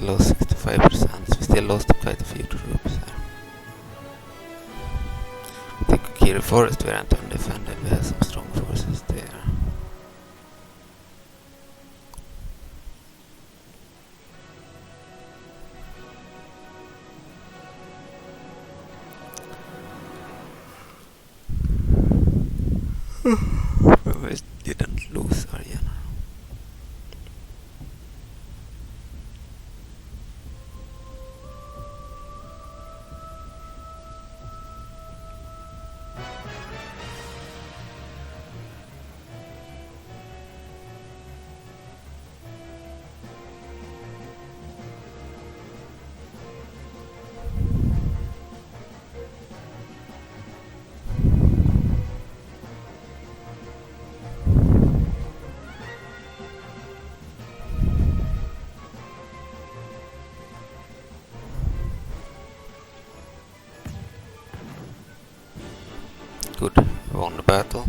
Lost 65%, we still lost quite a few troops there. I think Kiri Forest we aren't undefended, we have some strong forces there. We didn't lose our general. Good, we won the battle.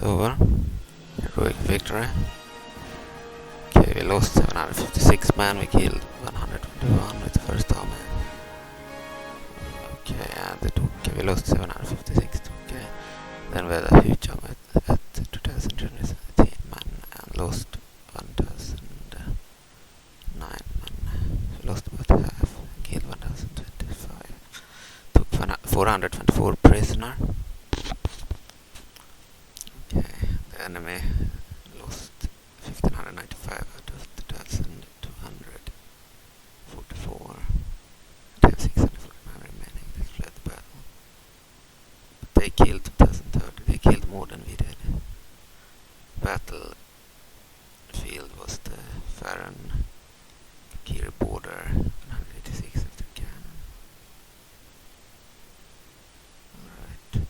Over. Heroic victory. Okay, we lost 756 men, we killed 121 with the first army. Okay, and we lost 756. Okay, then we had a huge army at 2,217 men and lost 1,009 men. We lost about half, killed 1,025. Took 424 prisoner. Enemy lost 1,595 out of 2,244. They have 649 remaining that fled the battle. But they killed 2,030. They killed more than we did. Battlefield was the Farron Kiri border, 186 of the cannon. Alright.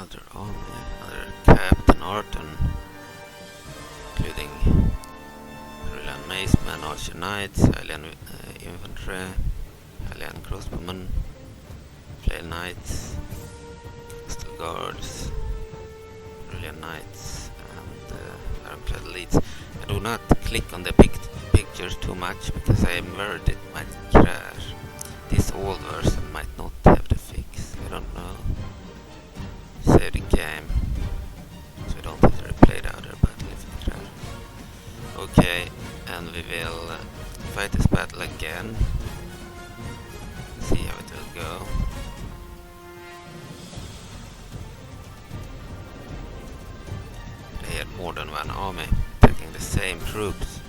another army, another Captain Orton, including Hyrule Macemen, Archer Knights, Alien Infantry, Alien Crossbowmen, Flail Knights, Coastal Guards, Hyrule Knights, and Ironclad Elites. I do not click on the pictures too much because I am worried it might crash. This old version might not have the fix, I don't know. Save the game, so we don't have to replay the other battle if it crashes. Okay, and we will fight this battle again. See how it will go. They had more than one army attacking the same troops.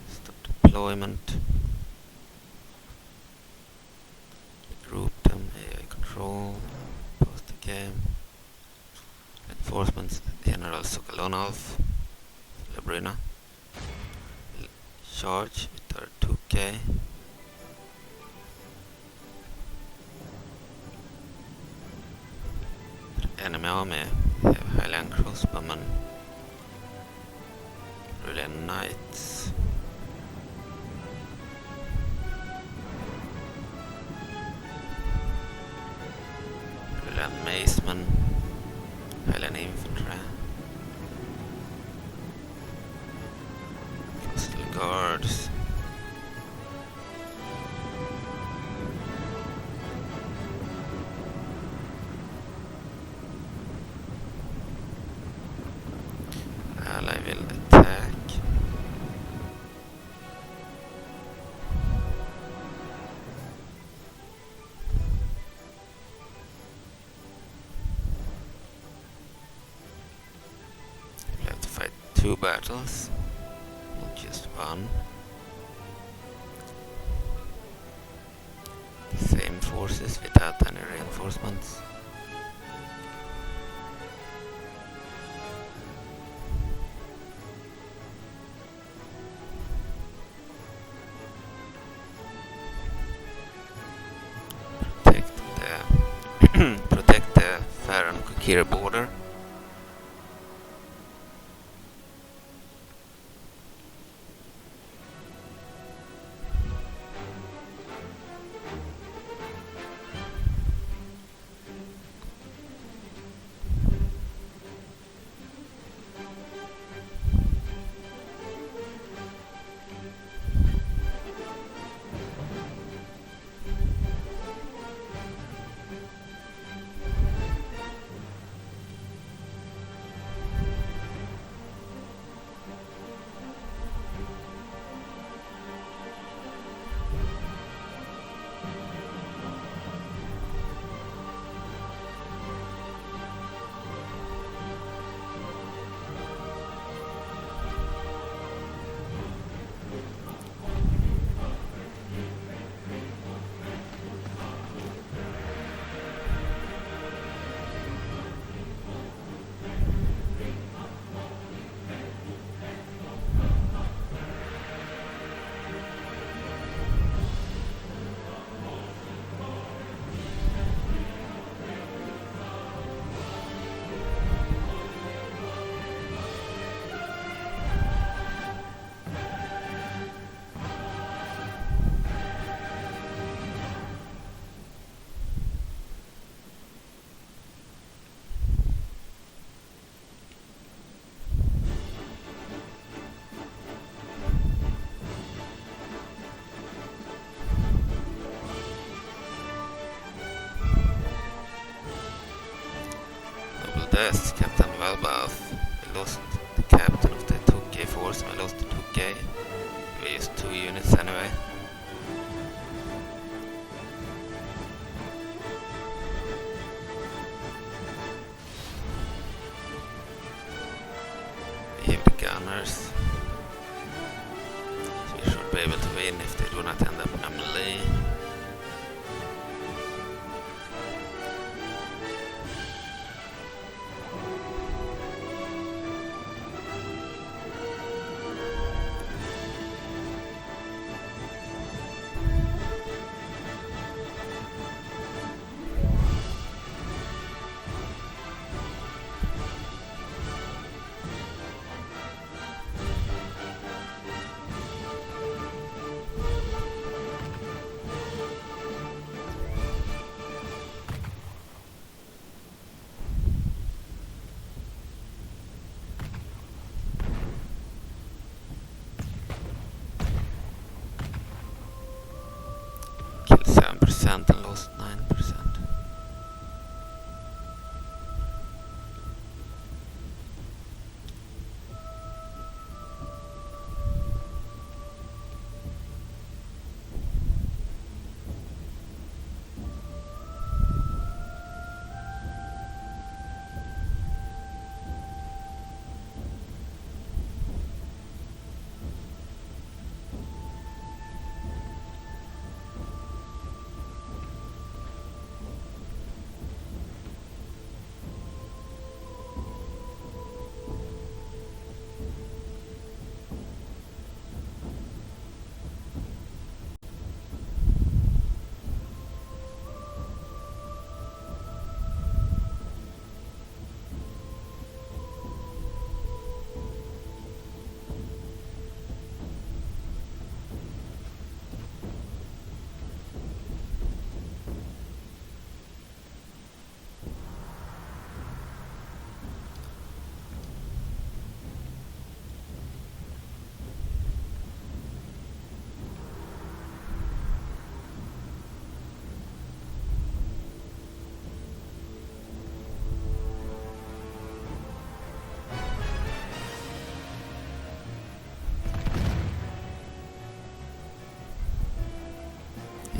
Stop deployment. Group them, AI control. Pause the game. Reinforcements, General Sokolonov, Labrynna. Charge with our 2K. Enemy army, we have Highland Crossbowmen, Hyrule Knights, Hyrule Macemen, Highland Infantry, Coastal Guards, Ally will attack. We have to fight 2 battles, not just one. Same forces without any reinforcements. Protect the Faron Kokiri border. Death, Captain Valbath. We lost the captain of the 2K force and we lost the 2K. We used 2 units anyway. We have the gunners. So we should be able to win if they do not end up in a melee.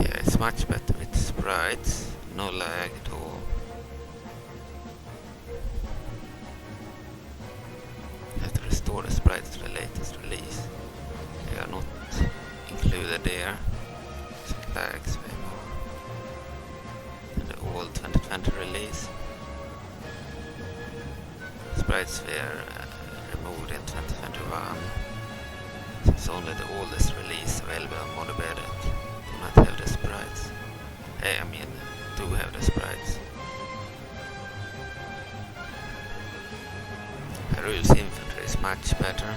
Yeah, it's much better with sprites, no lag at all. You have to restore the sprites to the latest release. They are not included there, so it lags way more than the old 2020 release. Sprites were removed in 2021, so it's only the oldest release available on Modibed that do not have the sprites. I mean, do have the sprites. Hyrule's infantry is much better.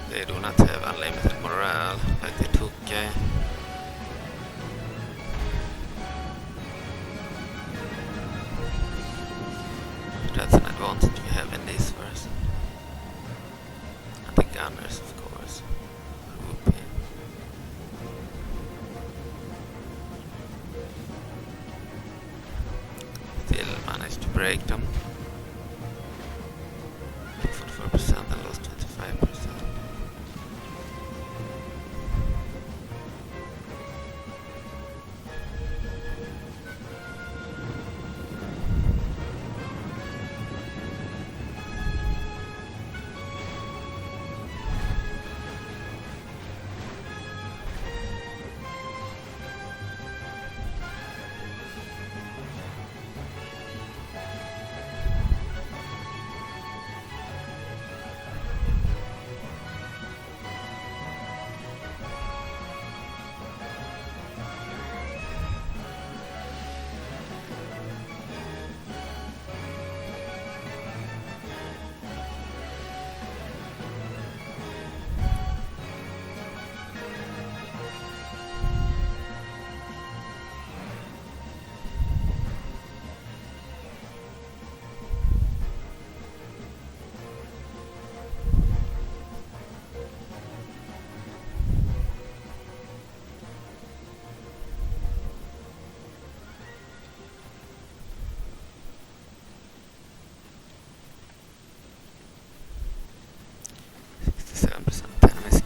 They do not have unlimited morale like they took. That's an advantage we have in this version. And the gunners, of course. Rupee. Still managed to break them. 44% and lost 25%.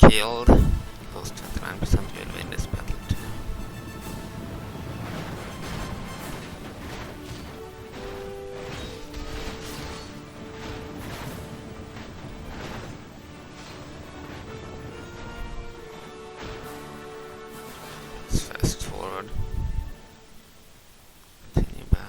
Killed. Lost 29%, will win this battle too. Let's fast forward. Continue battle.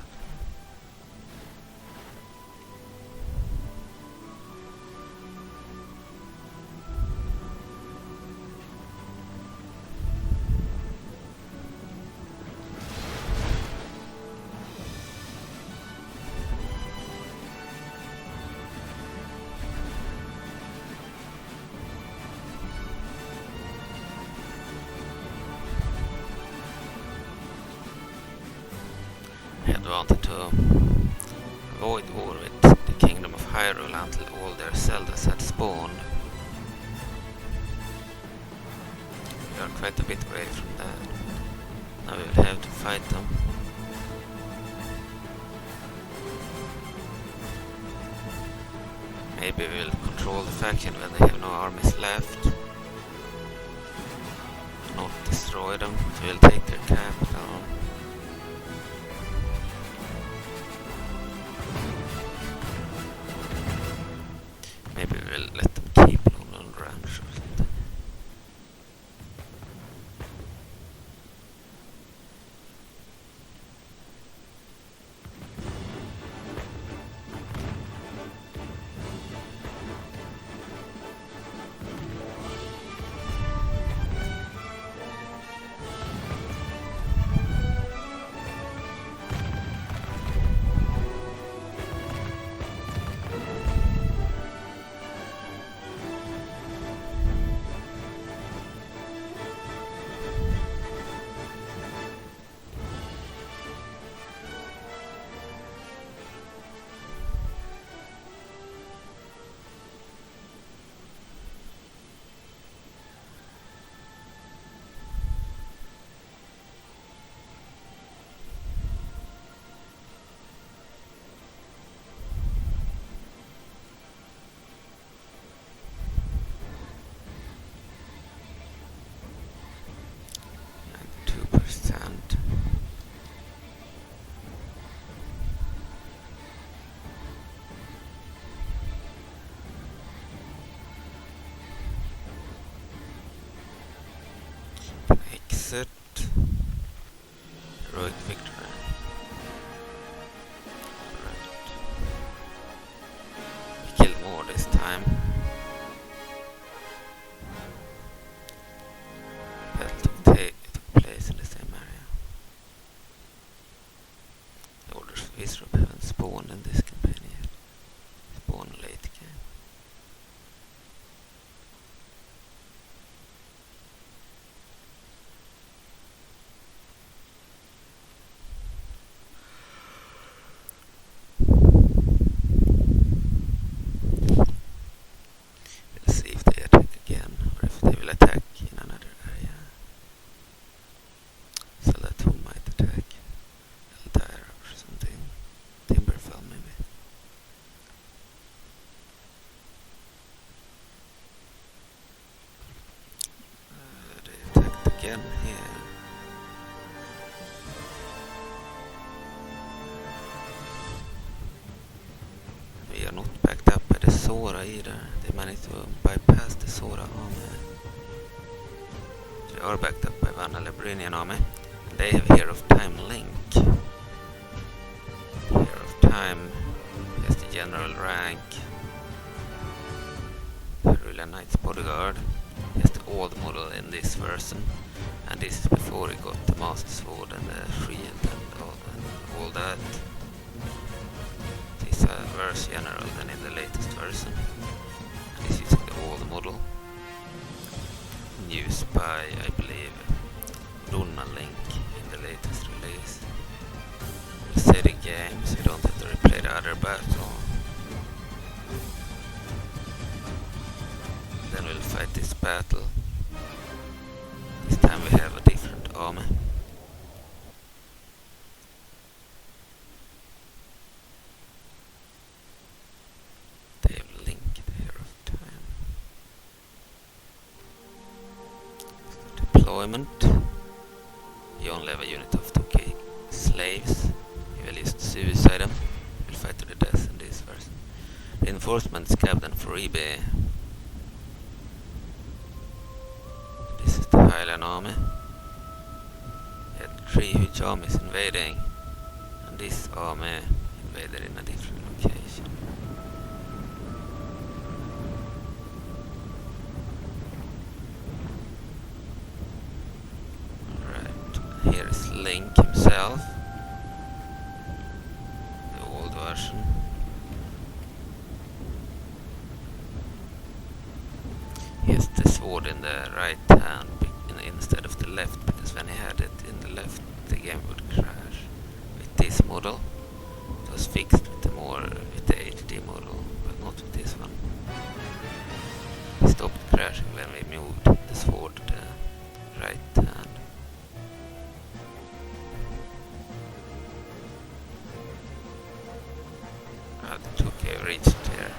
I wanted to avoid war with the Kingdom of Hyrule until all their Zeldas had spawned. We are quite a bit away from that. Now we will have to fight them. Maybe we will control the faction when they have no armies left. Not destroy them, so we'll take their capital. Maybe we'll let them keep London Ranch or something. Heroic victory. Right. We killed more this time. Battle took place in the same area. The orders of Israel haven't spawned in this campaign yet. Spawn late game. We'll see if they attack again or if they will attack in another area. So that who might attack? Eldire or something. Timberfell maybe. They attacked again here. We are not backed up by the Sora either. They managed to bypass the Sora army. They are backed up by one Labrynnian army. And they have Hero of Time link. Hero of Time has the general rank. Hyrule Knight's bodyguard. He has the old model in this version. And this is before he got the Master Sword and the shield and all that. He's a worse general than in the latest version. And he's using the old model. Used by, I believe, Labrynna link in the latest release. We'll save the game so you don't have to replay the other battle. Then we'll fight this battle. This time we have a different army. They have linked Hero of Time. Deployment. You only have a unit of 2k slaves. You will use suicide them. We'll fight to the death in this version. Reinforcements captain for eBay. This is the Highland army. We had 3 huge armies invading. And this army invaded in a different location. Here is Link himself, the old version. He has the sword in the right hand instead of the left, because when he had it in the left the game would crash. With this model it was fixed with the HD model, but not with this one. It stopped crashing when we moved the sword to the right hand. The 2k reached their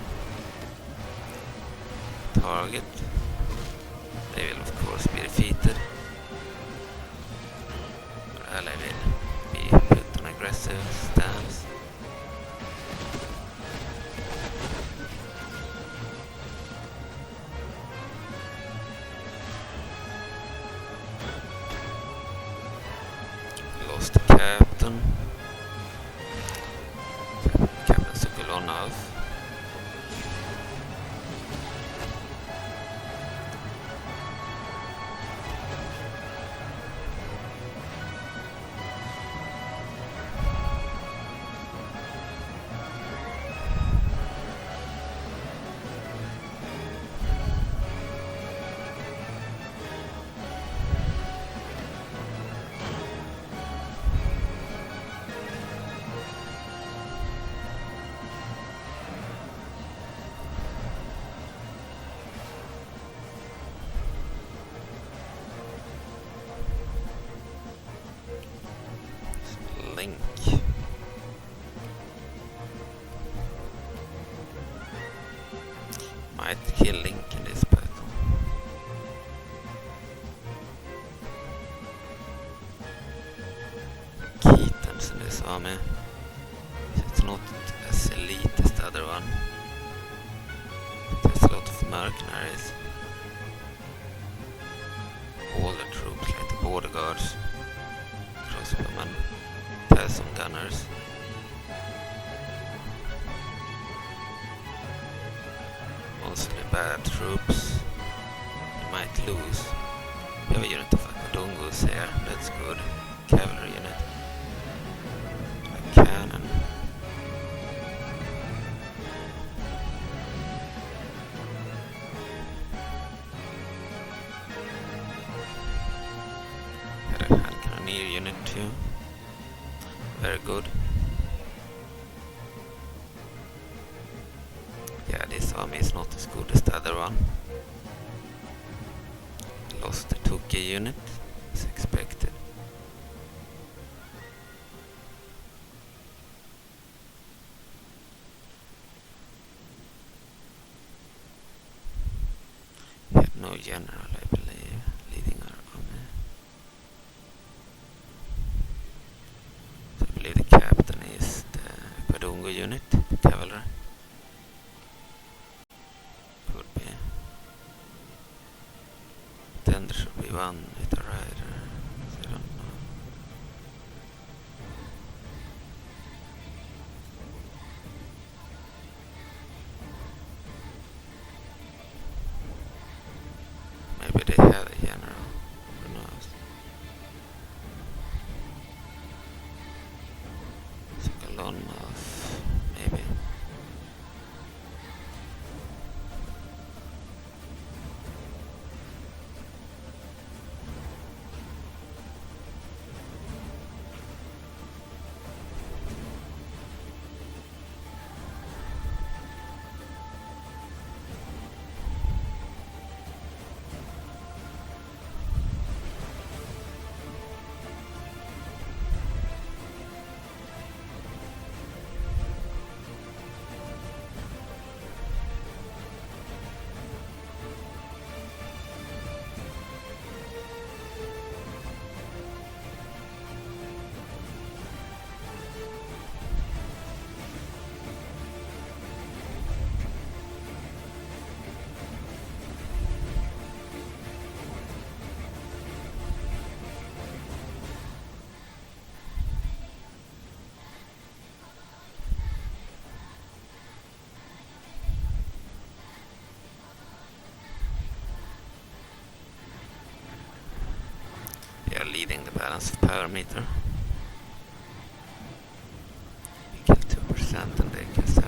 target. They will of course be defeated. Our ally will be put on aggressive stance. Lost the captain. Off. Link. Might kill Link in this battle. Keaton's in this army. It's not as elite as the other one. There's a lot of mercenaries. All the troops, like the border guards, crossbowmen. gunners. Mostly bad troops. You might lose. We have a unit of Akadungus here, that's good. Cavalry unit. A cannon. Had a hand cannoneer unit too. Very good. Yeah, this army is not as good as the other one. Lost the Tuki unit, as expected. We had no general, I believe, leading our army. So I believe the captain is the Kadungo unit, the cavalry. Could be. Then there should be one with a rider. So I don't know. Maybe they had a general. Who knows? Sokolonov, maybe. They are leading the balance of power meter. We kill 2% and they kill 7%.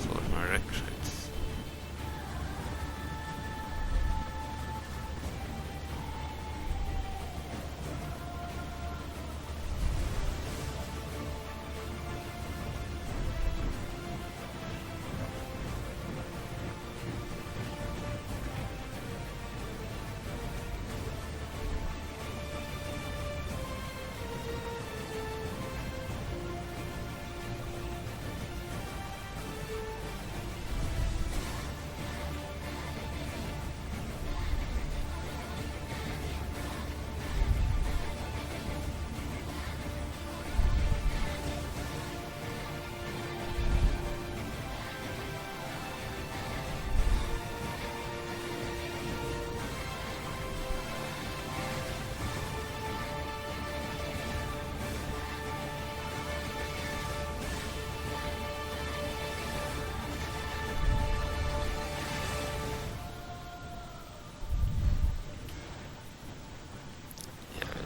Swordsmen Recruits.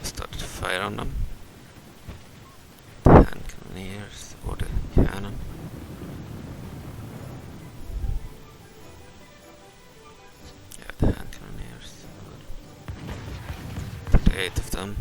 Started to fire on them. The hand cannoneers or the cannon. Yeah, the hand cannoneers. 38 of them.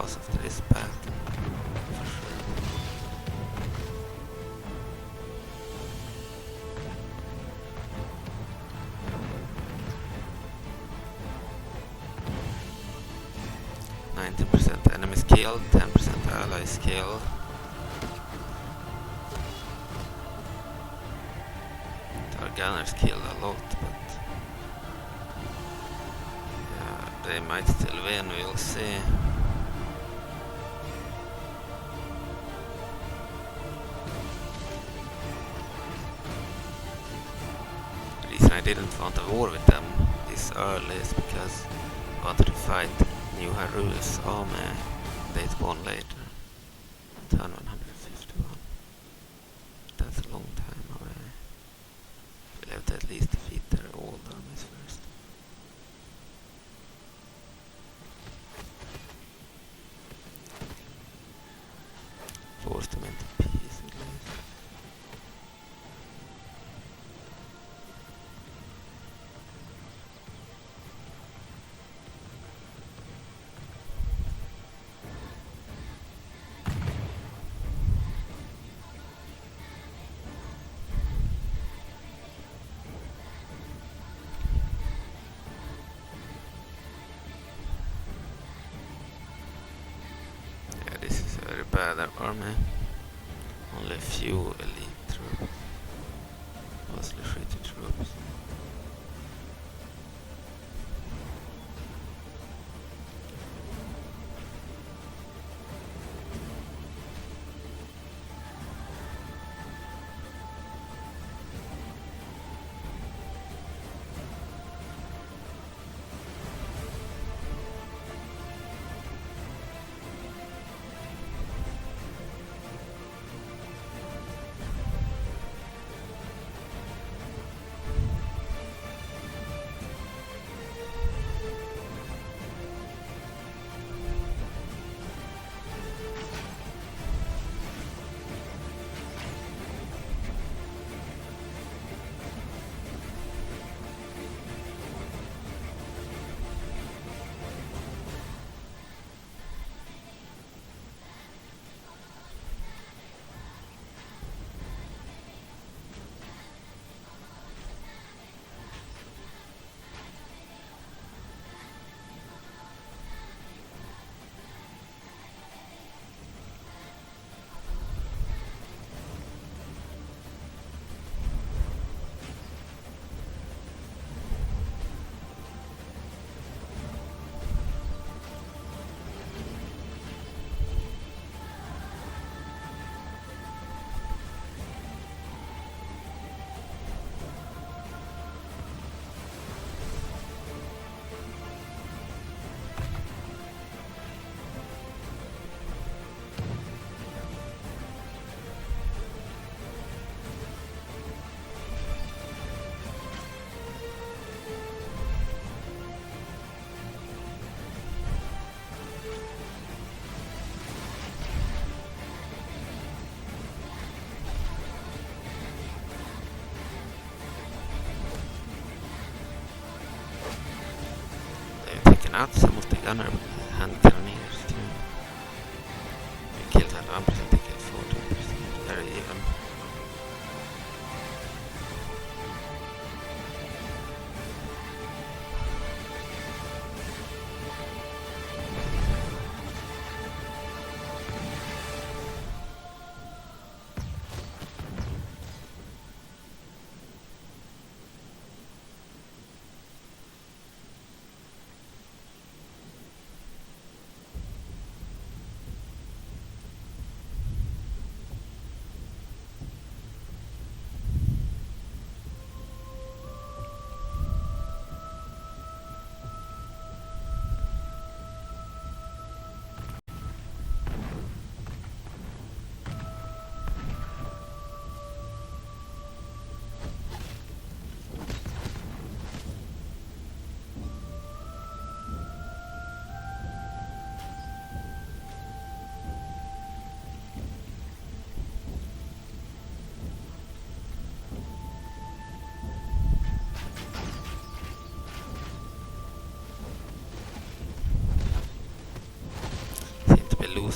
boss after this battle. For sure. %, enemies killed, 10% allies killed. Our gunners killed a lot, but yeah, they might still win, we'll see. The reason I didn't want a war with them this early is because I wanted to fight New Hyrule's army. They spawn later. Turn 151. That's a long time away. We'll have to at least defeat their old armies first. Force them into peace at least. This is a very bad army. Only a few elite troops. Mostly shitty troops. Out some of the gunner hand cannoneers too. We killed at 1%, they killed 14%. Very even.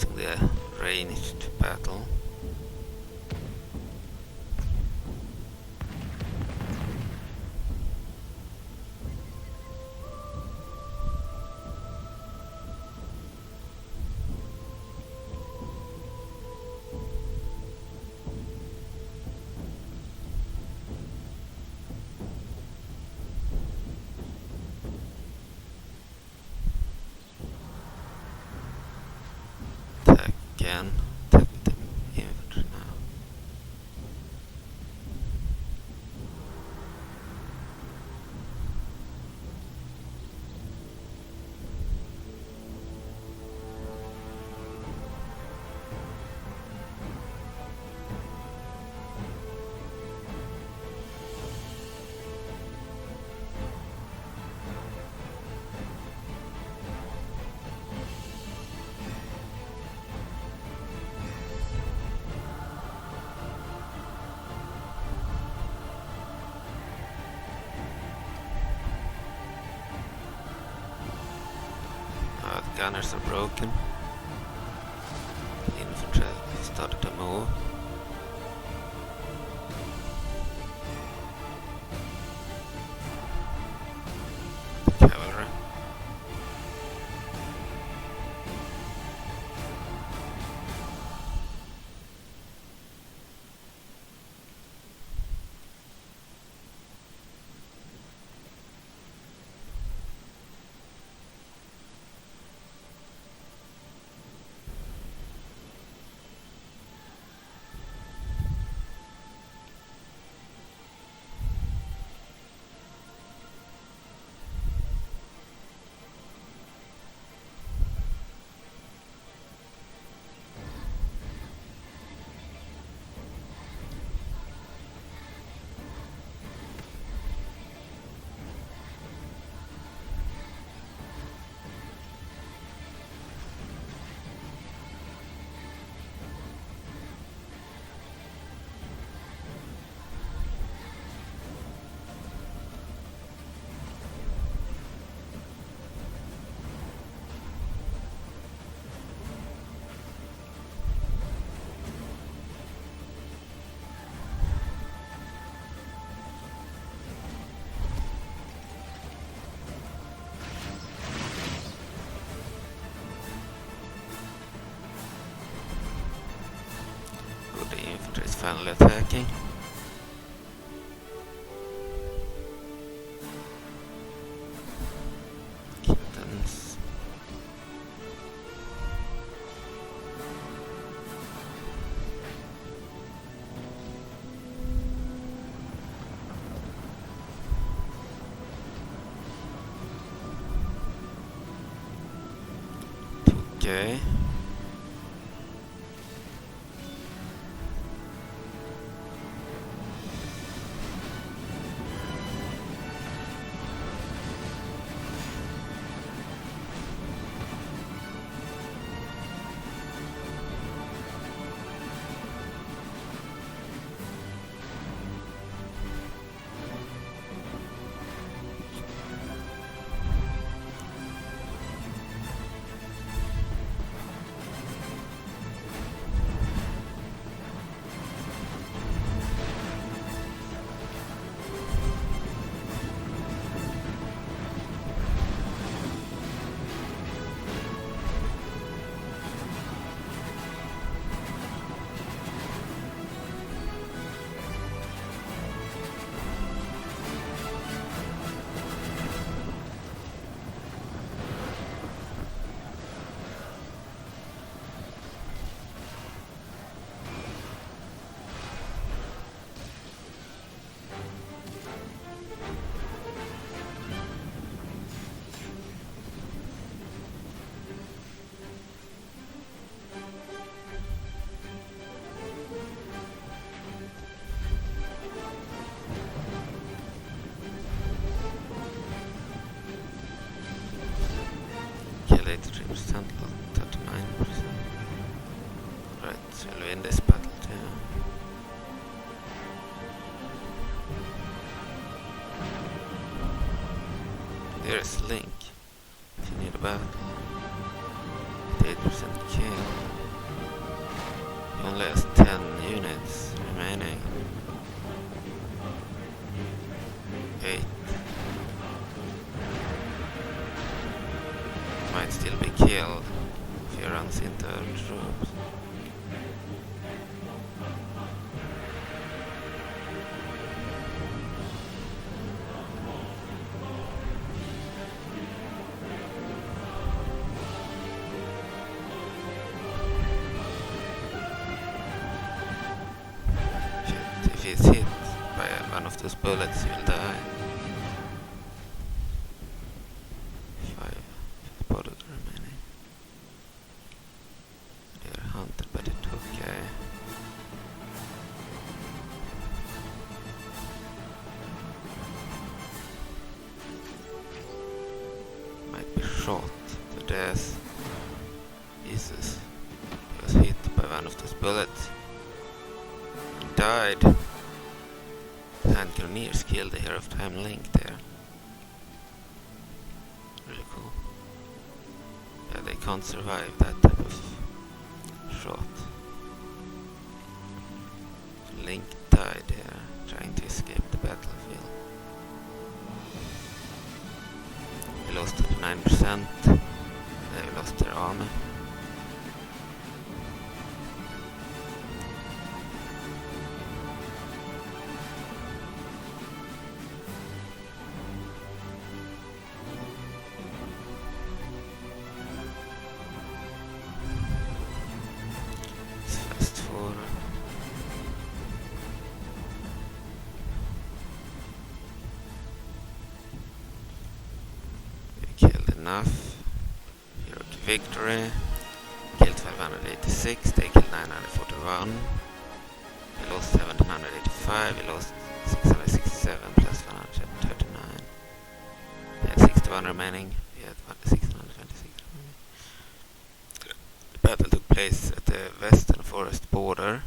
losing the ranged battle. Again, attack with the infantry now. The gunners are broken. The infantry started to move. The cavalry. Is finally attacking. Kittens. Okay. Later 3%, 39%. Right, we'll win this battle too. There's Link. If you need a battle. 8% kill. He only has 10 units remaining. 8. Might still be killed if he runs into troops. If he's hit by one of those bullets, he will die. 5 bodies remaining. They are hunted by the Tokay. Might be shot to death. Jesus. He was hit by one of those bullets. He died. Hand cannoneers killed the Hero of Time link there. Really cool. Yeah, they can't survive that type of shot. Link died here, trying to escape the battlefield. We lost 29%. They lost their army. Enough. Heroic victory. Killed 586, they killed 941. We lost 785, we lost 667 plus 139. We had 61 remaining, we had 626 remaining. The battle took place at the western forest border.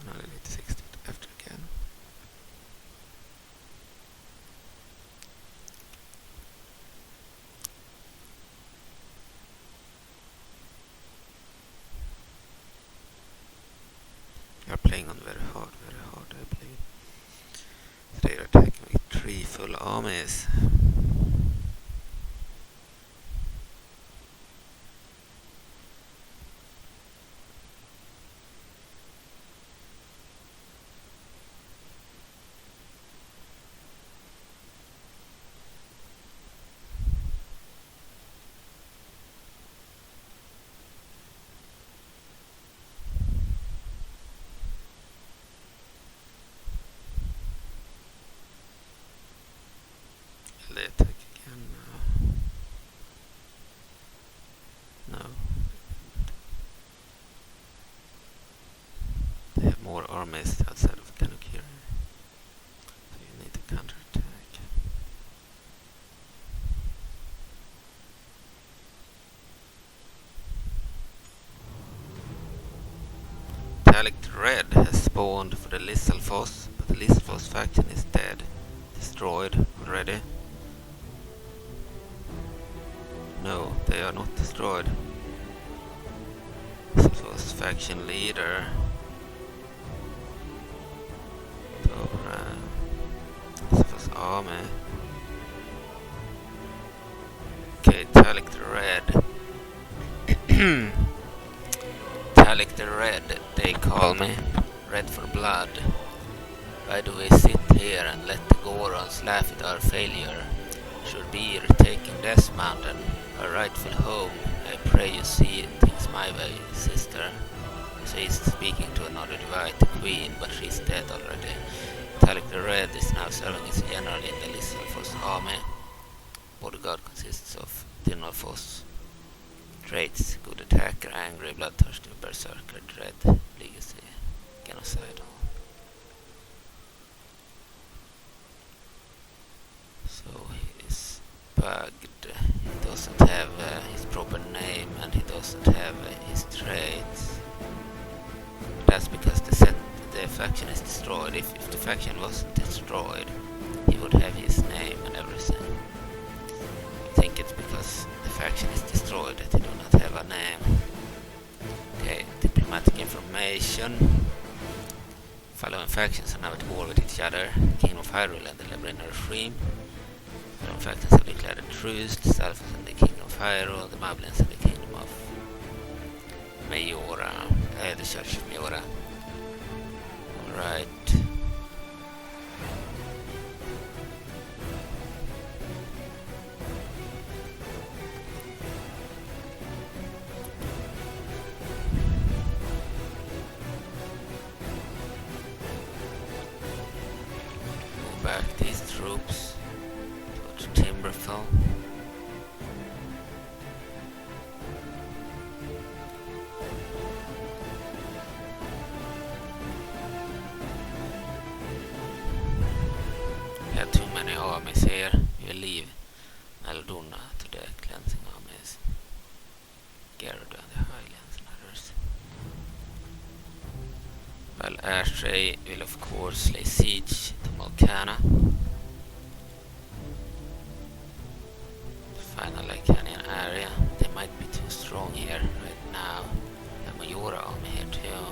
186 after again. They are playing on very hard, I believe. They are attacking with 3 full armies. They attack again now. No. They have more armies outside of Kanokiri. So you need to counterattack. Metallic Red has spawned for the Lisselfoss, but the Lisselfoss faction is dead. Destroyed already. No, they are not destroyed. Lisselfoss faction leader. Lisselfoss army. Okay, Metallic Red. Metallic the Red, they call me. Red for blood. Why do we sit here and let the Gorons laugh at our failure? Should be retaking Death Mountain, our rightful home. I pray you see things my way, sister. She is speaking to another divide, the queen, but she is dead already. Metallic the Red is now serving as general in the Lisselfoss army. Bodyguard consists of Dinalfoss traits: good attacker, angry, bloodthirsty, berserker, dread, legacy, genocide. So he is bugged. He doesn't have his proper name and he doesn't have his traits. That's because the faction is destroyed. If the faction wasn't destroyed, he would have his name and everything. I think it's because the faction is destroyed that he do not have a name. Okay, typical diplomatic information. Following factions are now at war with each other. Kingdom of Hyrule and the Labrynna regime. Following factions have declared a truce. The Selphs and the Kingdom of Hyrule. The Moblins and the Kingdom of Majora. The Church of Majora. Alright. Back these troops to Timberfell. We have too many armies here. We leave Labrynna to the cleansing armies. Gerudo and the Highlands and others. Well, Ashtray will of course lay siege to Malkana. The final Lycanian area. They might be too strong here right now. The Majora army here too.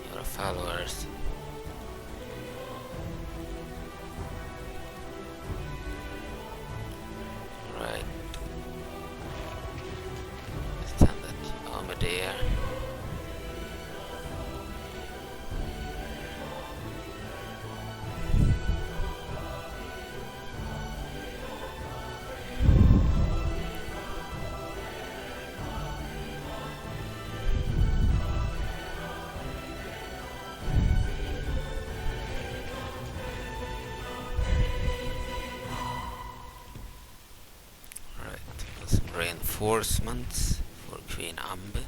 Majora followers. Right. Stand that army there. Reinforcements for Queen Ambe.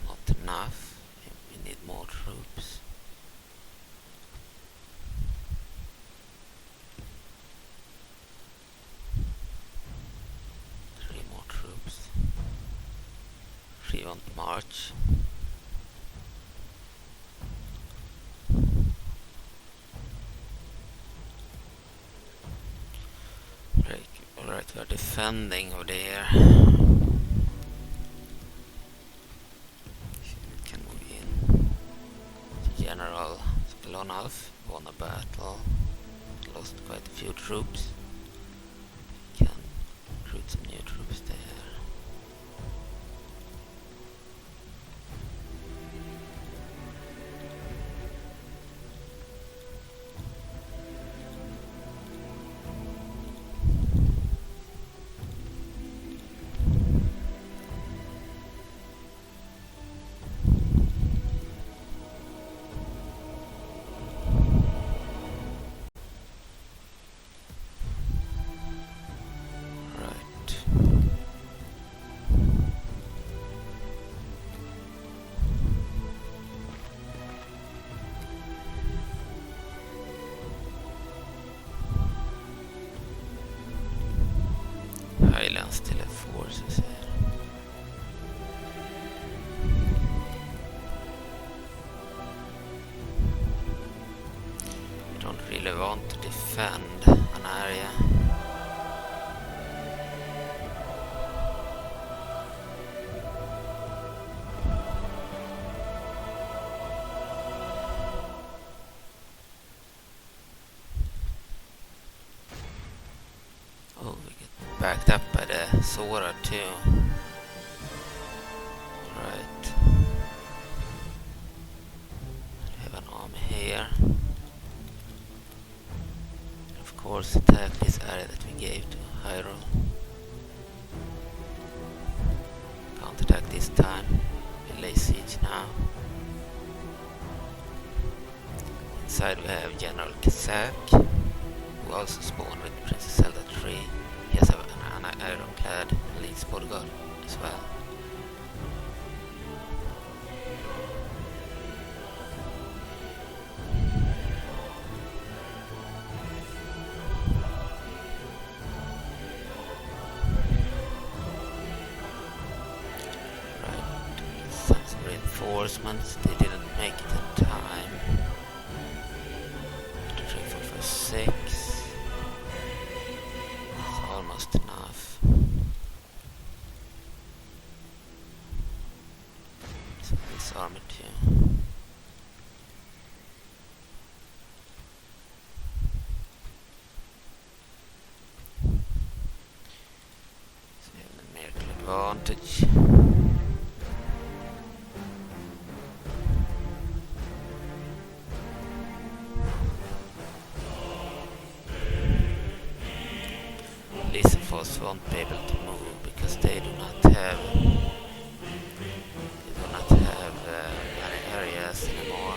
Not enough. We need more troops. Three more troops. 3 won't march. Alright, we are defending over there. We can move in. General Lonalf won a battle. Lost quite a few troops. We can recruit some new troops there. Highlands still have forces here. We don't really want to defend an area. Backed up by the Sora too. Right. We have an army here. Of course attack this area that we gave to Hyrule. Can't attack this time. We lay siege now. Inside we have General Kazak, who also spawned with Princess Zelda 3. He has an ironclad elite bodyguard as well. Right, some reinforcements. They didn't make it in time. 3, 4, 5, 6. It's almost enough. this army too. So we have the miracle advantage. Force won't be able to move because they do not have any areas anymore.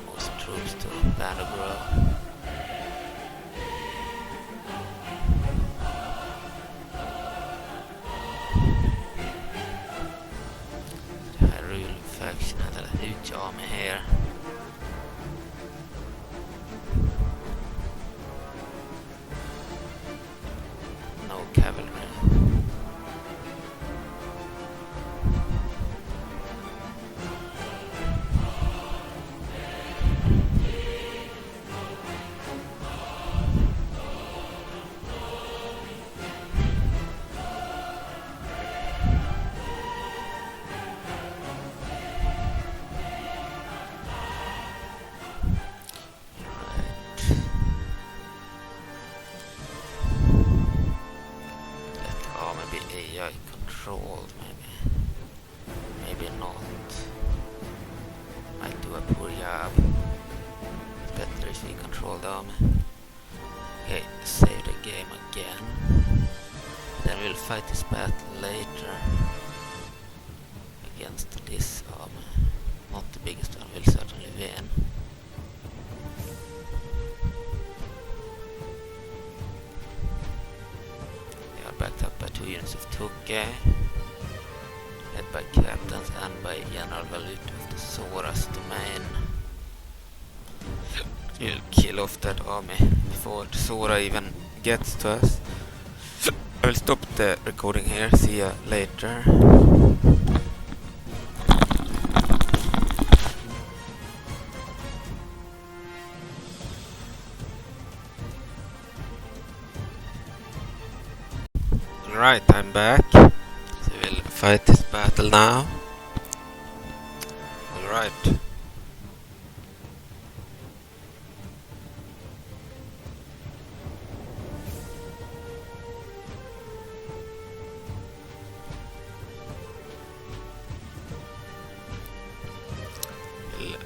Most troops to Labrynna. The Hyrule faction has a huge army here. Cavalry. AI controlled, maybe not. Might do a poor job. It's better if we control them. Okay, save the game again. Then we'll fight this battle later against this army. Not the biggest one, we'll certainly win. Backed up by 2 units of Tukke, led by captains and by general value of the Sora's domain. We'll kill off that army before the Sora even gets to us. I will stop the recording here, see ya later. Alright, I'm back. So we'll fight this battle now. Alright. We'll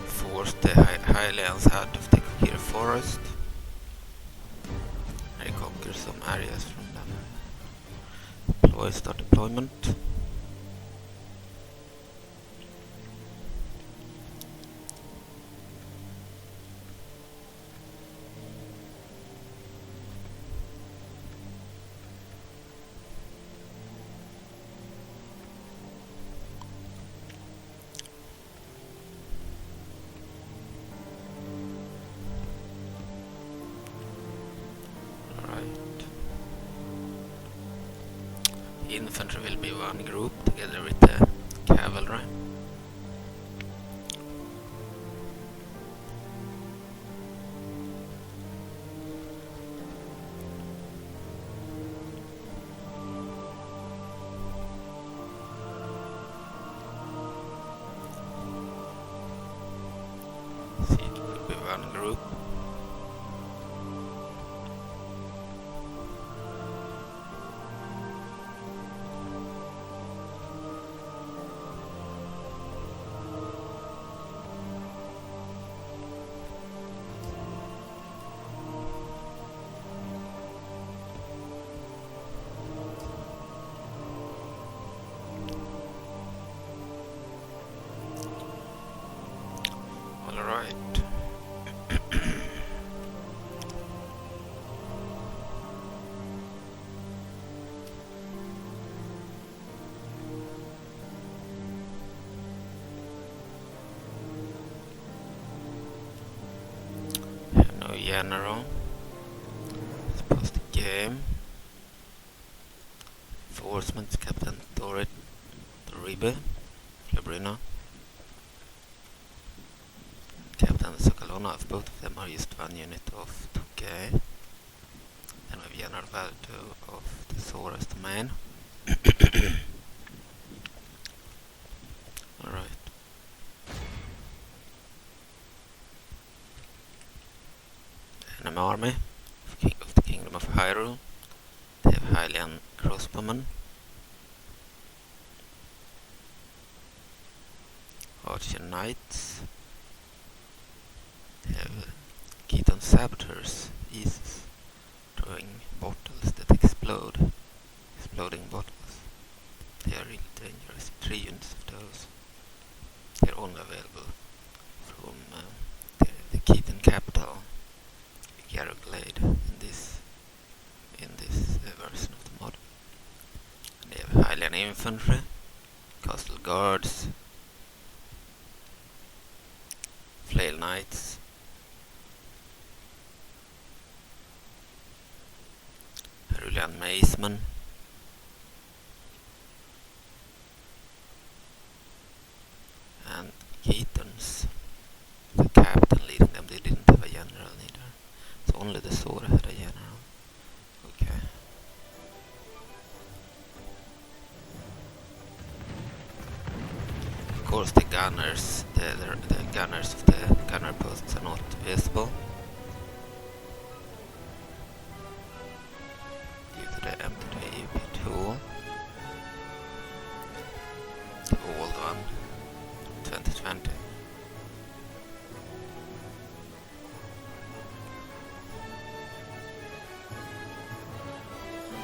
force the Highlands out of the Kokiri forest. Reconquer some areas from them. Start deployment. Infantry will be one group together with the cavalry. See, it will be one group. General. Let's pause the game. Swordsmen, Captain Dorit, Ribe, Labrynna. Captain Sokalona, of both of them are just one unit of Tukke. Then we have General Value of the Sora's domain. Alright. Enemy army of the Kingdom of Hyrule. They have Hylian crossbowmen, Archer Knights. They have Keaton Saboteurs, Eases, throwing bottles that explode, exploding bottles. They are really dangerous, 3 units of those. They are only available from the Keaton capital, Area-of-recruitment in this version of the mod. And they have Hylian infantry, castle guards, flail knights, Hyrulean macemen, and Keatons. The captain leading them, they didn't have a general either. So only the Sora had a general. Okay. Of course the gunners, the gunners of the gunner posts are not visible due to the empty AUP tool. The old one, 2020.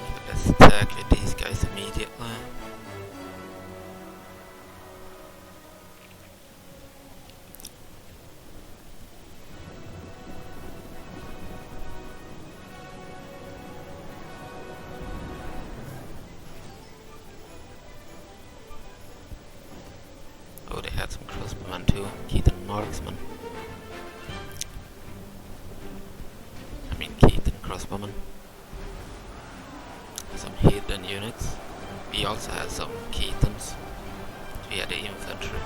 Okay, let's tackle these guys immediately. Oh, they had some crossbowmen too. Keaton marksman. I mean Keaton crossbowmen. Some hidden units. We also had some Keatons. We had the infantry.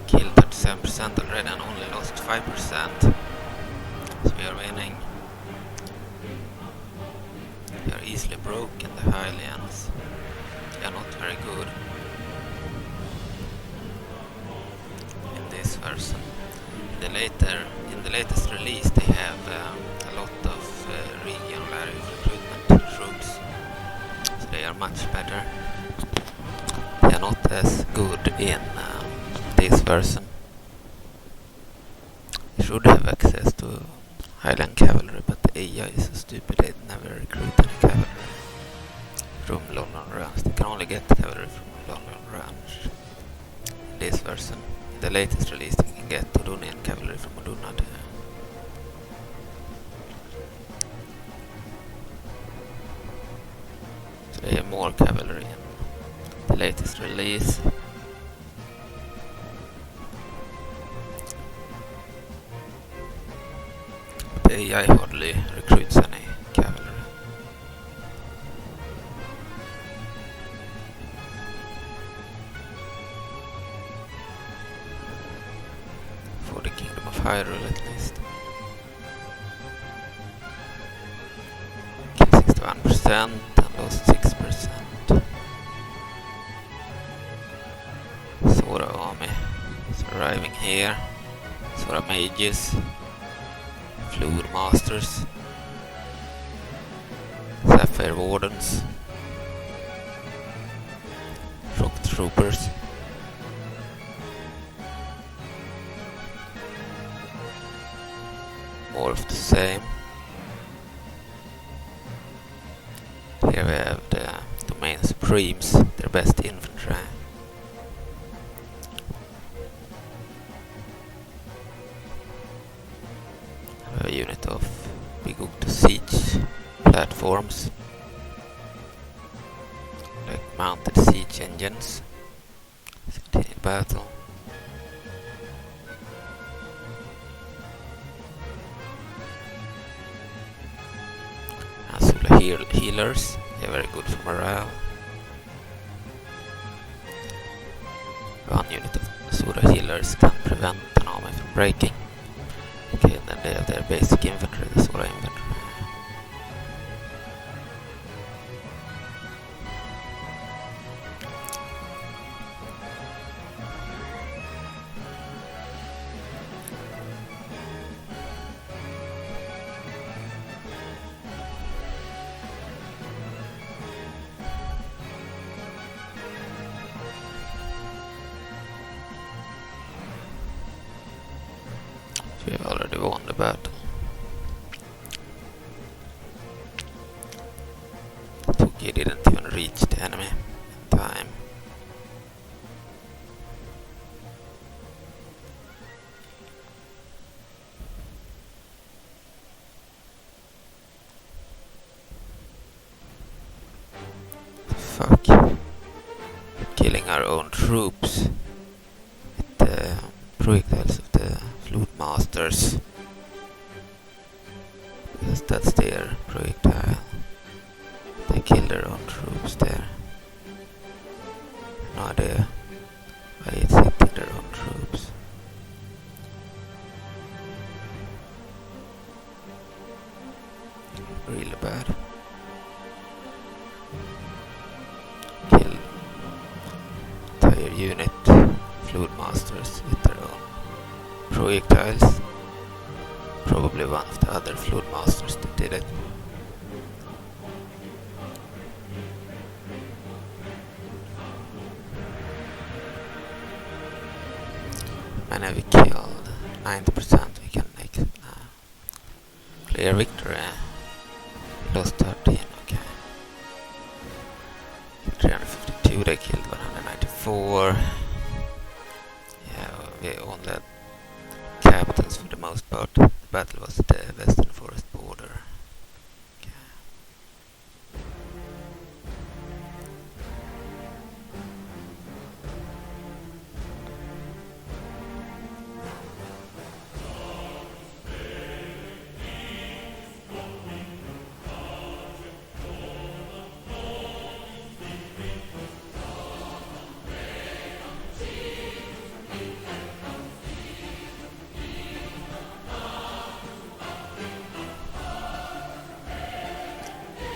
Killed 37% already and only lost 5%. So we are winning. They are easily broken, the Hylians. They are not very good in this version. In the latest release they have a lot of regional area-of-recruitment troops. So they are much better. They are not as good in this version. You should have access to Highland cavalry, but the AI is so stupid they never recruit any cavalry from London Ranch. They can only get cavalry from London Ranch in this version. In the latest release they can get Odunian cavalry from Oduna. So they have more cavalry in the latest release. The AI hardly recruits any cavalry. For the Kingdom of Hyrule at least. Killed 61% and lost 6%. Sora army is arriving here. Sora mages. Fluid Masters, Sapphire Wardens, Rock Troopers, more of the same. Here we have the Domain Supremes, their best infantry. A unit of big siege platforms. like mounted siege engines. Let's continue battle. And healers, they're very good for morale. One unit of Sura healers can prevent an army from breaking. Okay, then they have their basic infantry, the Sura infantry. We have already won the battle. Tuki didn't even reach the enemy in time. Fuck. Killing our own troops with the projectiles of the flute masters, because that's their projectile. They kill their own troops there. No idea why it's hitting their own troops. Really bad. Kill entire unit, flute masters with their own projectiles. Probably one of the other flute masters that did it. And we killed 90%, we can make clear victory. We lost 13, okay. 352, they killed 194. Yeah, we only had captains for the most part. The battle was at the western forest border. Okay.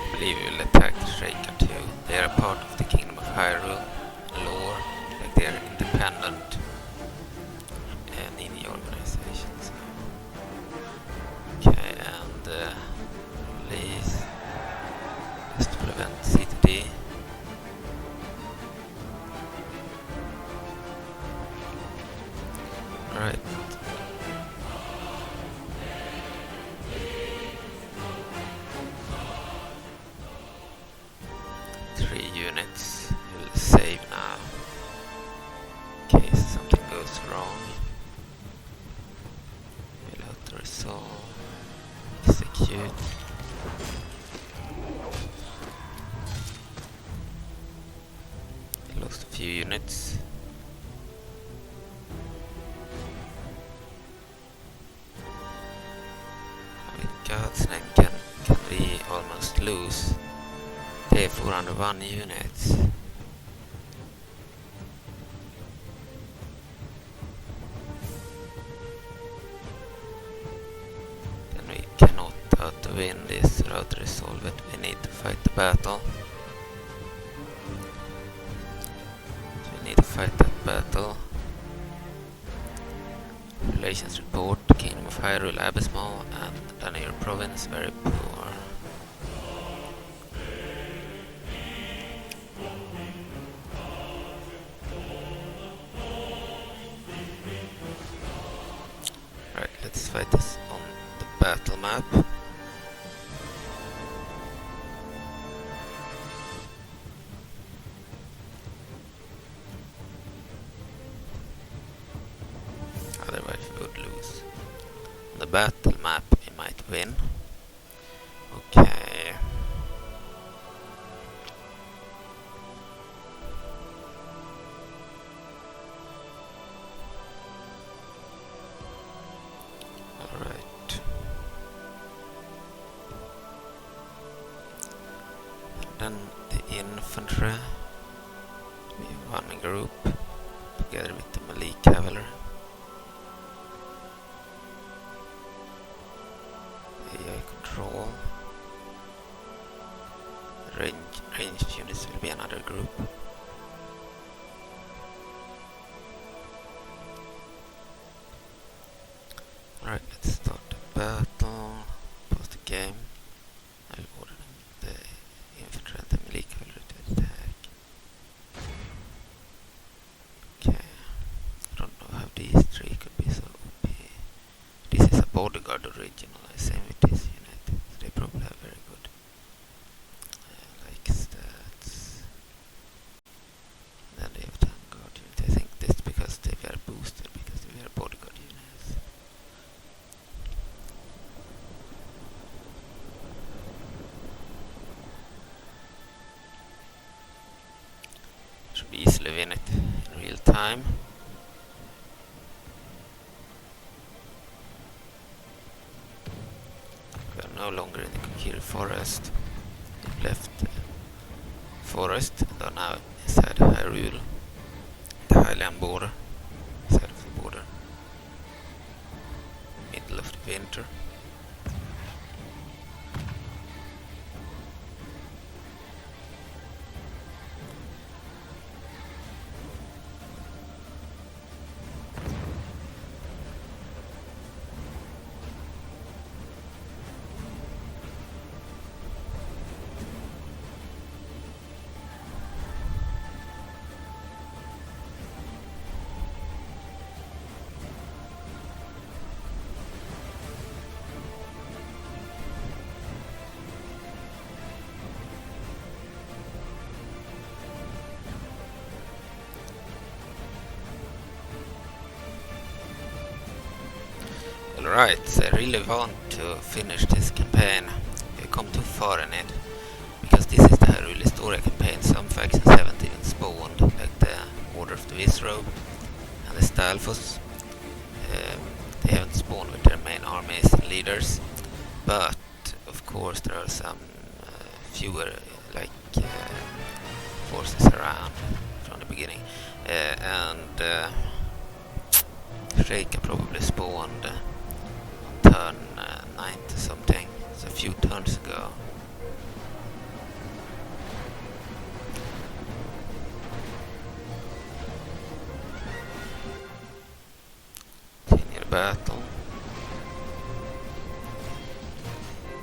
I believe we will attack the Shaker too. They are a part of the Kingdom of Hyrule lore, like they are independent ninja organizations. Okay, and release just to prevent CTD. Alright. Units will save now in case something goes wrong. We'll have to resolve, execute. We lost a few units. How in God's name can we almost lose? They have 401 units. Then we cannot out-win this or out-resolve it. We need to fight the battle. So we need to fight that battle. Relations report: Kingdom of Hyrule abysmal and Danir province very poor. Let's fight this on the battle map. Otherwise we would lose. On the battle map we might win. Okay. Then the infantry, we have one group together with the melee cavalry. AI control. Ranged units will be another group. Alright, let's start the battle. Pause the game. I'll order the infantry and the melee cavalry to attack. Okay. I don't know how these three could be so OP. This is a bodyguard original, I same with this unit. So they probably have very good like stats. Then they have 10 guard units. I think that's because they were boosted, because they were bodyguard units. Should be easily win it in real time. We are no longer in the Kokiri forest. We left the forest and are now inside Hyrule, the Highland border, side of the border, middle of the winter. Alright, I really want to finish this campaign. We've come too far in it, because this is the Hyrule story campaign. Some factions haven't even spawned, like the Order of the Visrobe and the Stalfos. They haven't spawned with their main armies and leaders, but of course there are some fewer forces around from the beginning, and Sheikah probably spawned turn 90 something, so a few turns ago. Continue the battle.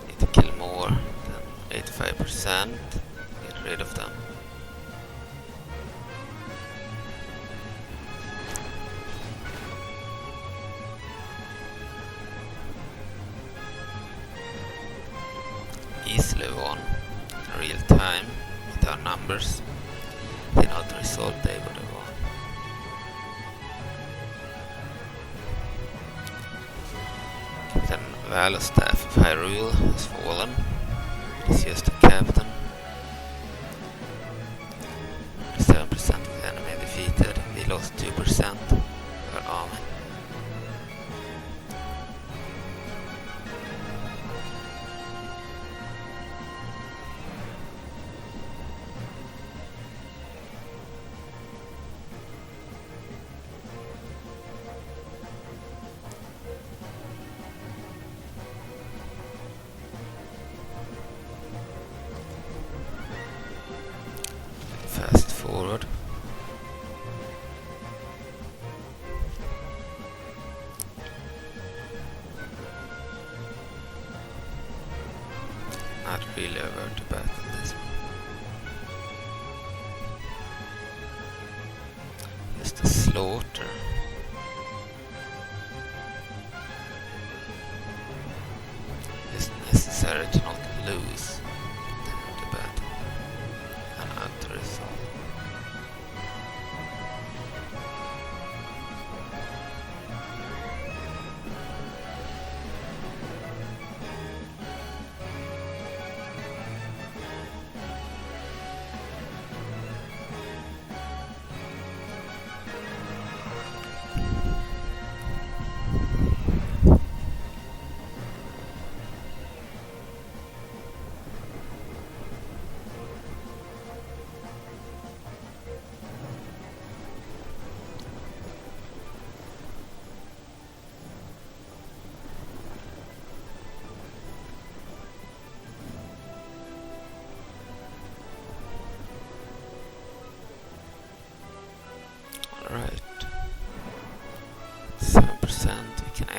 Need to kill more than 85%. Get rid of them. Easily won in real time with our numbers. They know the result, they would have won. Captain Valestaff of Hyrule has fallen. He's just a captain. 7% of the enemy defeated. We lost 2% of our army. Fast forward. Not really over to battle this one. Just a slaughter. It's necessary to not lose the battle. And out to resolve.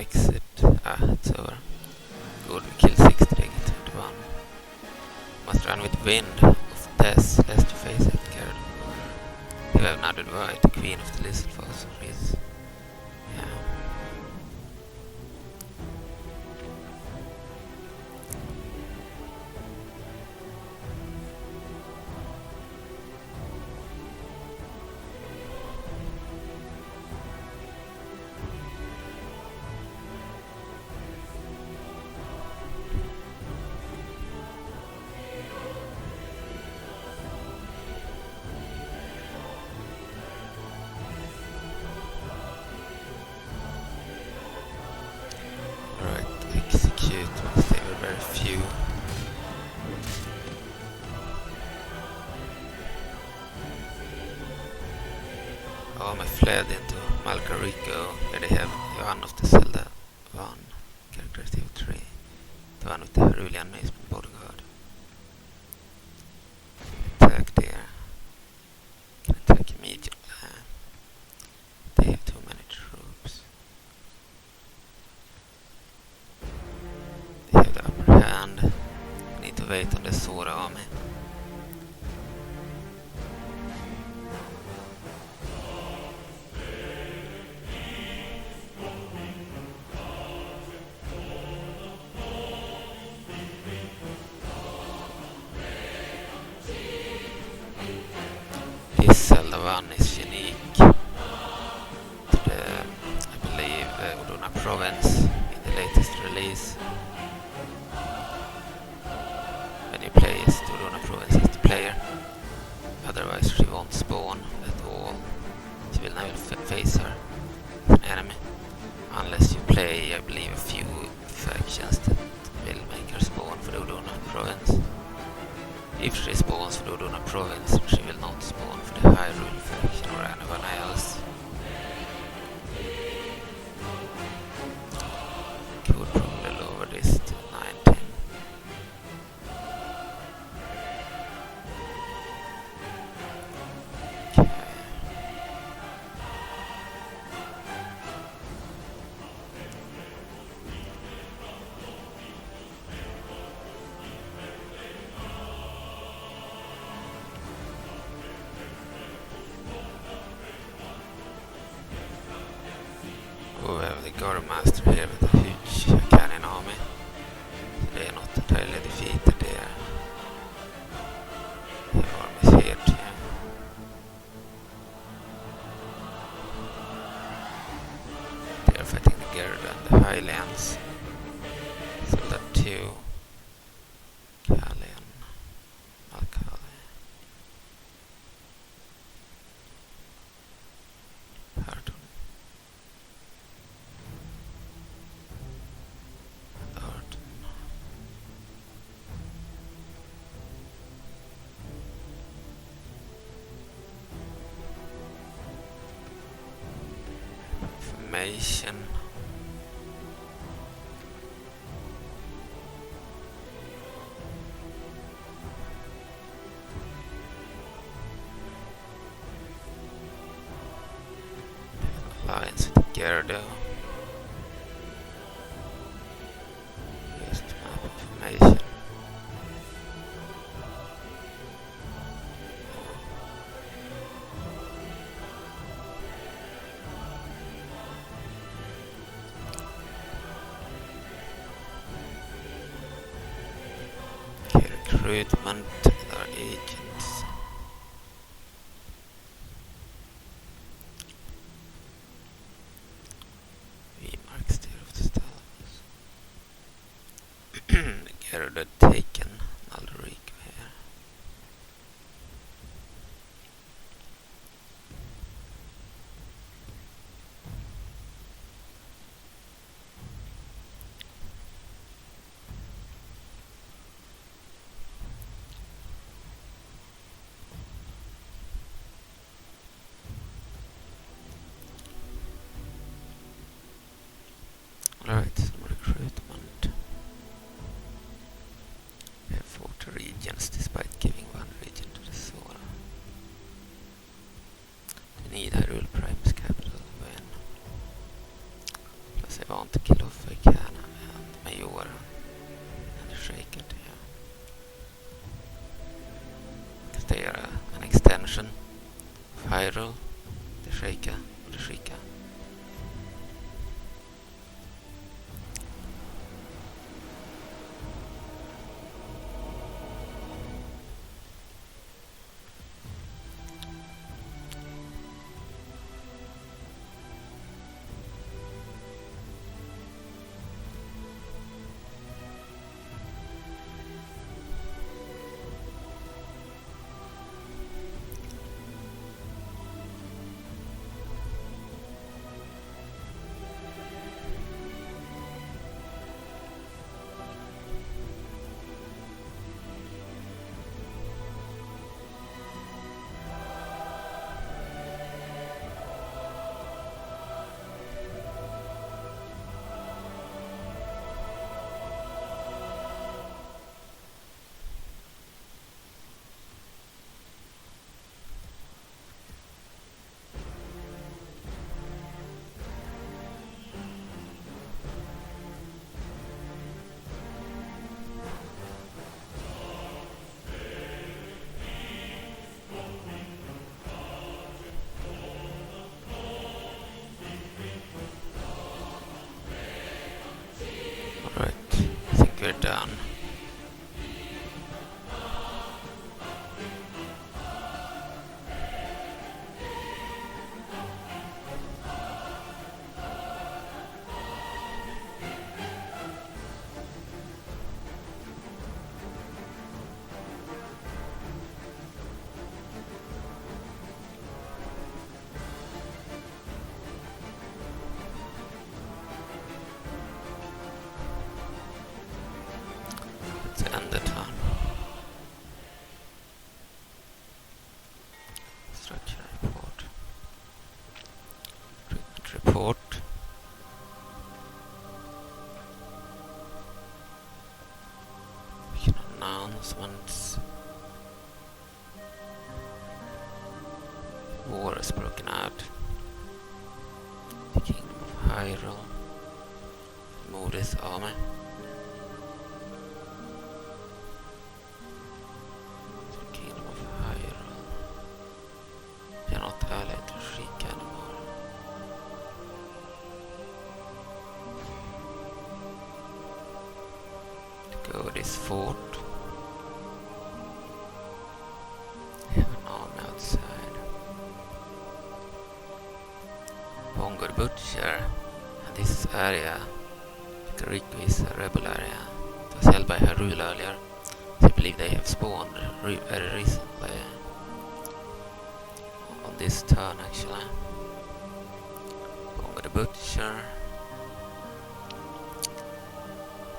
exit. It's over. Good, we killed 60, they get 21. Must run with wind of death, lest you face it, carried over. You have another white, the queen of the lizard falls on his. Yeah. Execute, because they were very few. Oh, I fled into Malcarico. Here they have one of the Zelda 1 characteristic 3. The one with the Hyrulean Maceman bodyguard. Attack there. Can attack immediately. They have too many troops. They have the upper hand. Need to wait on the Sora army. This Zelda 1 is unique to the, I believe, Udona province in the latest release. When you play as the Udona province as the player, otherwise she won't spawn at all. She will never face her as an enemy, unless you play, I believe, a few factions that will make her spawn for the Udona province. If she spawns for the Udona province, she will not spawn for the Hyrule faction or anyone else. Could probably lower this to 19. Okay. We have the Guard Master here with a huge cannon army. So they are not entirely defeated there. The army is here too. They are fighting the Gerd and the Highlands. So that two. Kalian. Alkali. Hardun. Information. Alliance with Gerdo. Just map information. Recruitment our agents. V-marks there of the stalls. Gerda taken Nalric here. Alright, some recruitment. We have 40 regions despite giving one region to the Sora. We need Hyrule Prime's capital when. Plus I want to kill they are an extension of Hyrule, the Shrika. Alright, I think we're done. Let's end the turn. Structure report. Recruitment report. Mission announcements. War has broken out. The Kingdom of Hyrule. Moved his army. The Kingdom of Hyrule. They are not allied to Shrika anymore. To go with this fort. They have an army outside. Bongo the Butcher. And this area, Riku, is a rebel area. It was held by Hyrule earlier. I believe they have spawned very recently. On this turn, actually. Bongo the Butcher.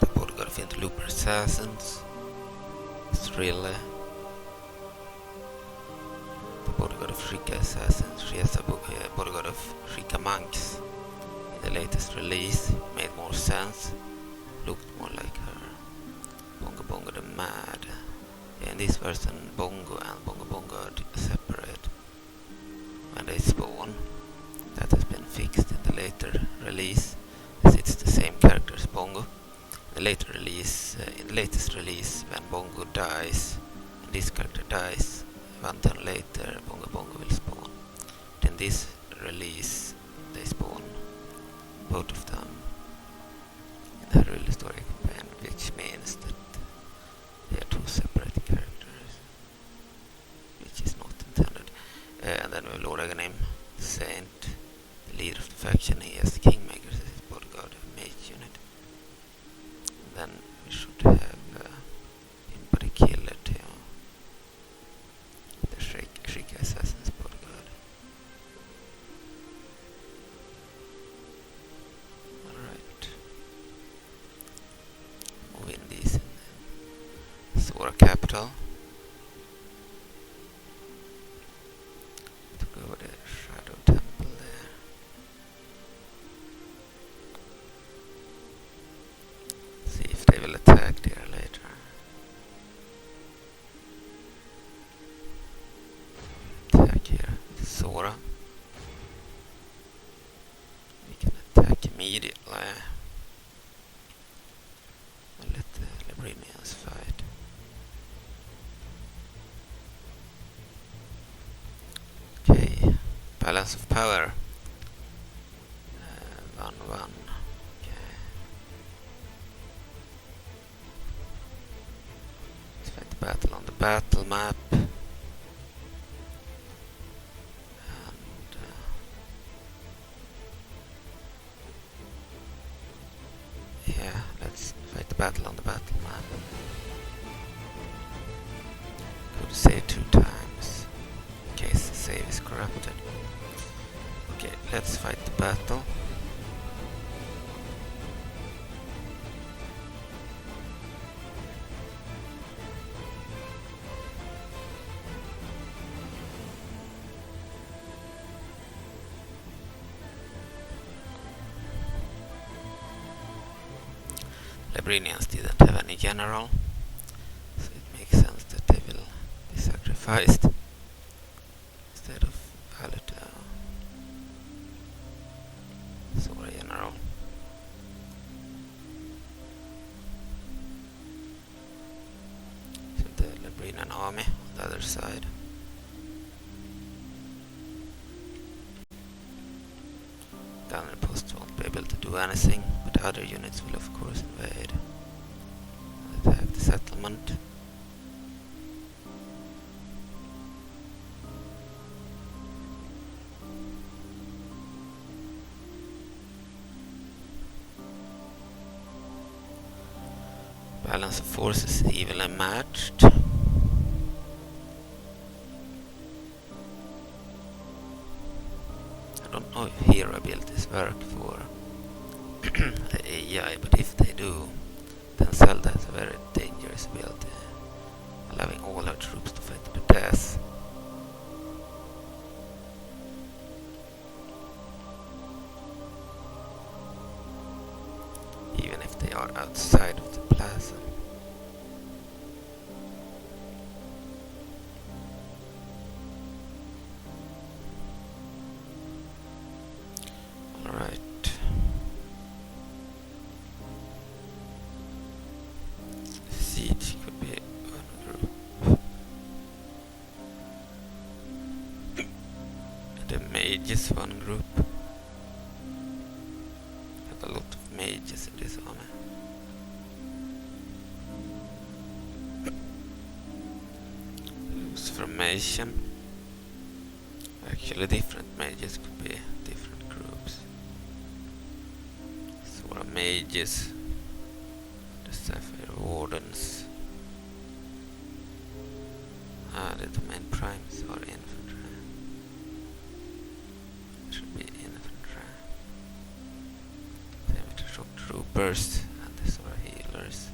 The bodyguard of Interloper Assassins. It's really the bodyguard of Shrika Assassins. She has a bodyguard of Shrika Monks. In the latest release, made more sense. Looked more like her. Bongo the Mad. In this version, Bongo and Bongo are separate when they spawn. That has been fixed in the later release, as it's the same character as Bongo. In the latest release, when Bongo dies, and this character dies, 1 turn later, Bongo will spawn. But in this release, they spawn both of them in the Hyrule story campaign, which means that they are two separate characters, which is not intended. And then we have Lord Aganim, the Saint, the leader of the faction. He has the Kingmaker as his bodyguard, a mage unit. And then we should have Impa the Killer too, the Shrika Assassin's bodyguard. Alright. Moving these in Sora capital. To go over the Shadow Temple there. See if they will attack there later. Attack here with Sora. We can attack immediately. And let the Labrynnians fight. Balance of power. 1-1. Okay. Let's fight the battle on the battle map. And yeah, let's fight the battle on the battle map. Go to save 2 times in case the save is corrupted. Okay, let's fight the battle. Labrynians didn't have any general, so it makes sense that they will be sacrificed instead of Hyrule. Sorry, general. So the Labrynna army on the other side. Gunner post won't be able to do anything, but other units will of course invade. Let's have the settlement. Balance of forces evenly matched. I don't know if hero abilities work for the AI, but if they do, then Zelda has a very dangerous ability, allowing all her troops to fight to death. Even if they are outside of the plaza. Alright. Siege could be one group. The mages one group. Have a lot of mages in this army. Loose formation. Actually different mages could be different groups. Sora mages. The Sapphire Wardens. The domain primes are infantry. Should be infantry. Then with the shock troopers and the Sora healers.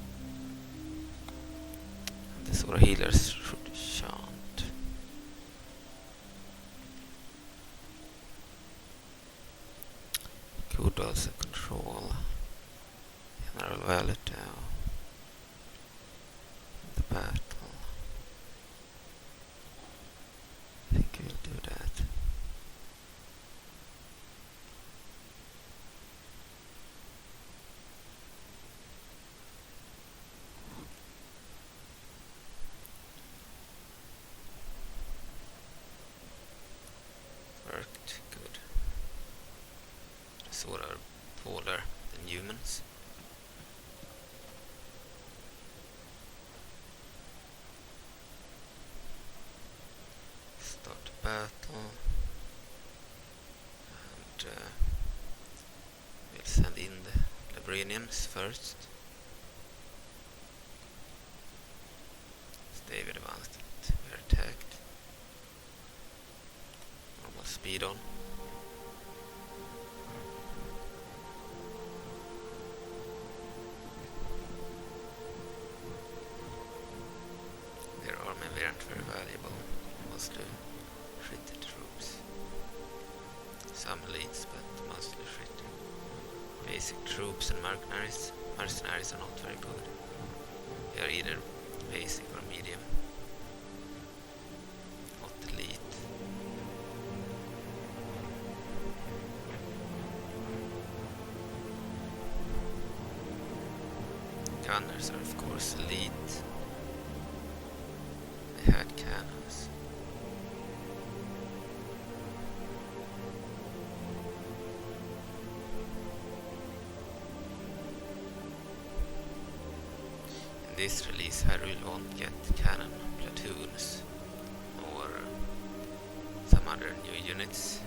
And the Sora healers should chant. Could also control General Valito in the battle. I think we'll do that. Worked good. The Sora are taller than humans. Start the battle, and we'll send in the Labrynians first. Stay with the ones that were attacked. Normal speed on. Their army weren't very valuable, mostly shitty troops. Some elites, but mostly shitty. Basic troops and mercenaries. Mercenaries are not very good. They are either basic or medium. Not elite. Gunners are of course elite. They had cannons. this release Hyrule won't get cannon platoons or some other new units.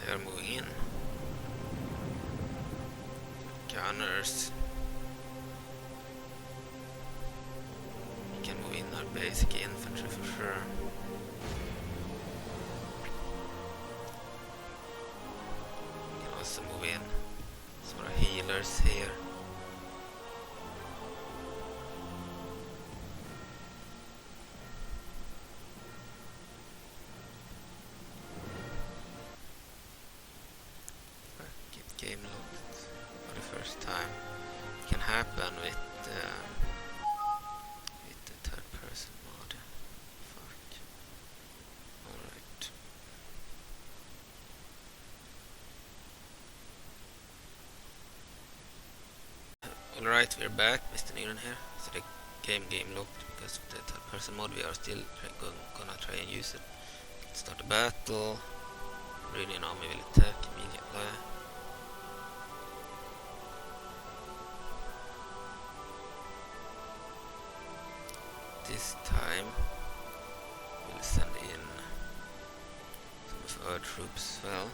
They are moving in. Gunners. We can move in our basic infantry for sure. We can also move in sort of healers here. Game locked for the first time. It can happen with the third person mod. Fuck. Alright. Alright, we're back, Mr. Niren here. So the game locked because of the third person mod. We are still gonna try and use it. Let's start the battle. Brilliant army will attack immediately. This time we'll send in some of our troops as well.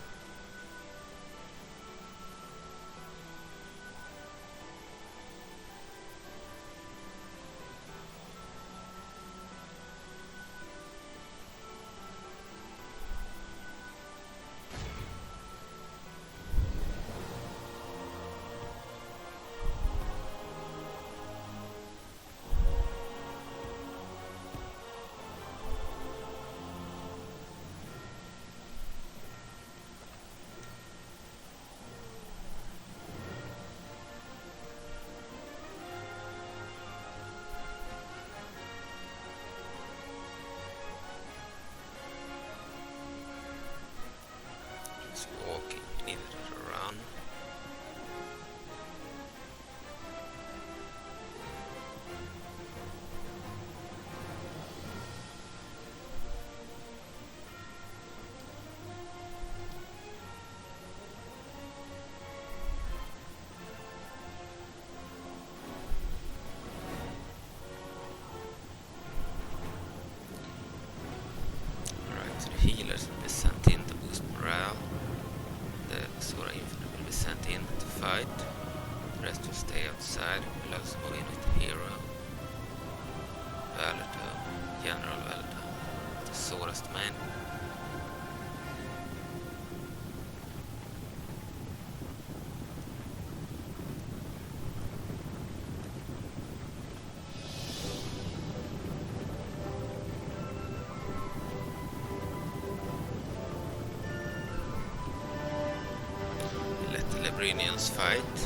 Walking, needed to run. Alright, so the healers will be sent in to boost morale. The Sora infantry will be sent in to fight. The rest will stay outside. We'll also move in with the hero, Valito, General Valito, the Sora's main. Labrynnians fight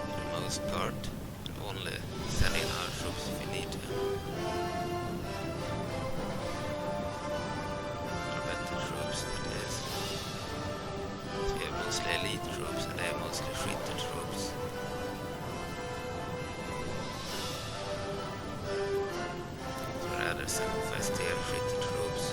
for the most part, and only send in our troops if we need to. Or better troops, that is. So we have mostly elite troops and they have mostly treated troops. So rather sacrifice their treated troops.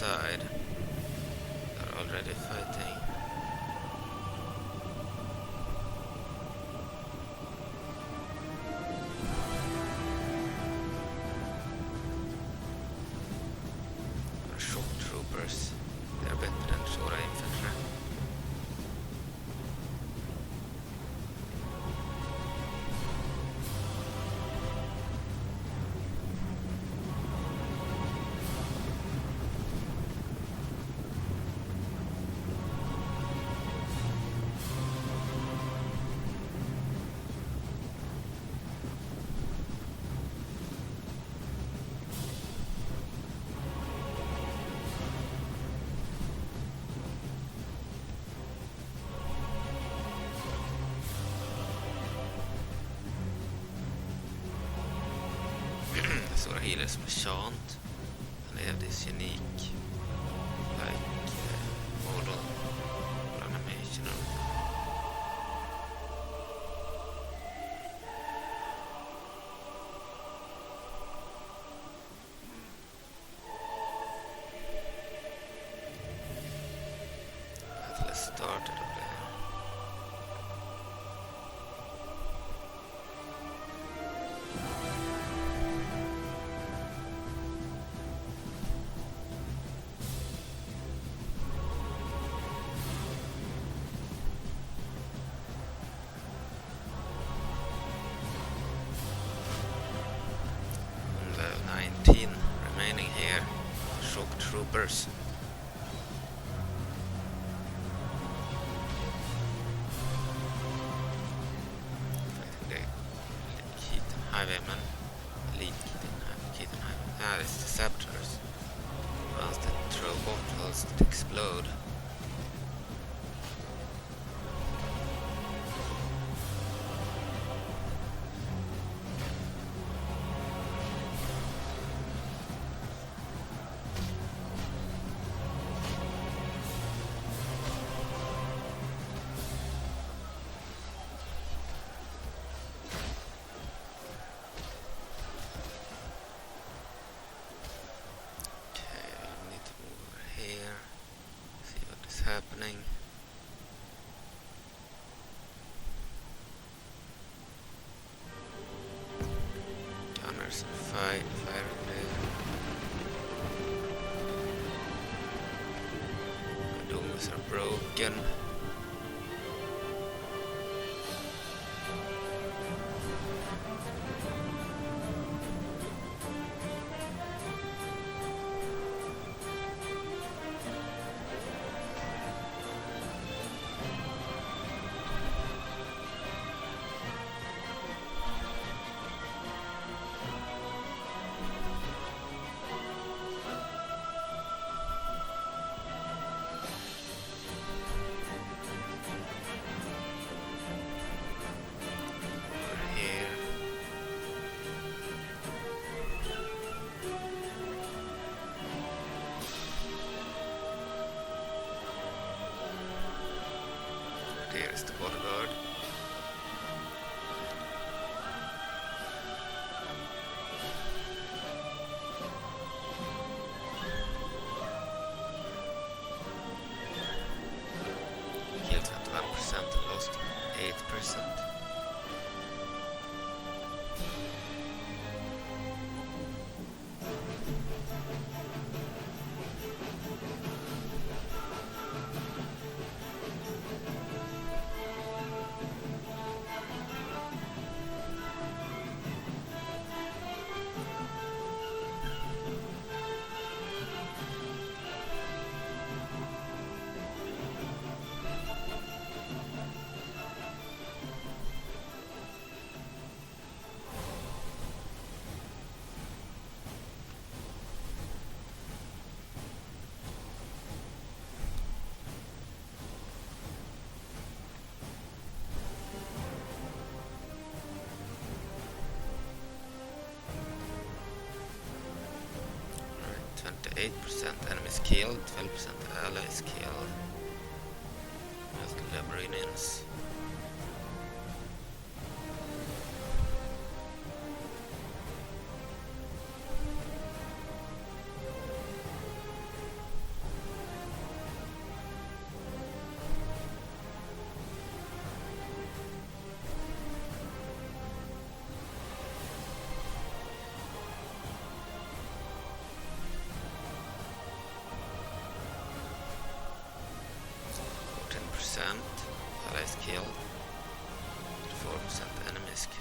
side. They're already fighting. Our shock troopers. They're better than Shora infantry. Stora healers med chant, and they have this unique model or animation. Let's start it up there. Remaining here, shock troopers. Fighting the Keaton highwaymen. Elite Keaton highwaymen. Ah, it's the saboteurs. Ones that throw bottles that explode. Happening. Gunners and fire there. The domes are broken. There's the bodyguard. Killed 21% and lost 8%. Right, 28% enemies killed, 12% allies killed. Mostly Labrynnians. allies killed, 4% enemies killed.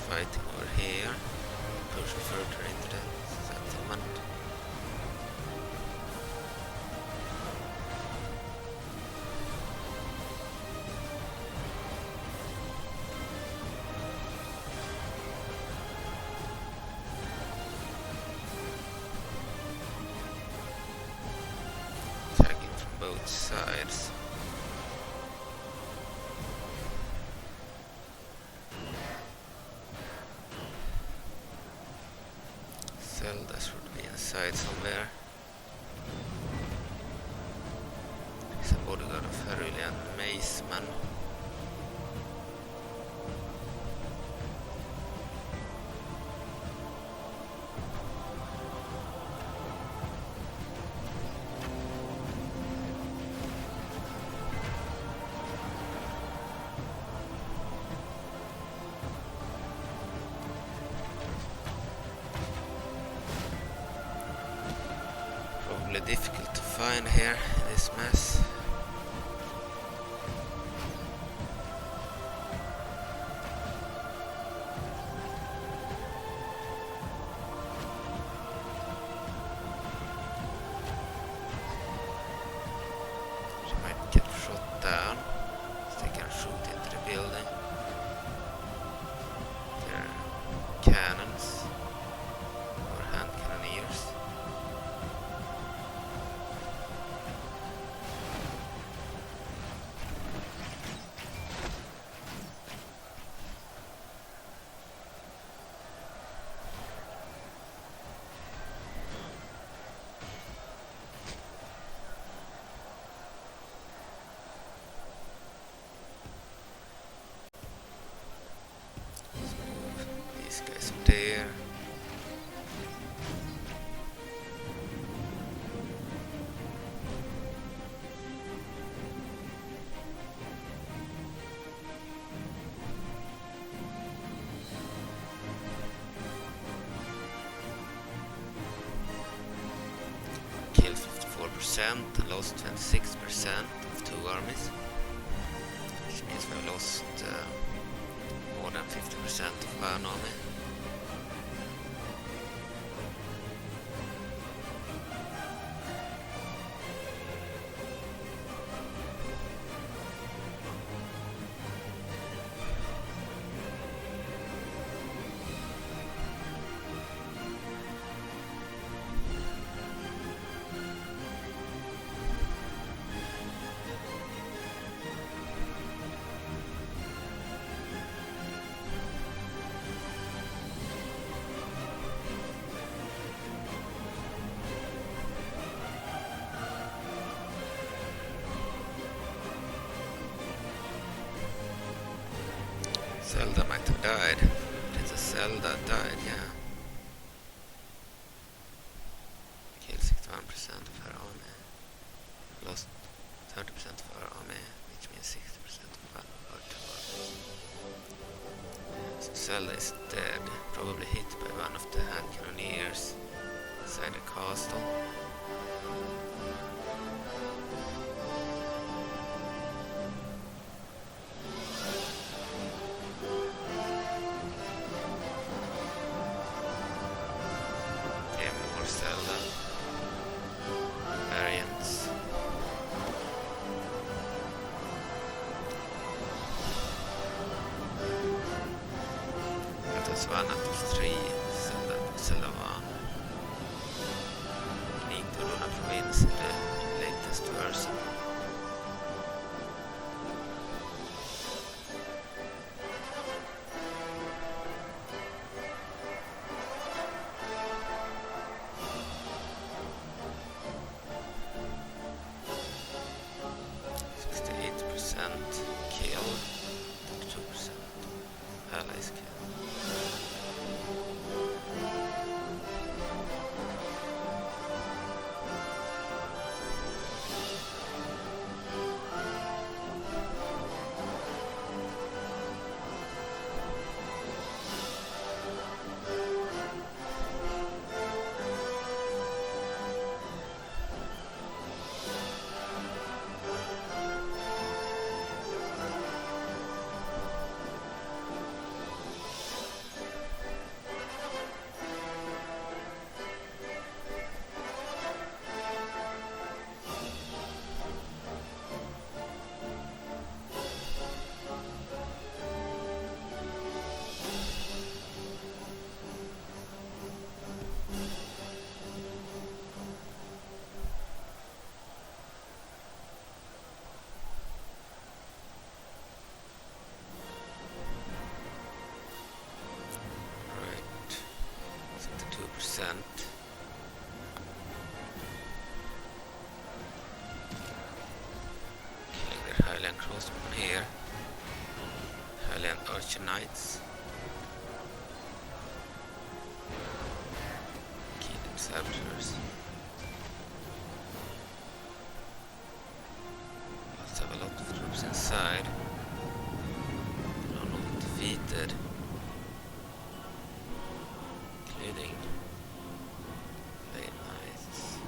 Fighting over here, pushing further into the settlement. Attacking from both sides. Zelda should be inside somewhere. He's a bodyguard of Hyrule and Maceman. Probably difficult to find here in this mess. She might get shot down, so they can shoot into the building. There are cannons or hand cannoneers. These guys up there. Killed 54% and lost 26% of 2 armies. Which means we've lost more than 50% of one army. Zelda might have died. Princess Zelda died, yeah. Killed 61% of her army. Lost 30% of her army, which means 60% of her army. So Zelda is dead, probably hit by one of the hand cannoneers inside the castle. Zelda variants. That was 1 out of 3 Zelda 1. Unique to Luna Province in the latest version. Killed, 2% allies killed. crossbow here. Hylian Archer Knights. Kingdom Saboteurs. Also have a lot of troops inside. They are not defeated. Including very nice.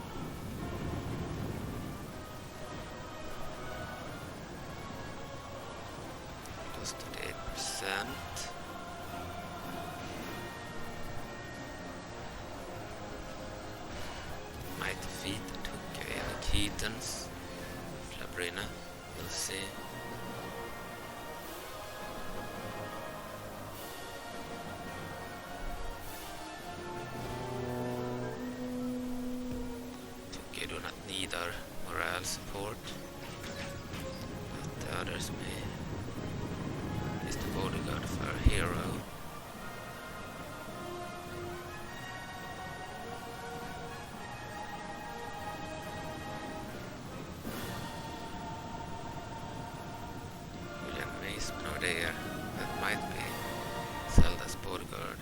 Lost 38%. Might defeat took Area-of-recruitment-units. Labrynna, we'll see. Okay, do not need our morale support, but the others may. Is the bodyguard of our hero. William Mason over there. That might be Zelda's bodyguard.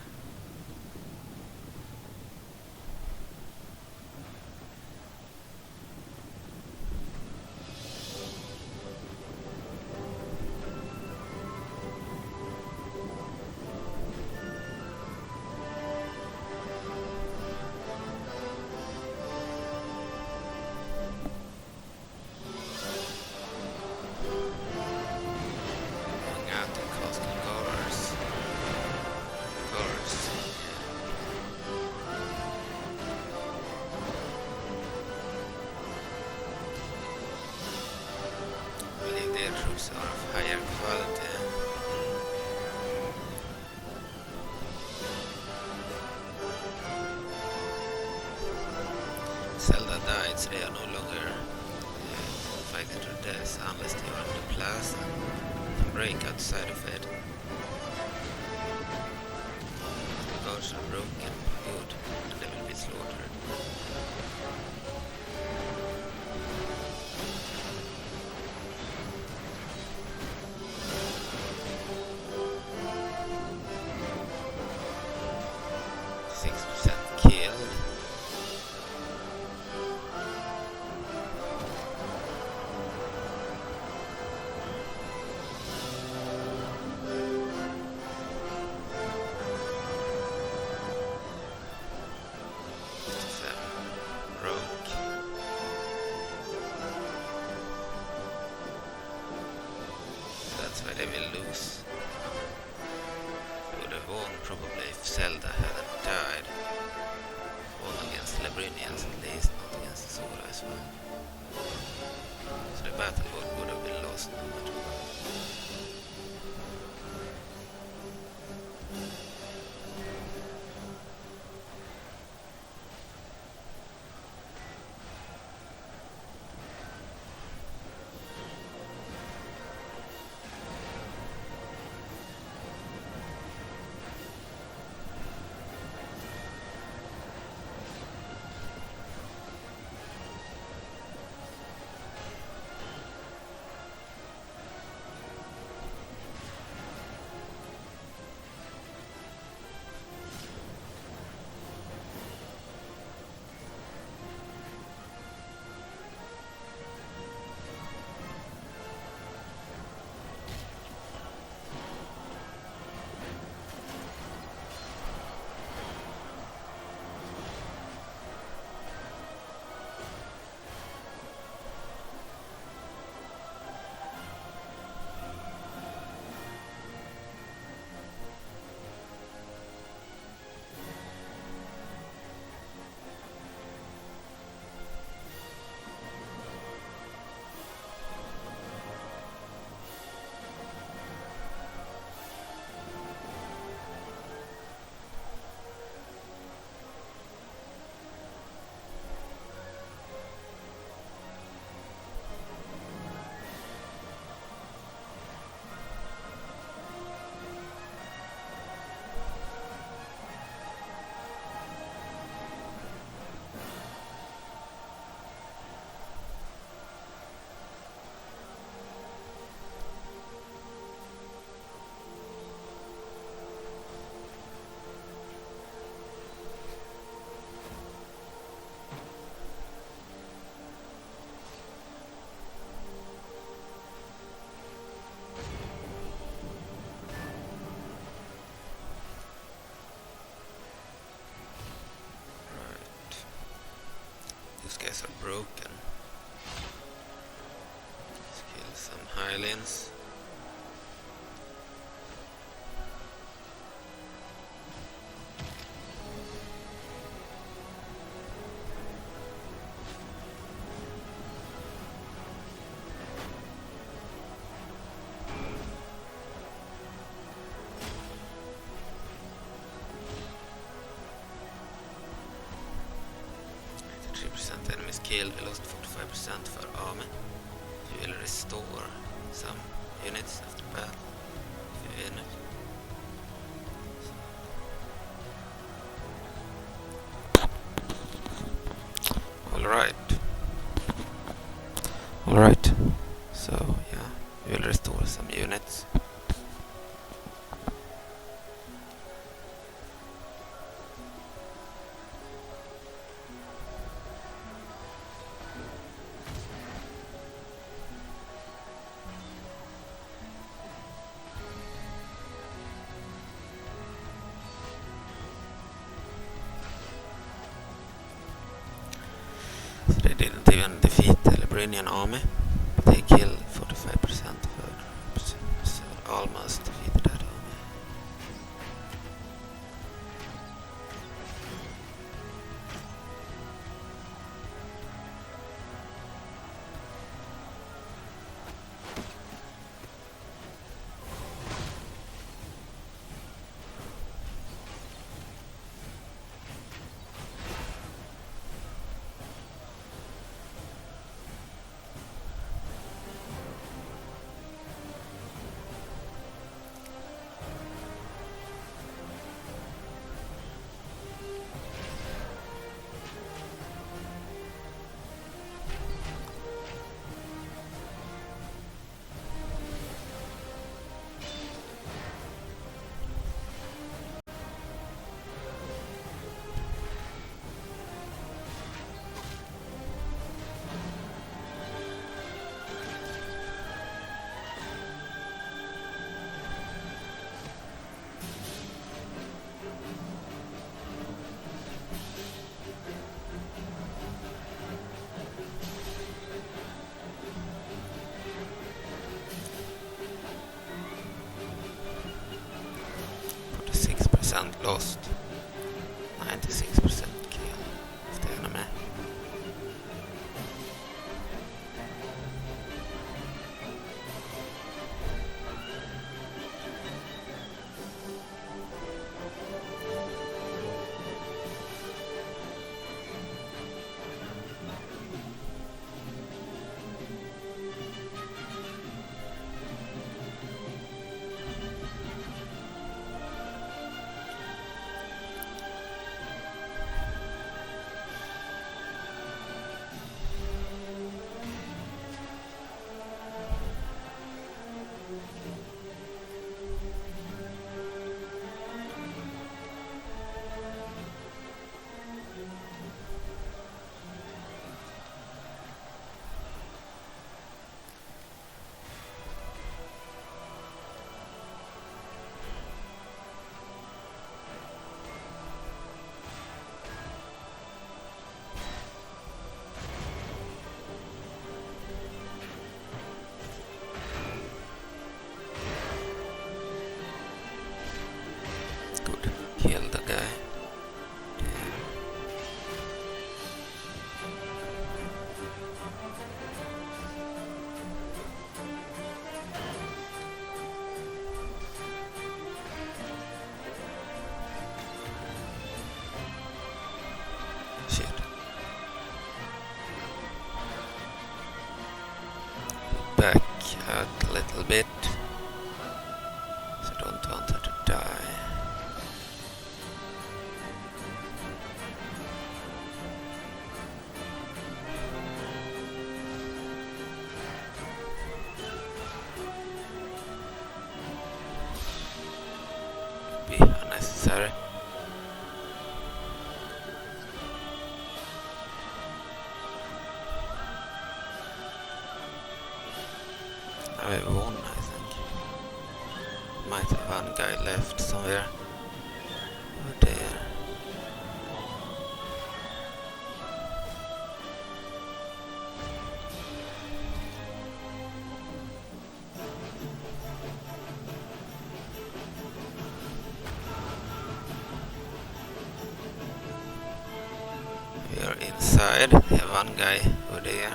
Going out and casting guards. I believe their troops are of higher quality. Zelda died, so they are no longer fighting to death unless they are in the plaza and break outside of it. The guards are broken, good, and they will be slaughtered. Killed. Broke. That's why they will lose. They would have won probably if Zelda hadn't died. Won against Labrynnians at least, not against the Sora as well. So the battle would have been lost no matter what. guys are broken. Let's kill some Hylians. Enemies killed, we lost 45% for army. We will restore some units after battle if we win it. Alright. So yeah, we will restore some units. They didn't even defeat the Labrynnian army, but they killed 45% of our troops, so almost defeated that army. Lost, 96% kill of the enemy. Kill the guy. Shit. Back out a little bit. So don't want her to die. Be unnecessary. Now we won, I think. Might have one guy left somewhere. Oh dear. side, we have one guy over there,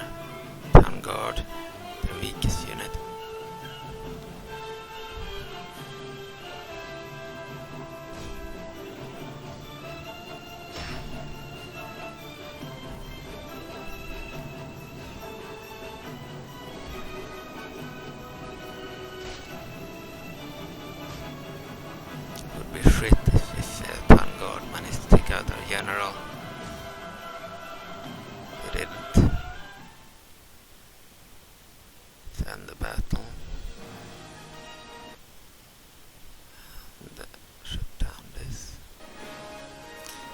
Town Guard, the weakest unit. Would be shit if Town Guard managed to take out our general. They didn't. Let's end the battle. And shut down this.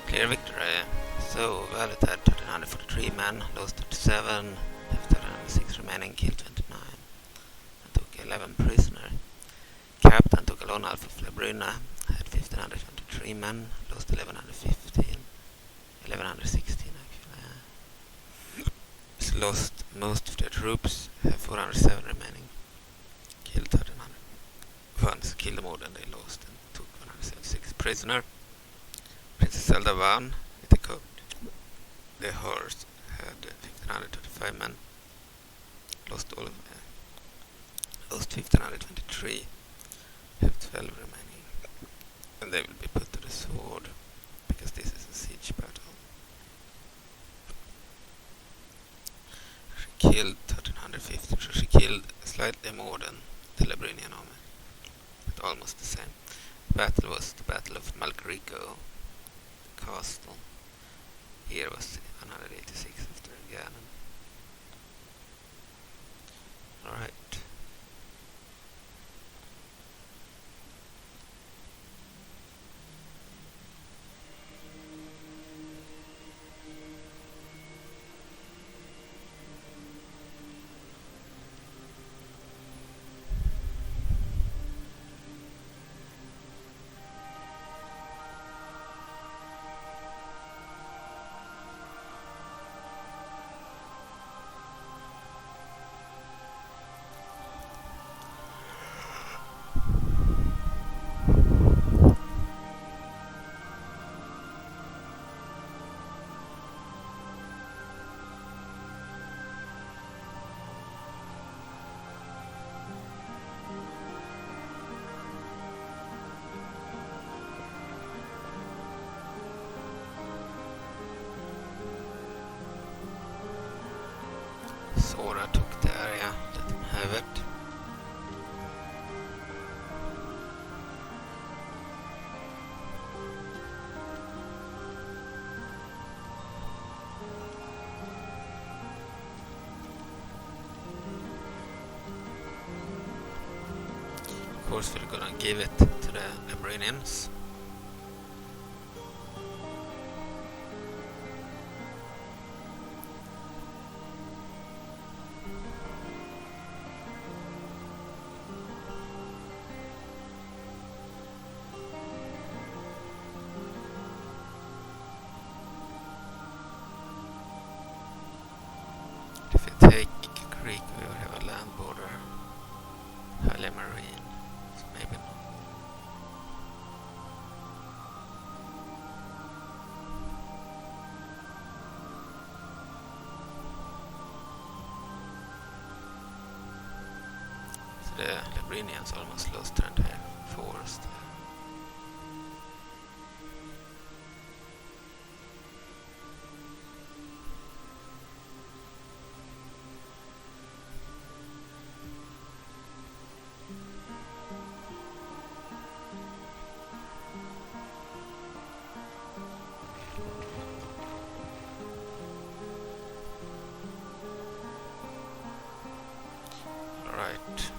Clear victory. So, Valet had 1343 men, lost 37, left 1306 remaining, killed 29, and took 11 prisoners. Captain took a lone alpha of Labrynna, had 1523 men, lost 1115, 1116 actually. So lost most of their troops, have 407 remaining, killed 1300. Once killed more than they lost and took 176 prisoner. Princess Zelda won with the code. The horse had 1525 men, lost all of them, lost 1523, have 12 remaining, and they will be put to the sword because this is a siege battle. She killed 1350, so she killed slightly more than the Labrynnian army, but almost the same. The battle was the Battle of Malgriko, the castle. Here was 186 after Ganon. Alright. Sora took the area, let him have it. Of course we're gonna give it to the Labrynnians. If we take Greek, we will have a land border, highly marine, so maybe not. So the Labrynnians almost lost their entire forest. Right.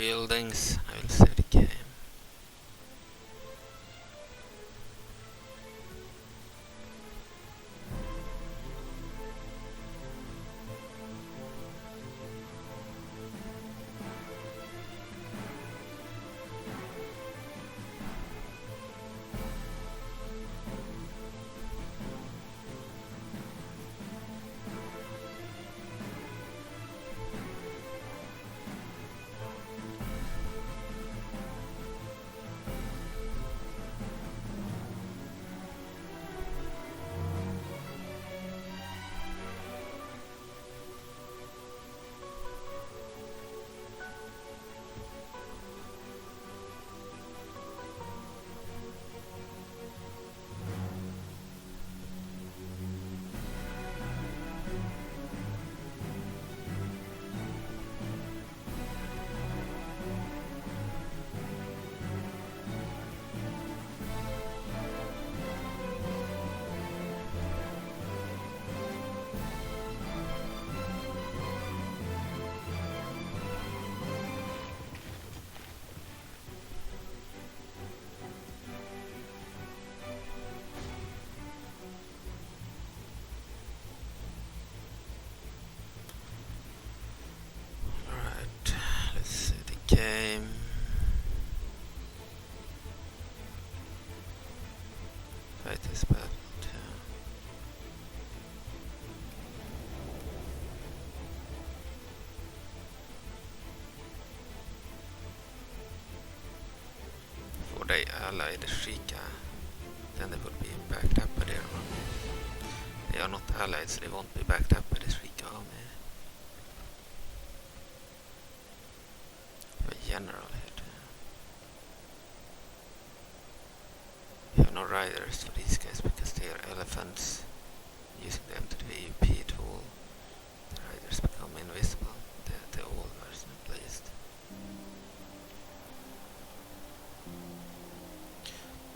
buildings. I will save the game. Game. Fight this battle too. For the allied Shika, then they would be backed up by their army. They are not allied, so they won't be backed up by the Shika army. General here too. You have no riders for these guys because they are elephants. Using them to the AUP tool, the riders become invisible. The old version placed.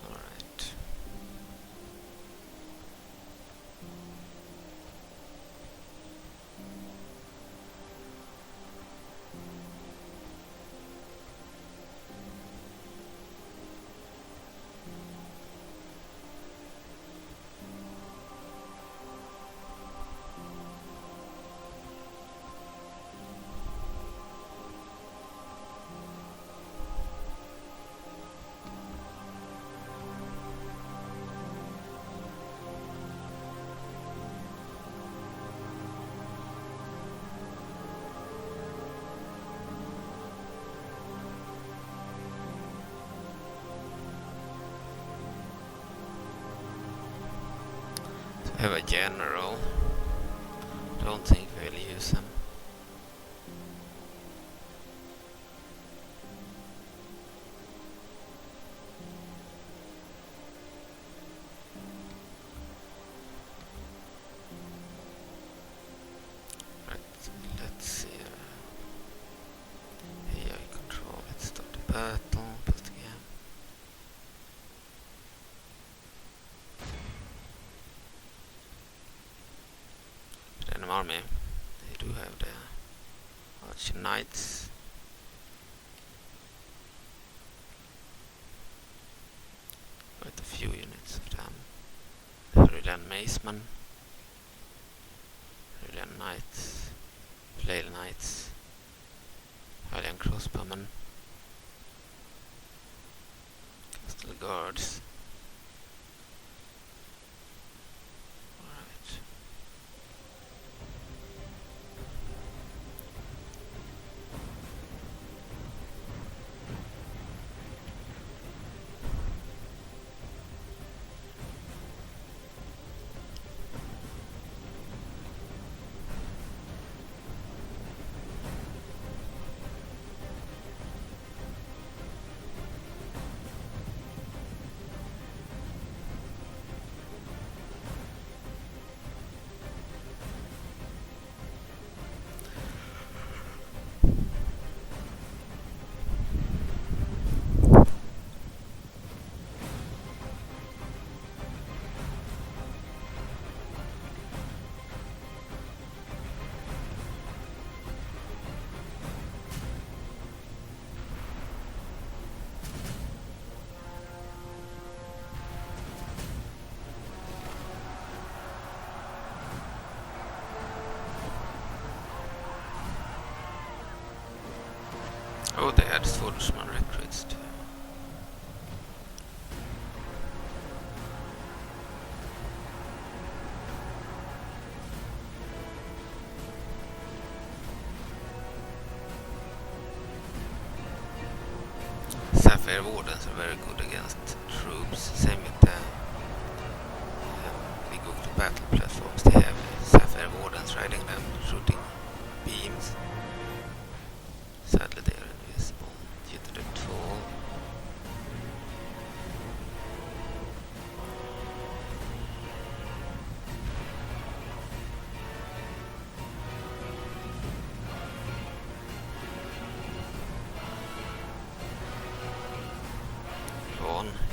Alright. I have a general. Don't think we'll use him. Right, let's see. AI control. Let's start the battle. Post the game. Army. They do have the Archer Knights. Quite a few units of them. The Hyrule Macemen, Hyrule Knights, Flail Knights, Alien Crossbowmen, Castle Guards. Oh, they had Swordsmen Recruits too. Sapphire Wardens are very good against troops. Same with the big battle platforms. They have Sapphire Wardens riding them, shooting beams. Sadly, they are invisible due to the tool.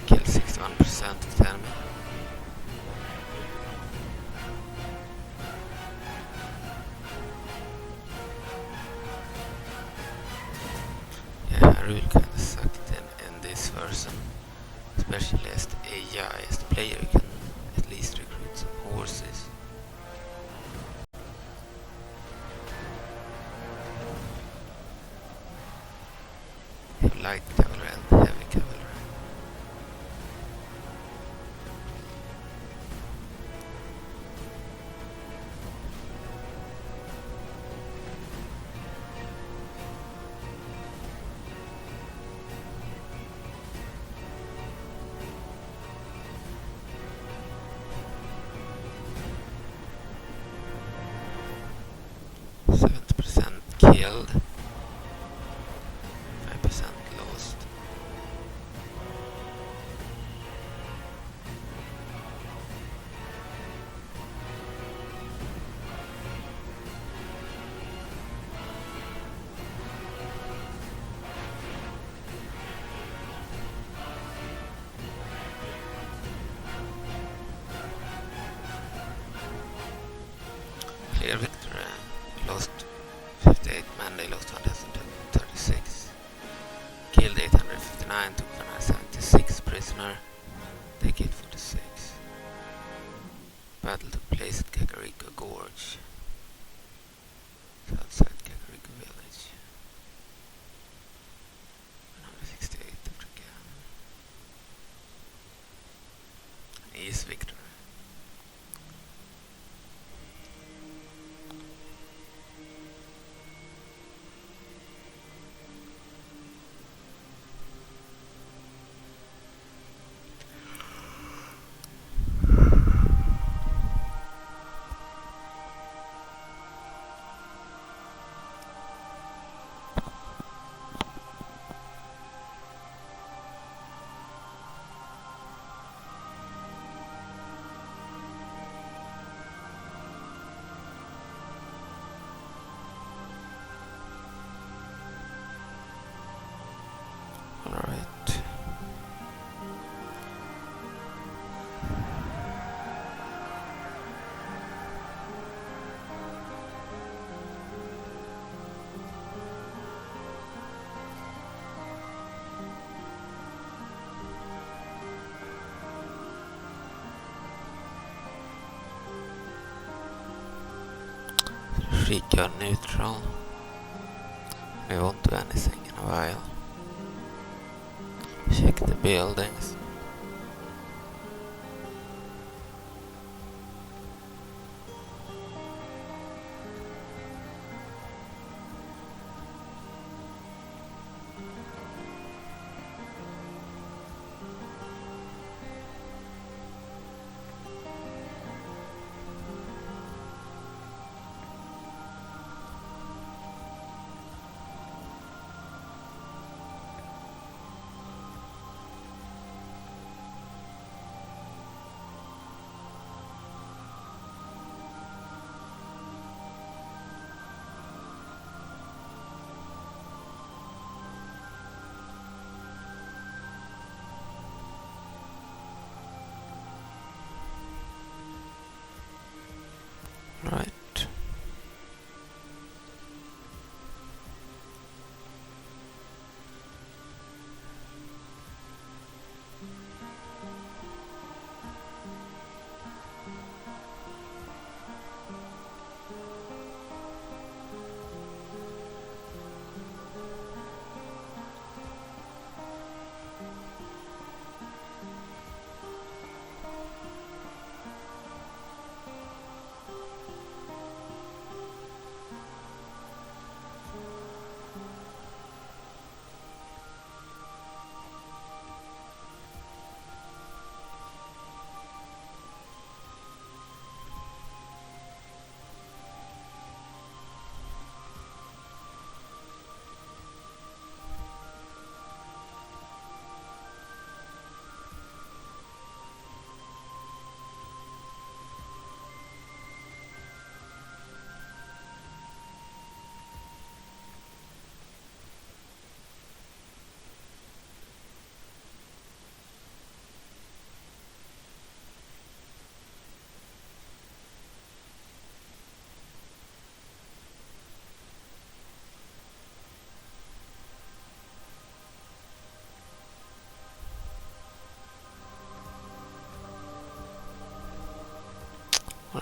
Kill 61% of the enemy. Yeah, Hyrule kinda sucked in this version. Especially as the AI, as the player, you can at least recruit some horses. You have light cavalry and heavy cavalry. Killed, 5% lost. Clear victory. Lost 58 men, they lost 136. Killed 859, took 176 prisoner. They killed 46. Battle took place at Kakariko Gorge, outside Kakariko village. 168 again. An easy victory. Alright. Free neutral. I won't do anything in a while. Check the buildings. Right.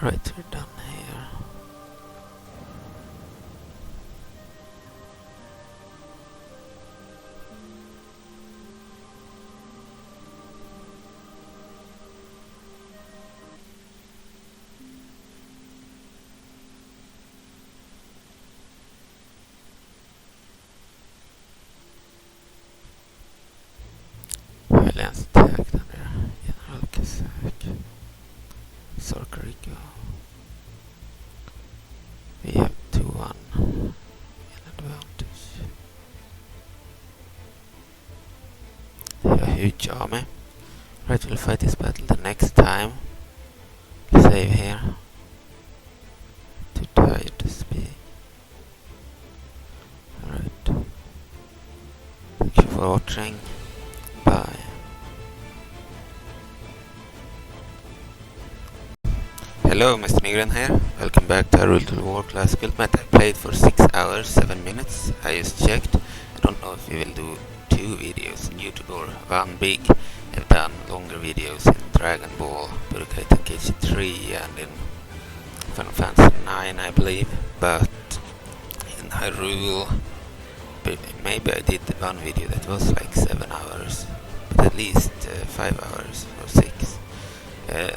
Alright, we're done here. Highlands attacked under General Kazak. Sorkariko. We have 2-1 in advantage. They have a huge army. Right, we'll fight this battle the next time. Save here. Too tired to speak. Alright. Thank you for watching. Bye. Hello, Mr. Nygren here. Welcome back to Hyrule War Classic Ultimate. I played for 6 hours, 7 minutes. I just checked. I don't know if we will do 2 videos on YouTube or one big. I've done longer videos in Dragon Ball, Budokai Tenkaichi 3 and in Final Fantasy 9, I believe. But in Hyrule, maybe I did one video that was like 7 hours. But at least 5 hours or 6.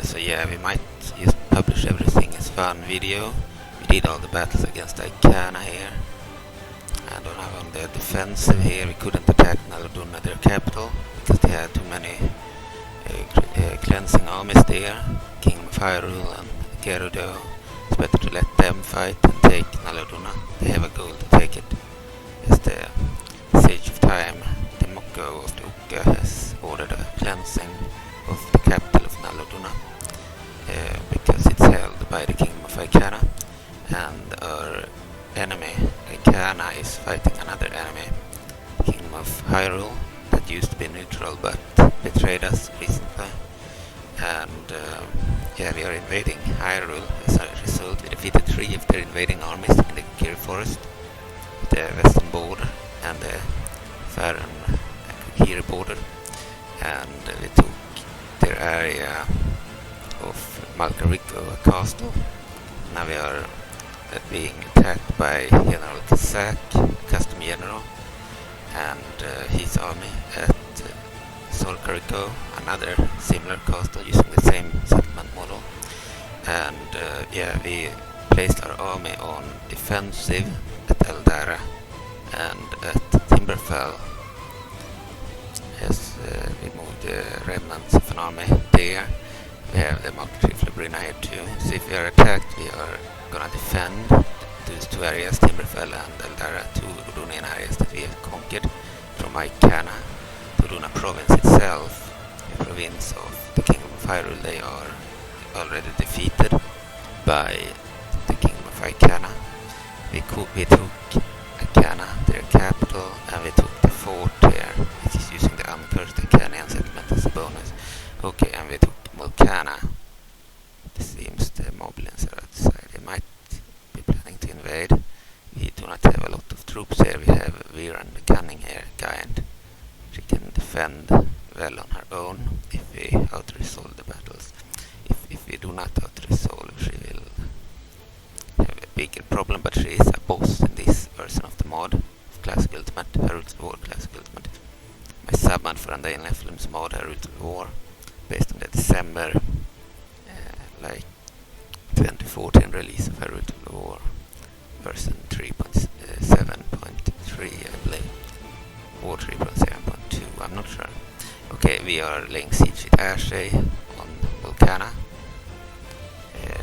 So yeah, we might just publish everything as one video. We did all the battles against Icana here. And on the defensive here, we couldn't attack Labrynna, their capital, because they had too many cleansing armies there. Kingdom of Hyrule and Gerudo. It's better to let them fight and take Labrynna. They have a goal to take it. As the Sage of Time, the Moko of the Uka, has ordered a cleansing of the capital of Labrynna. Because it's held by the Kingdom of Icana, and our enemy Icana is fighting another enemy, the Kingdom of Hyrule, that used to be neutral but betrayed us recently. And yeah, we are invading Hyrule as a result. We defeated 3 of their invading armies in the Kiri Forest, the western border and the Faran Kiri border, and we took their area of Malkariko, a castle. Now we are being attacked by General Kazak, custom general, and his army at Sorkariko, another similar castle using the same settlement model. And yeah, we placed our army on defensive at Eldara and at Timberfell. As we moved the remnants of an army there. We have the Mounted Labrynna here too. So if we are attacked, we are gonna defend those 2 areas, Timberfell and Eldara, 2 Udonian areas that we have conquered from Icana. The Udona province itself, the province of the Kingdom of Hyrule, they are already defeated by the Kingdom of Icana. We took Icana, their capital, and we took the fort here, which is using the uncursed Icanian settlement as a bonus. Okay, and we took Volcana. This seems the moblins are outside. They might be planning to invade. We do not have a lot of troops here. We have Viran the Cunning here, giant. She can defend well on her own if we out-resolve the battles. If we do not out-resolve, she will have a bigger problem, but she is a boss in this version of the mod of Classic Ultimate, Hyrule War Classic Ultimate. My submod for Undying Nephilim's mod, Hyrule War, based on the December 2014 release of Hyrule War version 3.7.3, I believe, or 3.7.2, I'm not sure. Okay, we are laying siege with Ashe on Volcana.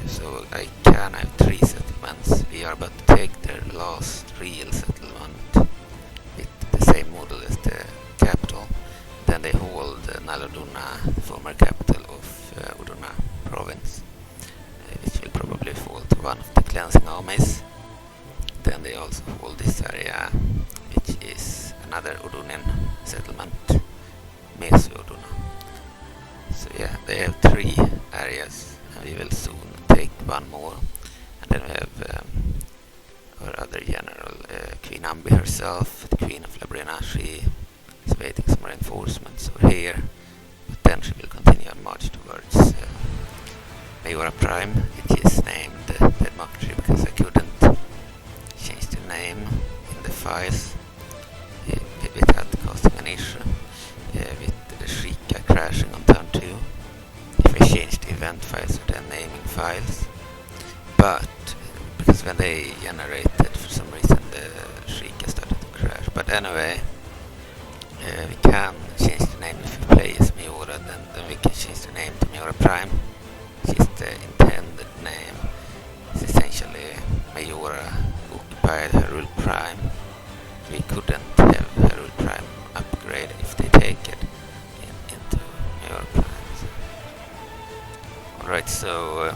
So I can have 3 settlements. We are about to take their last real settlement with the same model as the capital. Then they hold Labrynna, the former capital of Udona province, which will probably fall to one of the cleansing armies. Then they also hold this area, which is another Udonian settlement, Mesu Udona. So yeah, they have 3 areas, and we will soon take one more. And then we have our other general, Queen Ambi herself, the Queen of Labrynna. She is waiting some reinforcements over here, but then she will continue on march towards Majora Prime, which is named Democracy because I couldn't change the name in the files without causing an issue with the Shrika crashing on turn 2 if I changed the event files or the naming files. But because when they generated, for some reason the Shrika started to crash. But anyway, we can change the name if we play as Majora, then we can change the name to Majora Prime, which is the intended name. It's essentially Majora occupied Hyrule Prime. We couldn't have Hyrule Prime upgraded if they take it into Majora Prime. Alright, so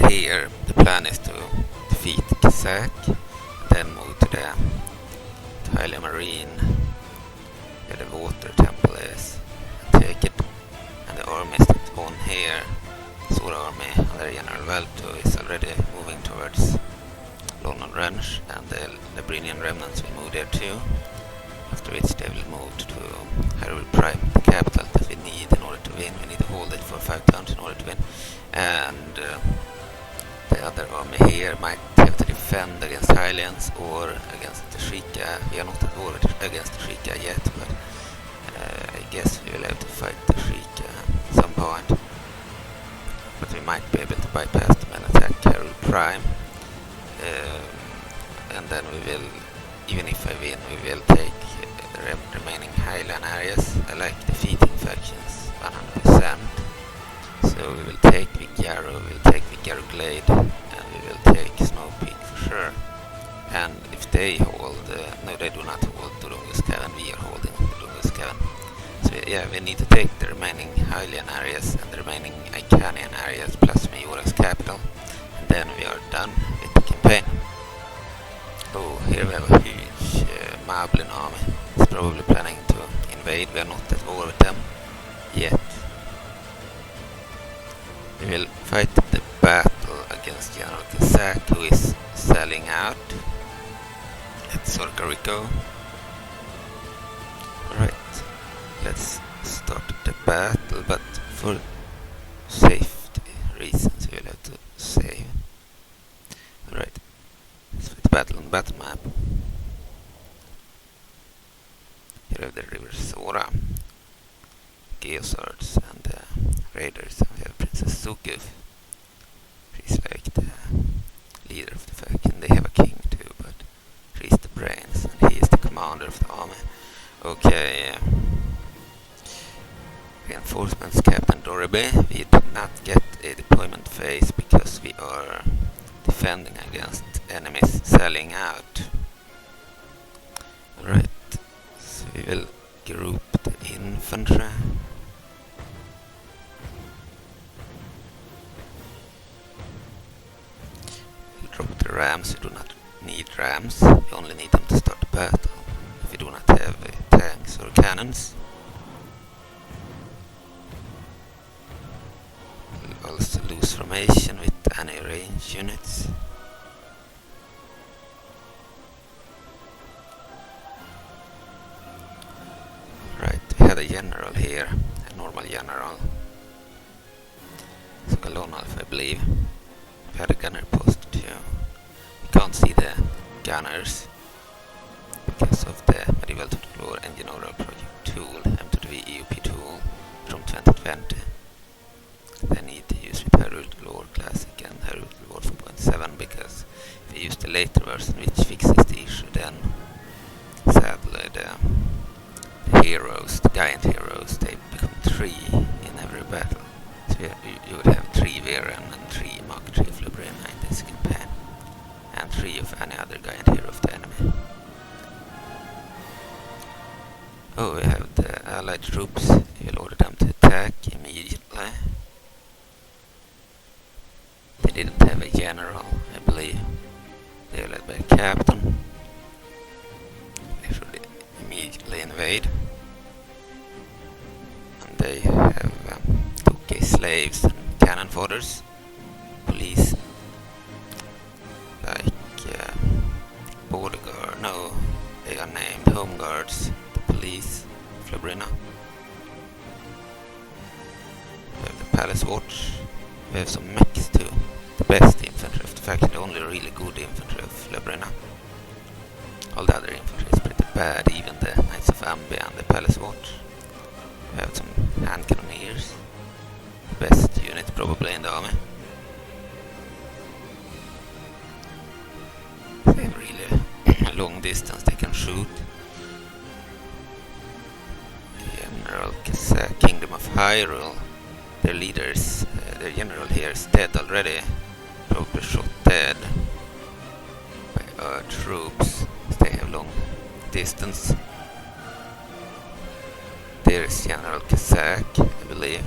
here the plan is to defeat Kazak, then move to the Hylia Marine, where the water temple is, and take it. And the armies that on here, Sora army under General Valto, is already moving towards London Ranch, and the Labrynnian remnants will move there too, after which they will move to Hyrule Prime, the capital that we need in order to win. We need to hold it for 5 turns in order to win. And the other army here might have to defend against Highlands or against the Shrika. We are not at war against the Shrika yet, but I guess we will have to fight the Shrika at some point. But we might be able to bypass them and attack Hyrule Prime. And then we will, even if I win, we will take the remaining Highland areas. I like defeating factions 100%. So we will take Vigaro, we will take Vigaro Glade, and we will take Snow Peak for sure. And if they hold, no, they do not hold Durungus Cavern, we are holding Durungus Cavern. So yeah, we need to take the remaining Hylian areas and the remaining Icanian areas plus Majora's capital, and then we are done with the campaign. Oh, here we have a huge Moblin army. It's probably planning to invade. We are not at war with them yet. We will fight the battle against General Kazak, who is selling out at Sorgariko. Alright, let's start the battle, but for safety reasons we will have to save. Alright, let's fight the battle on the battle map. Here we have the River Sora, Geosards, and Raiders. We have Princess Zukuf. She's like the leader of the faction. They have a king too, but she's the brains, and he is the commander of the army. Okay. Reinforcements Captain Doribe. We did not get a deployment phase because we are defending against enemies selling out. Alright, so we will group the infantry. We'll drop the rams. We do not need rams. We only need them to start the battle. If we do not have tanks or cannons. We'll also lose formation with any range units. Right, we had a general here, a normal general. Sokolonalf, I believe. We had a gunner post too. We can't see the gunners because of the Medieval to the Lore Engine Oral Project tool, M2V EUP tool from 2020. They need to use with Hyrule Lore Classic and Hyrule Lore 4.7 because if you use the later version which fixes the issue, then sadly the heroes, the giant heroes, they become 3 in every battle. So you would have 3 Viren and 3 Mach 3 of Labrynna in this campaign, and 3 of any other giant hero of the enemy. Oh, we have the allied troops. We'll order them to attack immediately. They didn't have a general, I believe. They were led by a captain. They should immediately invade. And they have Toki slaves and cannon fodders, police, like border guard. No, they are named home guards. The police of Labrynna. We have the palace watch. We have some mechs too. The best infantry of the faction, the only really good infantry of Labrynna. All the other infantry is pretty bad, even the Knights of Ambi and the Palace Watch. We have some hand cannoneers. The best unit probably in the army. They have really long distance they can shoot. General Kingdom of Hyrule. Their leaders, their general here is dead already. Probably shot dead by our troops. They have long distance. There is General Kazak, I believe.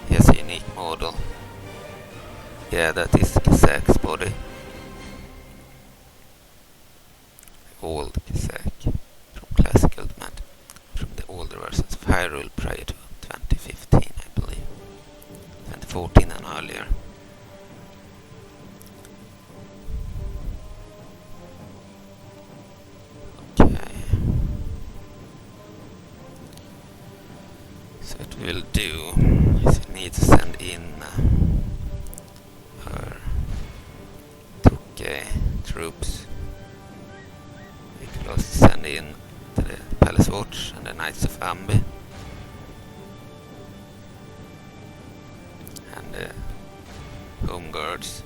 He has a unique model. Yeah, that is Kazak's body. Old Kazak from Classic Ultimate, from the older versions of Hyrule prior to 2015, I believe. 2014 and earlier. Okay. So what we'll do is we need to send in our Tuke troops. We could also send in to the Palace Watch and the Knights of Ambi. And the Home Guards.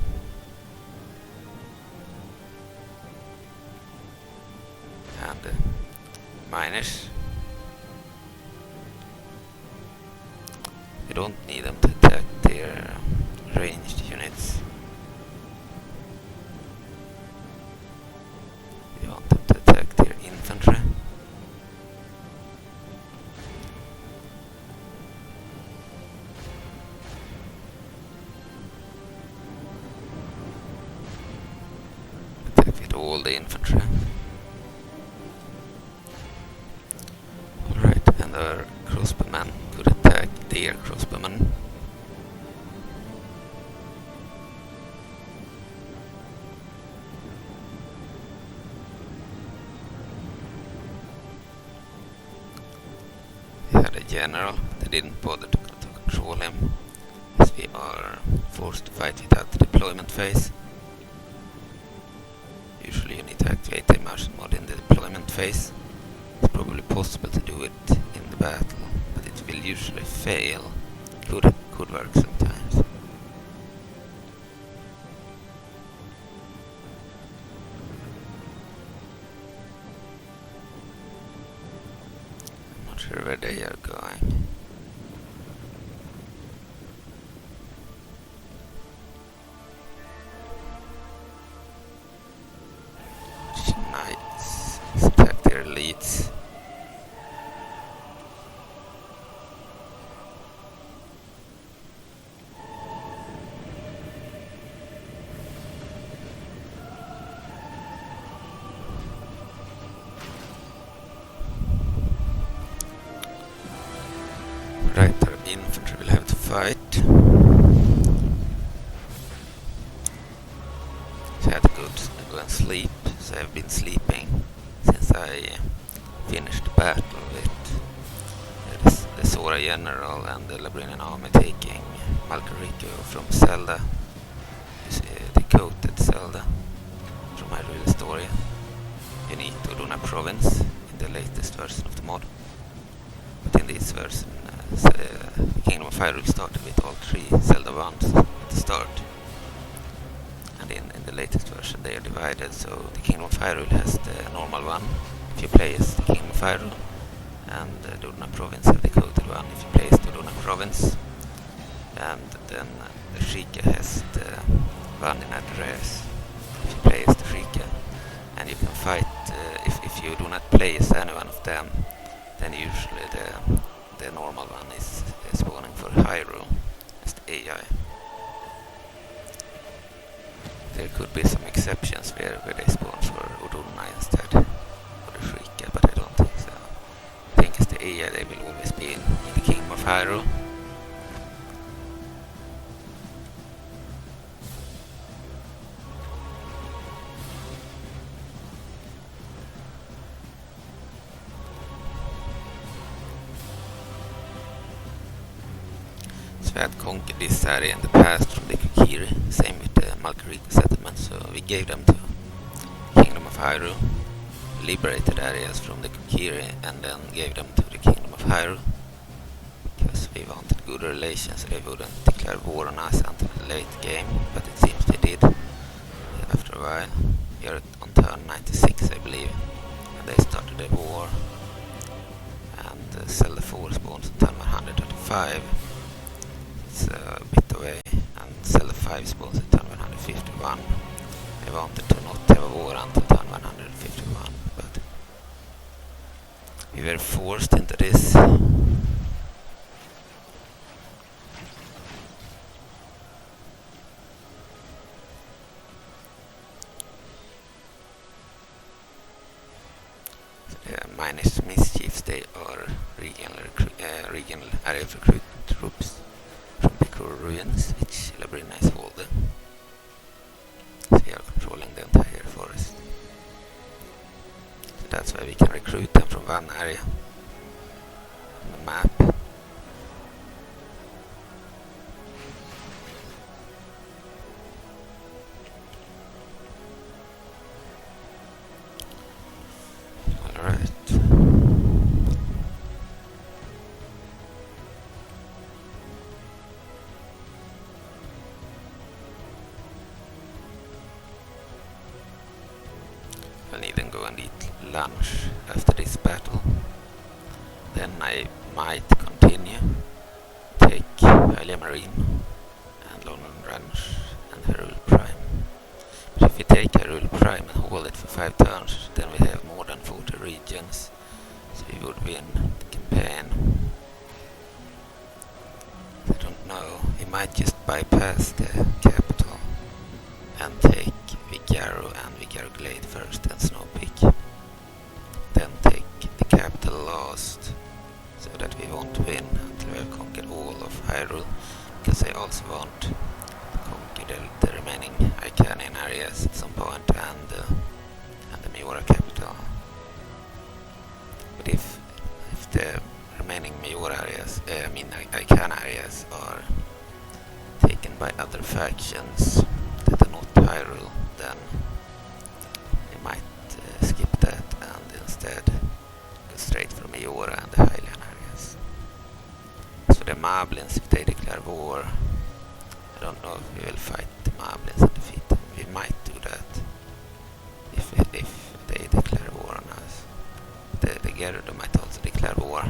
And the miners. We don't need them to attack their ranged units. We want them to attack their infantry. Attack with all the infantry. Alright, and our crossbowmen could attack their crossbowmen. We had a general, they didn't bother to control him, as we are forced to fight without the deployment phase. Usually you need to activate the immersion mod in the deployment phase. It's probably possible to do it in the battle, but it will usually fail. Could work sometimes. I'm not sure where they are going. Knights attack their leads. Right, our infantry will have to fight. So I had to go and sleep. So I've been sleeping since I finished the battle with the Sora General and the Labrynna army taking Malkariko from Zelda. Decoded Zelda from Hyrule story. You need Udona province in the latest version of the mod. But in this version, the Kingdom of Hyrule started with all 3 Zelda ones at the start. And in the latest version they are divided, so the Kingdom of Hyrule has the normal one if you play as the Kingdom of Hyrule, and the Udona province have the decoded one if you play as the Udona province. And then the Shika has the one in address if you play as the Shika. And you can fight, if you do not play as any one of them, then usually the normal one is spawning for Hyrule as the AI. There could be some exceptions where they spawn for Udona instead, or the Shrika, but I don't think so. I think as the AI they will always be in the Kingdom of Hyrule. So we had conquered this area in the past from the Kukiri, same with the Malkariko settlement, so we gave them to Kingdom of Hyrule, liberated areas from the Kukiri and then gave them to the Kingdom of Hyrule, because we wanted good relations so they wouldn't declare war on us until the late game, but it seems they did after a while. We are on turn 96 I believe, and they started a war, and Zelda 4 spawns on turn 135. It's a bit away, and Zelda 5 spawns on turn 151. I wanted to not have a war until turn 151, but we were forced into this. Minus mischiefs, they are regional area-of-recruitment troops from Picor ruins, which Labrynna is holding. So they are controlling the entire forest. So that's why we can recruit them from one area on the map. Alright. I'll even go and eat lunch after this battle. Then I might continue, take Hylia Marine and London Ranch and Hyrule Prime. But if we take Hyrule Prime and hold it for 5 turns, then we have more than 40 regions, so we would win the campaign. I don't know, we might just bypass the capital and take Vigaro and Vigaro Glade first and Snow Peak. Then take the capital last, so that we won't win until we have conquered all of Hyrule, because I also want to conquer the remaining Icanian areas at some point, and the Majora capital. But if the remaining Majora areas, Icana areas are taken by other factions that are not Hyrule, then we might skip that and instead go straight for Majora and the Hylian areas. So the Moblins, if they declare war, I don't know if we will fight the Moblins and defeat them. We might do that if they declare war on us. The Gerudo might also declare war,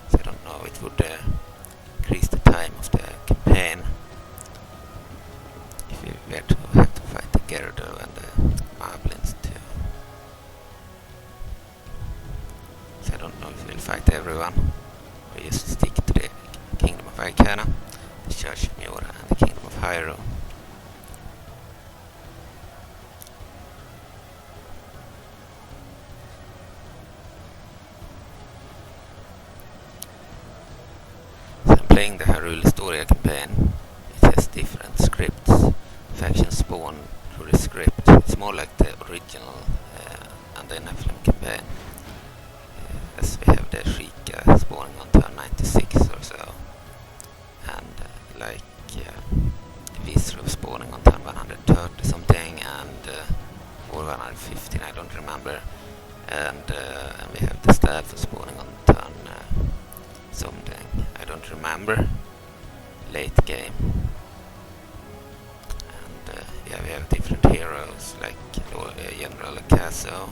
so I don't know, it would increase the time of the campaign if we were to have to fight the Gerudo and the Moblins too. So I don't know if we'll fight everyone, or just stick to the Kingdom of Icana, the Church of Majora and the Kingdom of Hyrule. So I'm playing the Hyrule Historia campaign. It has different scripts. Factions spawn through the script. It's more like the original and the Nephilim campaign. As we have the Shika spawning on turn 96 or so. And like Visru spawning on turn 130 something, and or 115, I don't remember. And we have the Staff spawning on turn something, I don't remember, late game. And yeah, we have different heroes like General Acaso.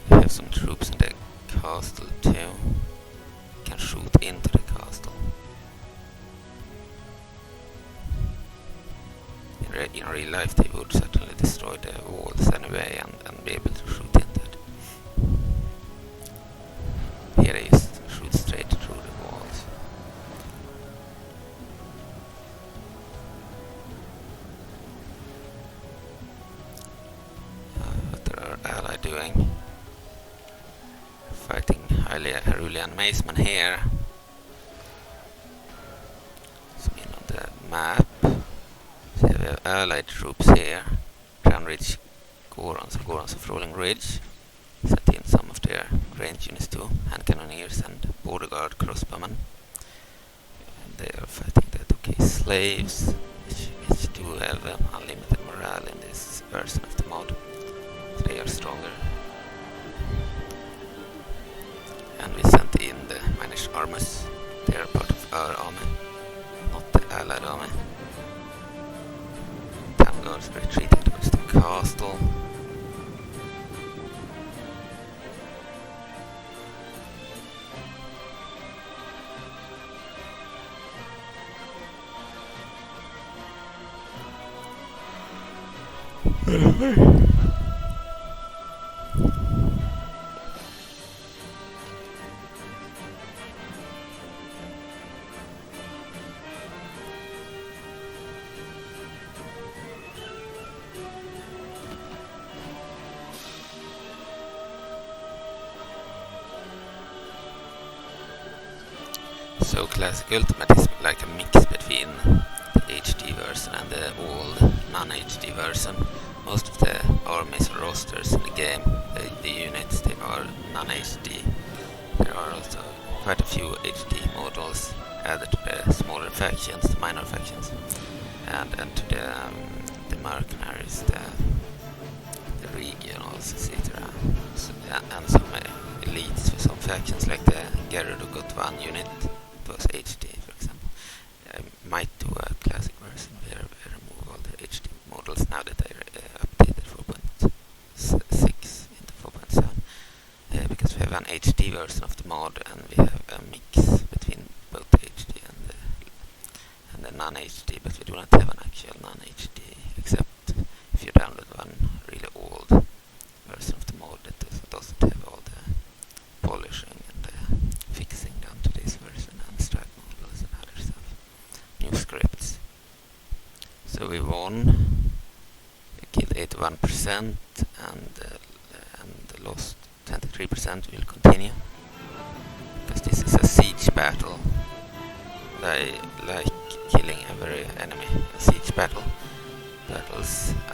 We have some troops in the castle too. Can shoot into the castle. In real life they would certainly destroy the walls anyway and be able to shoot into it. Here they just shoot straight through the walls. What are our ally doing? Fighting Hyrulean Macemen here. Zoom in on the map. So we have allied troops here, 300 Ridge Gorons, or Gorons of Rolling Ridge. Sent in some of their range units too, hand cannoneers and border guard crossbowmen. And they are fighting the Tokai slaves, which do have unlimited morale in this version of the mod. So they are stronger. And we sent in the Minish armies. They are part of our army, not the allied army. Town guards retreating towards the castle. So Classic Ultimate is like a mix between the HD version and the old non-HD version. Most of the armies or rosters in the game, the units, they are non-HD. There are also quite a few HD models added to the smaller factions, the minor factions, and to the mercenaries, the regionals, etc. So, and some elites for some factions, like the Gerudo-Gotwan unit. It was HD, for example. I might do a classic version where I remove all the HD models now that I updated 4.6 into 4.7, because we have an HD version of the mod and we have a mix between both HD and the non-HD, but we do not have an actual non-HD, except if you download one really old version of the mod that doesn't have all the polishing and the fixing done to this version, and strat-models and other stuff, new scripts. So we won, we killed 81% and lost 23%. We'll continue, because this is a siege battle. I like killing every enemy in siege battles.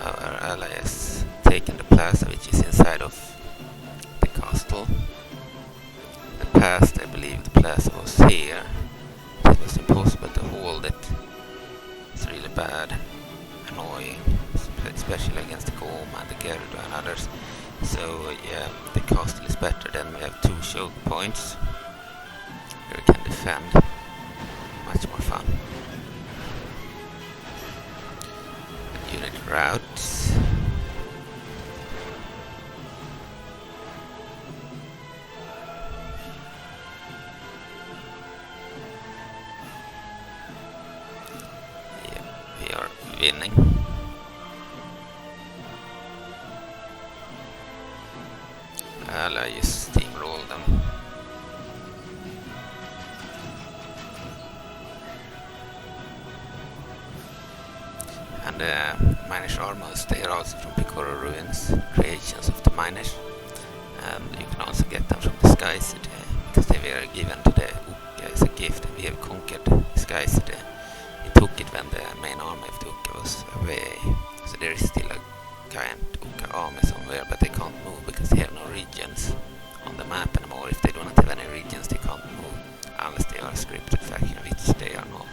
Our ally has taken the plaza, which is inside of the castle. In the past, I believe the plaza was here. It was impossible to hold it. It's really bad, annoying, especially against the Gom and the Gerudo and others. So yeah, the castle is better. Then we have 2 choke points where we can defend. Much more fun. Unit routes. Yeah, we are winning. Well, I just steamroll them. And the Minish armors, they are also from Picoro Ruins, creations of the Minish. And you can also get them from the Sky City, because they were given to the Uka as a gift. We have conquered the Sky City. We took it when the main army of the Uka was away. So there is still a giant Uka army somewhere, but they can't move because they have no regions on the map anymore. If they do not have any regions, they can't move, unless they are a scripted faction, which they are not.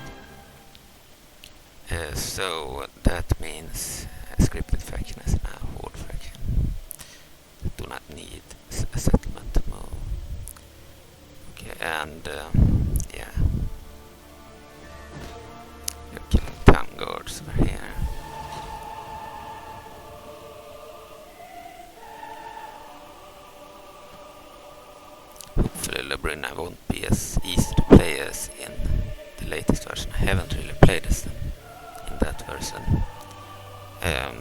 So that means a scripted faction is now a horde faction. They do not need a settlement to move. Okay, and yeah, we're killing town guards over here. Hopefully Labrynna won't be as easy to play as in the latest version. I haven't really played as in that version.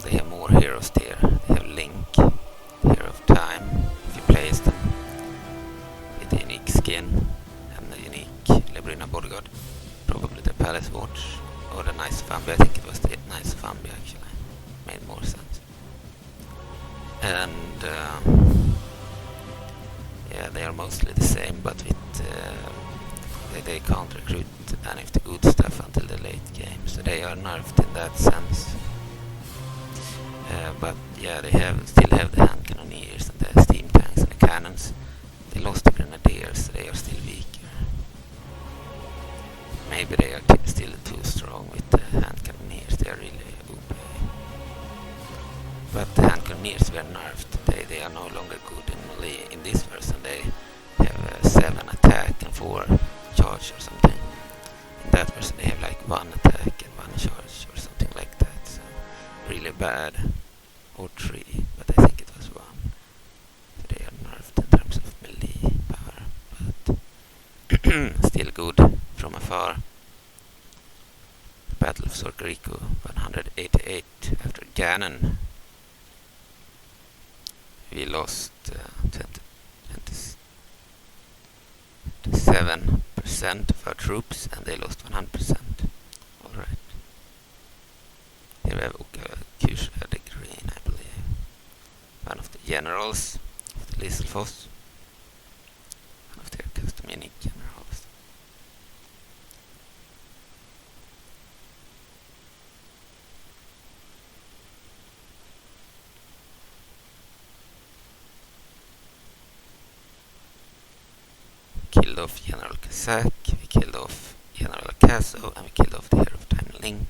They have more heroes there. They have Link, Hero of Time, if you play as them, with a unique skin and a unique Labrynna bodyguard. Probably the Palace Watch or the Knights of Ambi. I think it was the Knights of Ambi actually. Made more sense. And yeah, they are mostly the same, but with they can't recruit any of the good stuff until the late game, so they are nerfed in that sense. But yeah, they still have the hand cannoneers and the steam tanks and the cannons. They lost the grenadiers, so they are still weaker. Maybe they are still too strong with the hand cannoneers. They are really OP. But the hand cannoneers were nerfed. They are no longer good in melee. In this version they have 7 attack and 4 charge or something. In that version they have like 1 attack and 1 charge or something like that. So really bad. Or 3, but I think it was 1. So they are nerfed in terms of melee power, but still good from afar. Battle of Sorgariku 188 after Ganon. We lost 27% of our troops and they lost 100%. Alright. Here we have Kusha the Green, I believe. One of the generals of the Lisselfoss. One of their custom unique generals. Killed off General Kazak, we killed off General Akaso, and we killed off the Hero of Time Link.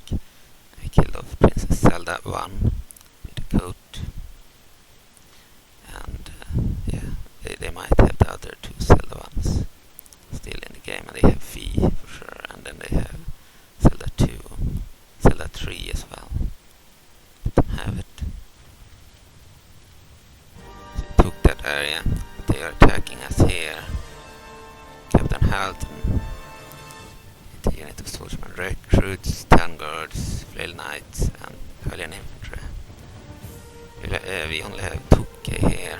We killed off Princess Zelda 1 with a coat. And yeah, they might have the other 2 Zelda ones still in the game, and they have Fi for sure, and then they have Zelda 2, Zelda 3 as well. Let them have it. So we took that area. They are attacking us here. Captain Halton, the unit of Swordsmen Recruits, Town Guards, Flail Knights, and Hylian Infantry. We only have Tuke here.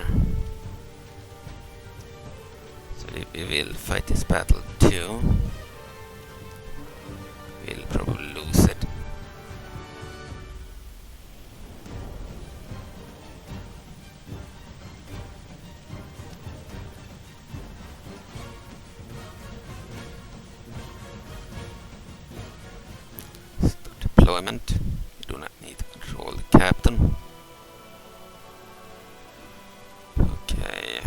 So we will fight this battle too. We'll probably lose it. Deployment. We do not need to control the captain. Okay,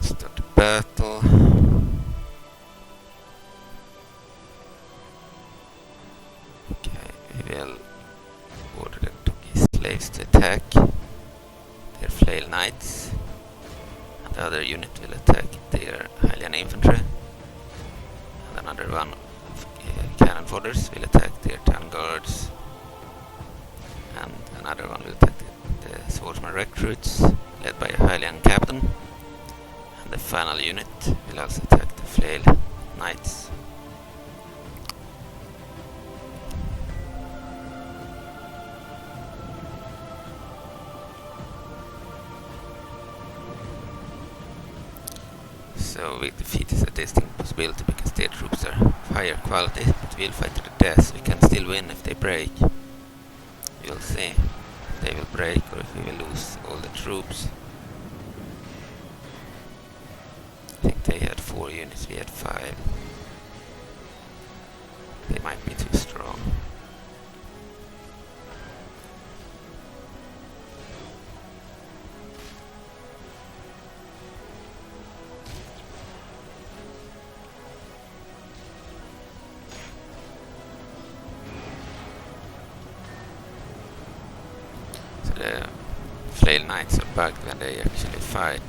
start the battle. Okay, we will order the Toki slaves to attack their Flail Knights, and the other unit will attack their Hylian Infantry, and another one of cannon fodders will attack their Town Guards, and another one will attack the Swordsmen Recruits led by a Hylian captain, and the final unit will also attack the Flail Knights. So we defeat is a distinct possibility because their troops are of higher quality, but we'll fight to the death. We can still win if they break. We'll see if they will break or if we will lose all the troops. I think they had 4 units, we had 5. They might be too strong. The Flail Knights are bugged when they actually fight.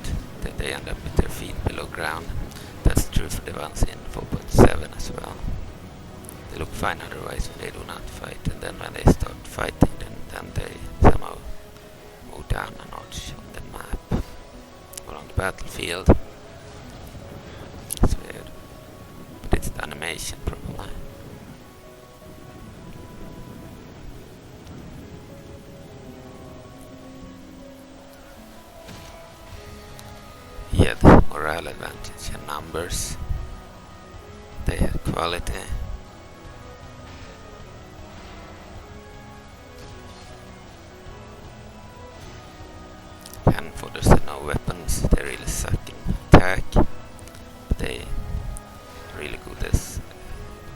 They end up with their feet below ground. That's true for the ones in 4.7 as well. They look fine otherwise when they do not fight, and then when they start fighting, then they somehow move down a notch on the map or on the battlefield. It's weird, but it's the animation probably. He had morale advantage and numbers. They had quality. Cannon fodders had no weapons. They really suck in attack. But they really good as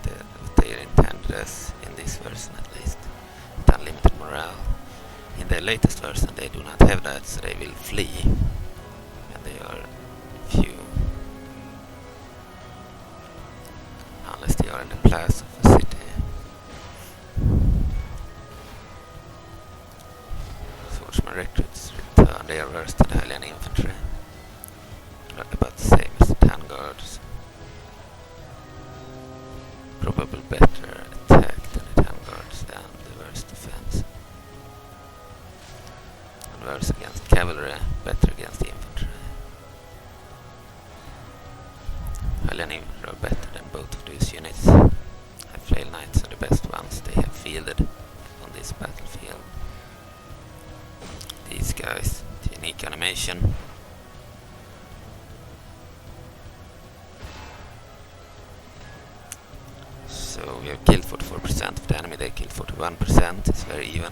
what they are intended as in this version at least. With unlimited morale. In the latest version they do not have that, so they will flee. And they are few. Unless they are in the plaza of a city. Swordsmen Recruits return, they are worse than the Hylian infantry. About the same as the 10 guards. Probably better attack than the 10 guards and the worse defense. And worse against cavalry, better against the infantry. Hylian infantry are better than both of these units. Flail knights are the best ones they have fielded on this battlefield. These guys, the unique animation. So we have killed 44% of the enemy, they killed 41%, it's very even.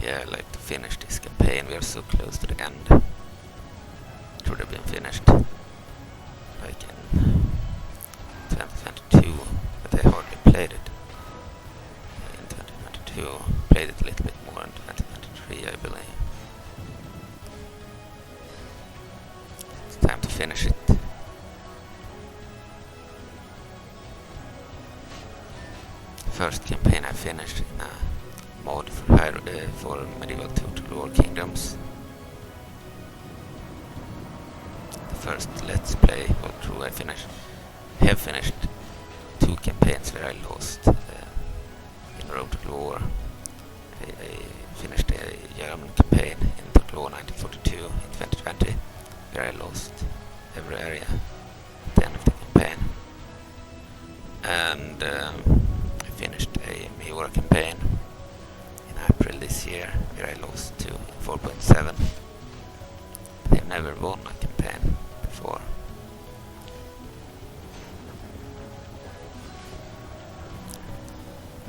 Yeah, I'd like to finish this campaign, we are so close to the end. It would have been finished like in 2022, but I hardly played it in 2022. Played it a little bit more in 2023, I believe. It's time to finish it. First campaign I finished in a mod for medieval total war kingdoms. The first let's play walkthrough I have finished 2 campaigns where I lost in Total War. I finished a German campaign in Total War 1942 in 2020 where I lost every area at the end of the campaign. And I finished a Majora campaign in April this year where I lost to 4.7. They've never won a campaign before.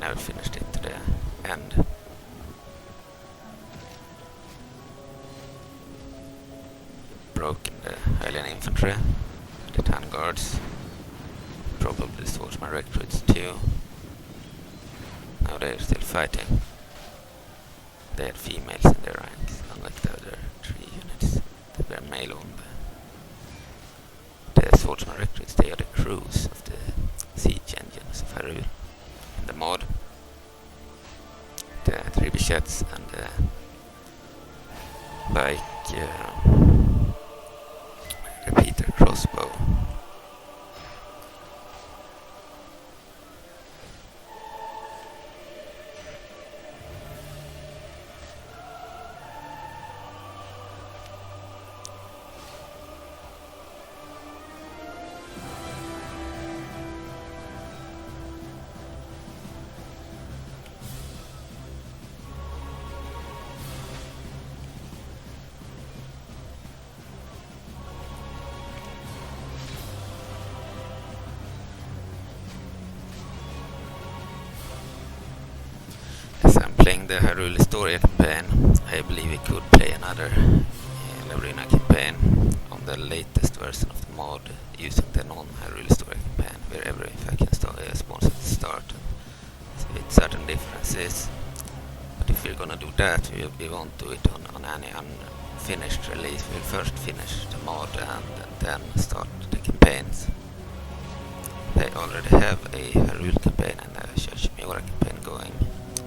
Never finished it to the end. Broken the Hylian infantry, the 10 guards, probably the Swordsmen Recruits too. Now they're still fighting. They had females in their ranks, unlike the other 3 units that were male only. The Swordsmen Recruits, they are the crews of the siege engines of Hyrule. In the mod, the trebuchets and the repeater crossbow. As I'm playing the Hyrule story campaign, I believe we could play another Labrynna campaign on the latest version of the mod using the non-Hyrule story campaign, where every faction spawns at the start with certain differences. But if we're gonna do that, we won't do it on any unfinished release. We'll first finish the mod and then start the campaigns. They already have a Hyrule campaign and a Majora campaign going.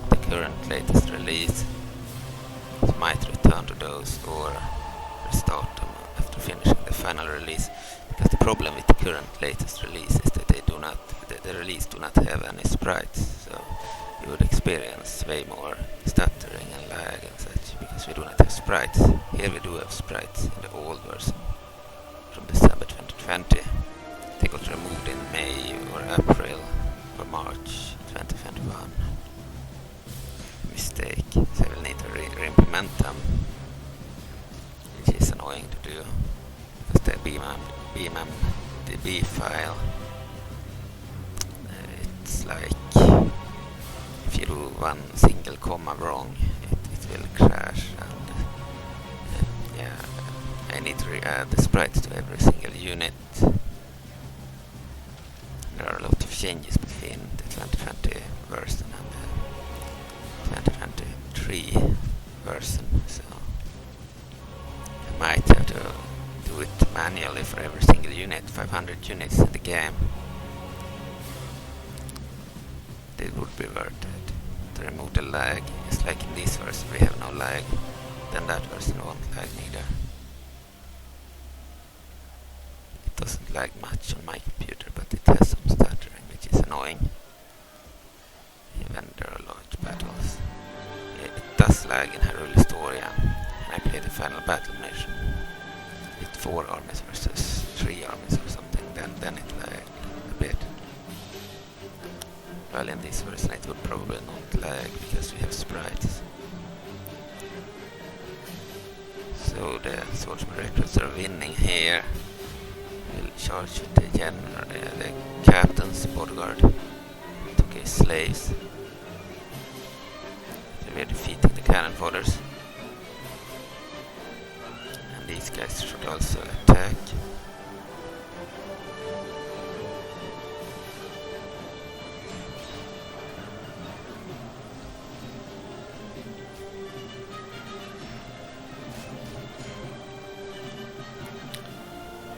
The current latest release, so might return to those or restart them after finishing the final release, because the problem with the current latest release is that the release do not have any sprites, so you would experience way more stuttering and lag and such, because we do not have sprites. Here we do have sprites in the old version from December 2020. They got removed in May or April or March 2021. Mistake, so I will need to re-implement them, which is annoying to do, because the BMMDB file, it's like if you do one single comma wrong, it will crash, and yeah, I need to re-add the sprites to every single unit. person, so I might have to do it manually for every single unit, 500 units in the game. It would be worth it to remove the lag. Just like in this version we have no lag, then that version won't lag neither. It doesn't lag much on my computer, but it has some stuttering, which is annoying. Even there are large battles. It does lag in Hyrule Historia, and I played the final battle mission with 4 armies versus 3 armies or something, then it lagged a bit. Well, in this version it would probably not lag because we have sprites. So the Swordsmen Recruits are winning here. We'll charge with the general, the captain's bodyguard. Took his slaves. So we're defeating the cannon fodders. And these guys should also attack.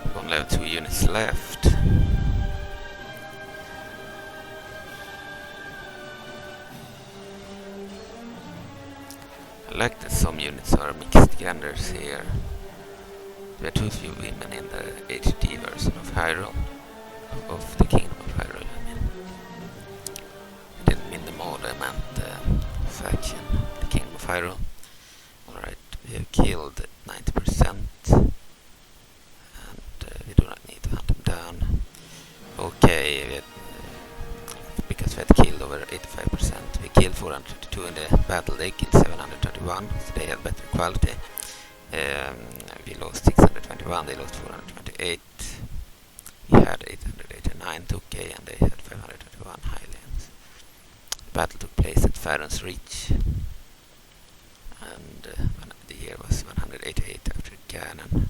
We only have 2 units left. I like that some units are mixed genders here. There are too few women in the HD version of Hyrule, of the Kingdom of Hyrule, I mean. I didn't mean the mod, I meant the faction, the Kingdom of Hyrule. Alright, we have killed 90%, and we do not need to hunt them down. Okay, because we had killed over 85%. We killed 432 in the battle, they killed 721, so they had better quality. We lost 621, they lost 428. We had 889 2k and they had 521 Highlands. The battle took place at Farron's Reach, and the year was 188 after Ganon.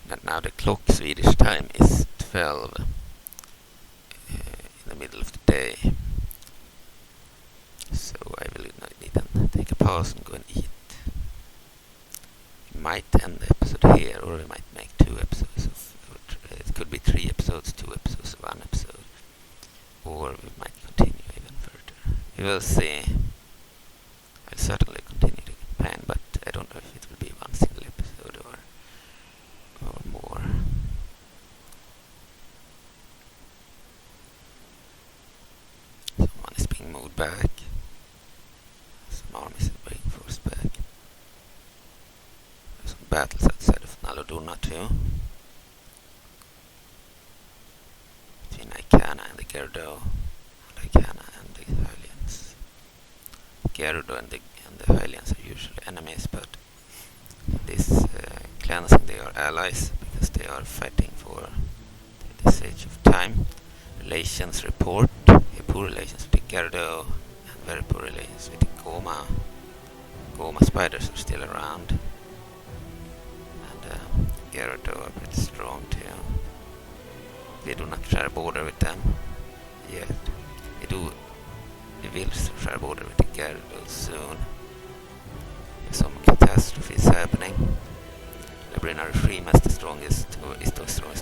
And now the clock Swedish time is 12 in the middle of the day. So I will need to take a pause and go and eat. We might end the episode here, or we might make 2 episodes of it could be 3 episodes, 2 episodes, 1 episode. Or we might continue even further. We will see. I'll certainly continue the campaign, but I don't know if it will be 1 single episode or more. Someone is being moved back. Some armies are being forced back. There's some battles outside of Labrynna too. Between Icana and the Gyarados. Icana and the Hylians. Gyarados and the Hylians are usually enemies, but this cleansing they are allies because they are fighting for this age of time. Relations report. Poor relations with the Gyarados and very poor relations with the Goma. Goma spiders are still around. And Gyarados are pretty strong too. We do not share a border with them yet. We will share a border with the Gyarados soon. Some catastrophes happening. Labrynna regime is the strongest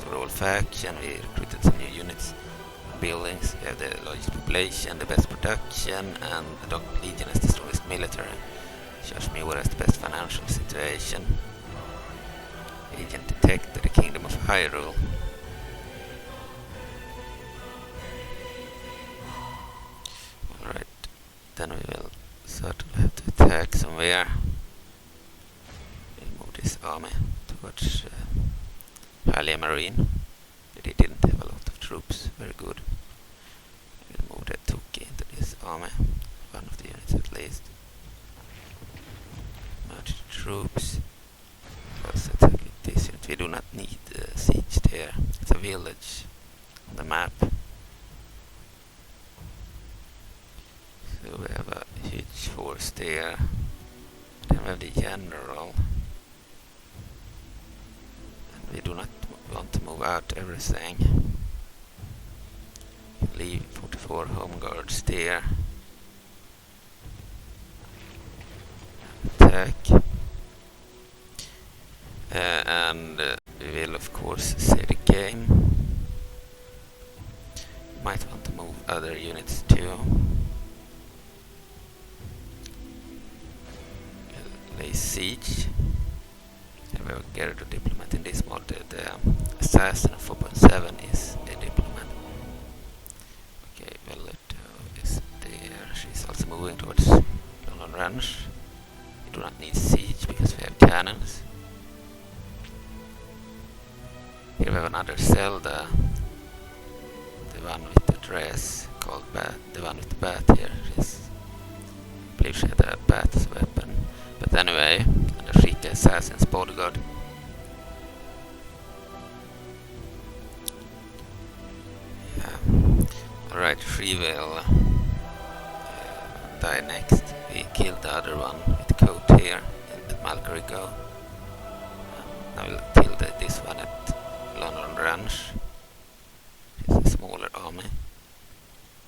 overall faction. We recruited some new units, buildings. We have the largest population, the best production, and the Dark Legion is the strongest military. Majora has the best financial situation. Agent detected the Kingdom of Hyrule. Alright, then we will certainly have to attack somewhere. We'll move this army towards Hylia Marine. They didn't have a lot of troops, very good. We'll move that Tuki into this army, one of the units at least. Merge the troops. Also attack with this unit. We do not need siege there. It's a village on the map. So we have a huge force there. Then we have the general. And We do not want to move out everything. Leave 44 home guards there. Attack. And we will of course save the game. Might want to move other units too. Lay siege. And we will get a diplomat in this mod. The assassin of 4.7 is a diplomat. Okay, Vellerto is there. She's also moving towards London Ranch. We do not need siege because we have cannons. Here we have another cell, the one with the dress called Bat, the one with the bat here. I believe she had a bat as a weapon. But anyway, the Shika Assassin's bodyguard. Yeah. Alright, she will die next. We killed the other one with the coat here at Malcarigo. I will kill this one at London Ranch. It's a smaller army.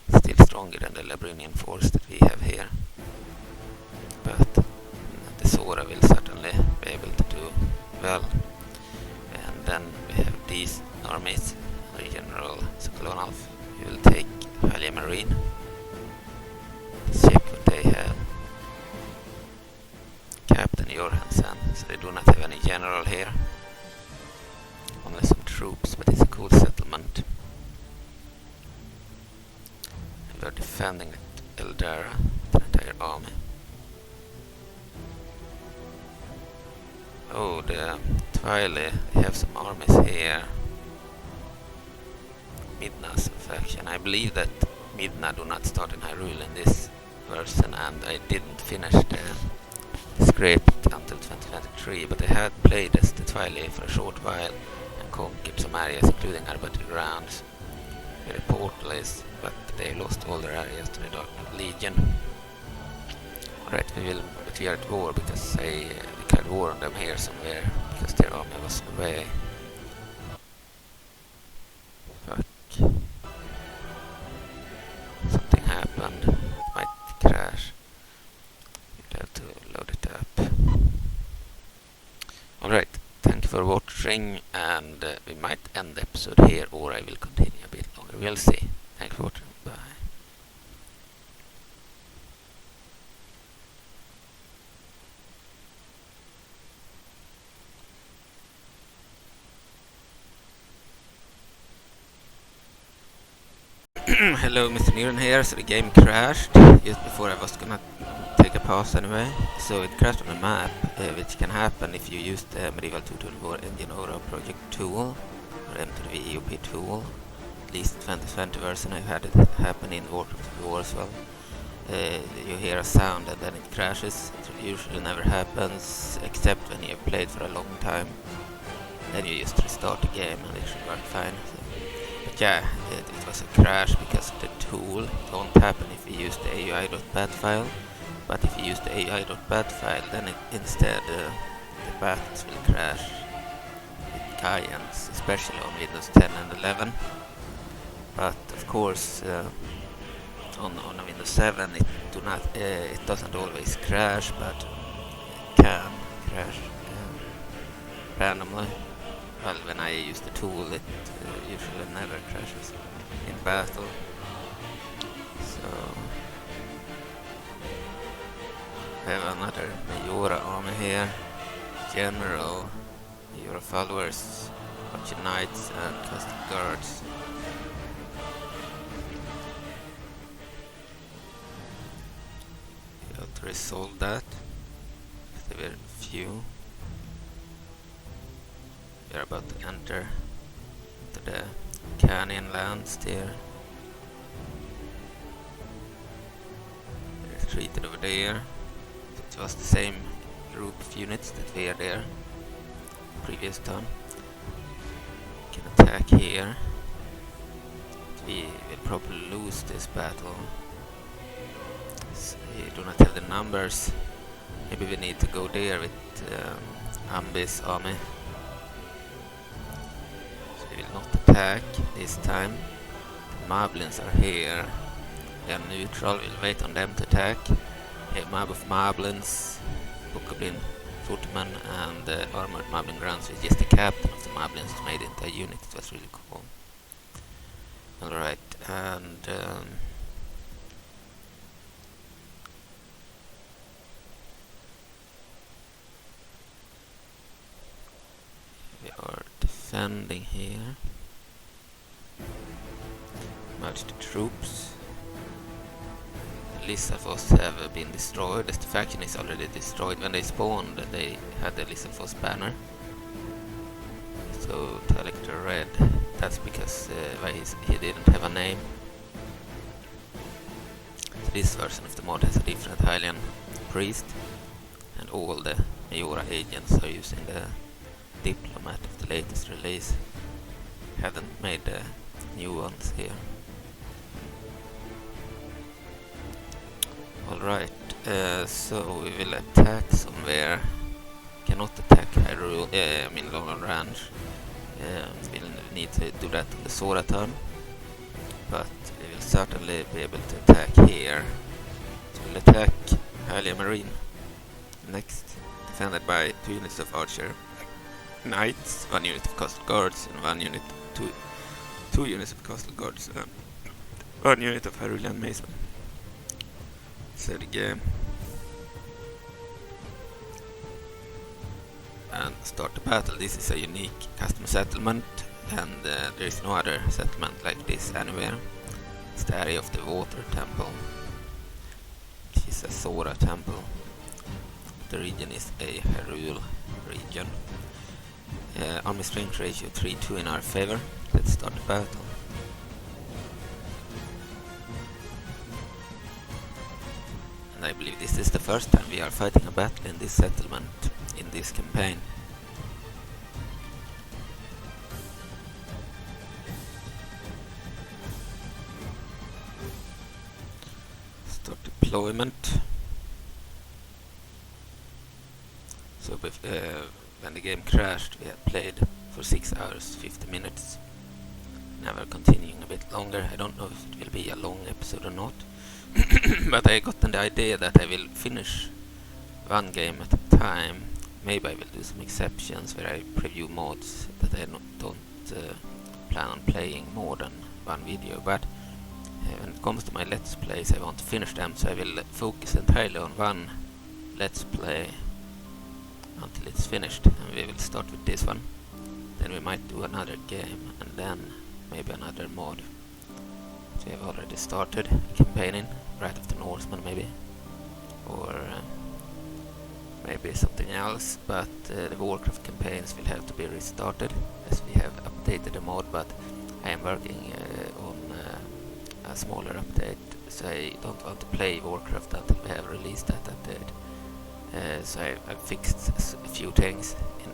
Still stronger than the Labrynnian force that we have here. But the Sora will certainly be able to do well. And then we have these armies. General Sokolonov. We will take Hylia Marine. Let's check what they have. Captain Johansson. So they do not have any general here. Only some troops, but it's a cool settlement. And we are defending Eldara, the entire army. Oh, the Twilight, they have some armies here. Midna's faction. I believe that Midna do not start in Hyrule in this version, and I didn't finish the script until 2023, but I had played as the Twilight for a short while and conquered some areas, including Arbiter Grounds, where the portal is, but they lost all their areas to the Dark Legion. Alright, but we are at war because I declared war on them here somewhere, because their army was away. Fuck. Something happened. It might crash. You'd have to load it up. Alright, thank you for watching, and we might end the episode here, or I will continue a bit longer. We'll see. Thanks for watching. Bye. Hello, Mr. Niren here. So the game crashed just before I was gonna take a pause anyway. So it crashed on the map, which can happen if you use the Medieval 224 Engine Aura Project tool, or MTV EOP tool. At least 2020 version I've had it happen in Warcraft War as well. You hear a sound and then it crashes. It usually never happens, except when you have played for a long time. Then you just restart the game and it should work fine. So. But yeah, it was a crash because of the tool. It won't happen if you use the AUI.bat file, but if you use the AUI.bat file, then instead the bats will crash with Cayennes, especially on Windows 10 and 11. But of course, on Windows 7 it doesn't always crash, but it can crash randomly. Well, when I use the tool, it usually never crashes in battle. So we have another Majora army here. General, Majora followers, bunch of knights and custom guards. We have to resolve that. There were few. We are about to enter into the canyon lands there. They're treated over there. It was the same group of units that were there previous time. We can attack here. We will probably lose this battle. So we do not have the numbers. Maybe we need to go there with Ambi's army. attack this time. The Moblins are here. They are neutral, we'll wait on them to attack. A mob of Moblins, Bokoblin, Footman, and armored Moblin Grunts with just the captain of the Moblins made into a unit. It was really cool. Alright, and we are defending here. Merge the troops. Lissafos have been destroyed. As the faction is already destroyed. When they spawned, they had the Lissafos banner. So Telector Red. That's because he didn't have a name. So this version of the mod has a different Hylian priest, and all the Majora agents are using the diplomat of the latest release. Haven't made the new ones here. Alright, so we will attack somewhere. Cannot attack Hyrule, Long Range. We'll need to do that on the Sora turn. But we will certainly be able to attack here. So we'll attack Hylia Marine next. Defended by 2 units of Archer Knights, 1 unit of Castle Guards, and 1 unit, 2 units of Castle Guards, 1 unit of Hyrulean Macemen. So the game. And start the battle. This is a unique custom settlement, and there is no other settlement like this anywhere. It's the Area of the Water Temple, which is a Sora temple. The region is a Hyrule region. Army strength ratio 3-2 in our favor. Let's start the battle. And I believe this is the first time we are fighting a battle in this settlement in this campaign. Start deployment. So when the game crashed, we had played for 6 hours, 50 minutes. Now we're continuing a bit longer. I don't know if it will be a long episode or not. But I got the idea that I will finish one game at a time. Maybe I will do some exceptions where I preview mods that I don't plan on playing more than one video. But when it comes to my Let's Plays, I want to finish them, so I will focus entirely on one Let's Play until it's finished. And we will start with this one. Then we might do another game, and then maybe another mod. So we have already started campaigning, right after Norseman maybe, or maybe something else, but the Warcraft campaigns will have to be restarted as we have updated the mod, but I am working on a smaller update, so I don't want to play Warcraft until we have released that update. So I've fixed a few things in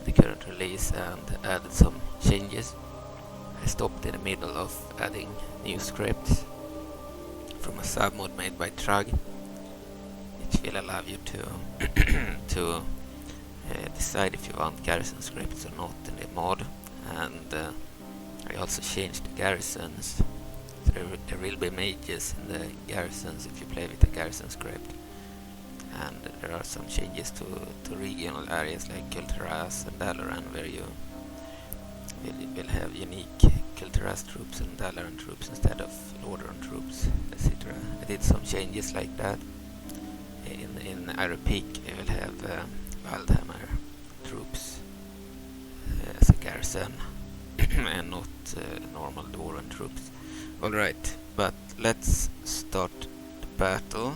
the current release and added some changes. I stopped in the middle of adding new scripts from a submod made by Trug, which will allow you to decide if you want garrison scripts or not in the mod. And I also changed the garrisons, so there will be mages in the garrisons if you play with a garrison script. And there are some changes to regional areas like Kulturas and Dalaran, where you will have unique Kulturas troops and Dalaran troops instead of Lordaeron troops, etc. I did some changes like that. In Iron Peak we will have Wildhammer troops as a garrison and not normal Doran troops. Alright, but let's start the battle.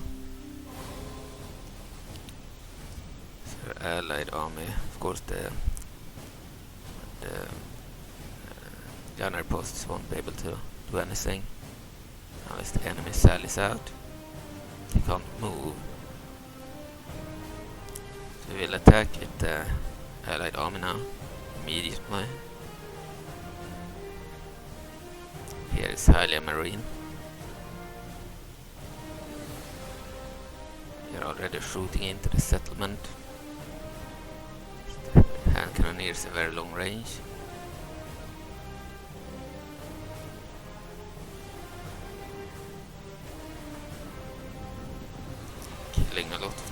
So Allied army, of course the gunner posts won't be able to do anything unless the enemy sallies out. They can't move. So we will attack with the Allied army now, immediately. Here is Hylia Marine. We are already shooting into the settlement. Hand cannoneers a very long range.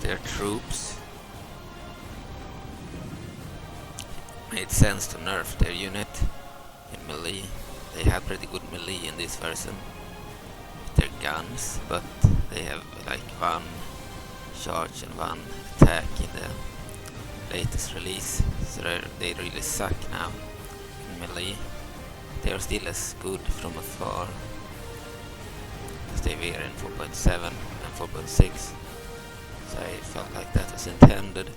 their troops. Made sense to nerf their unit in melee. They have pretty good melee in this version with their guns, but they have like one charge and one attack in the latest release, so they really suck now in melee. They are still as good from afar as they were in 4.7 and 4.6, so I felt like that was intended.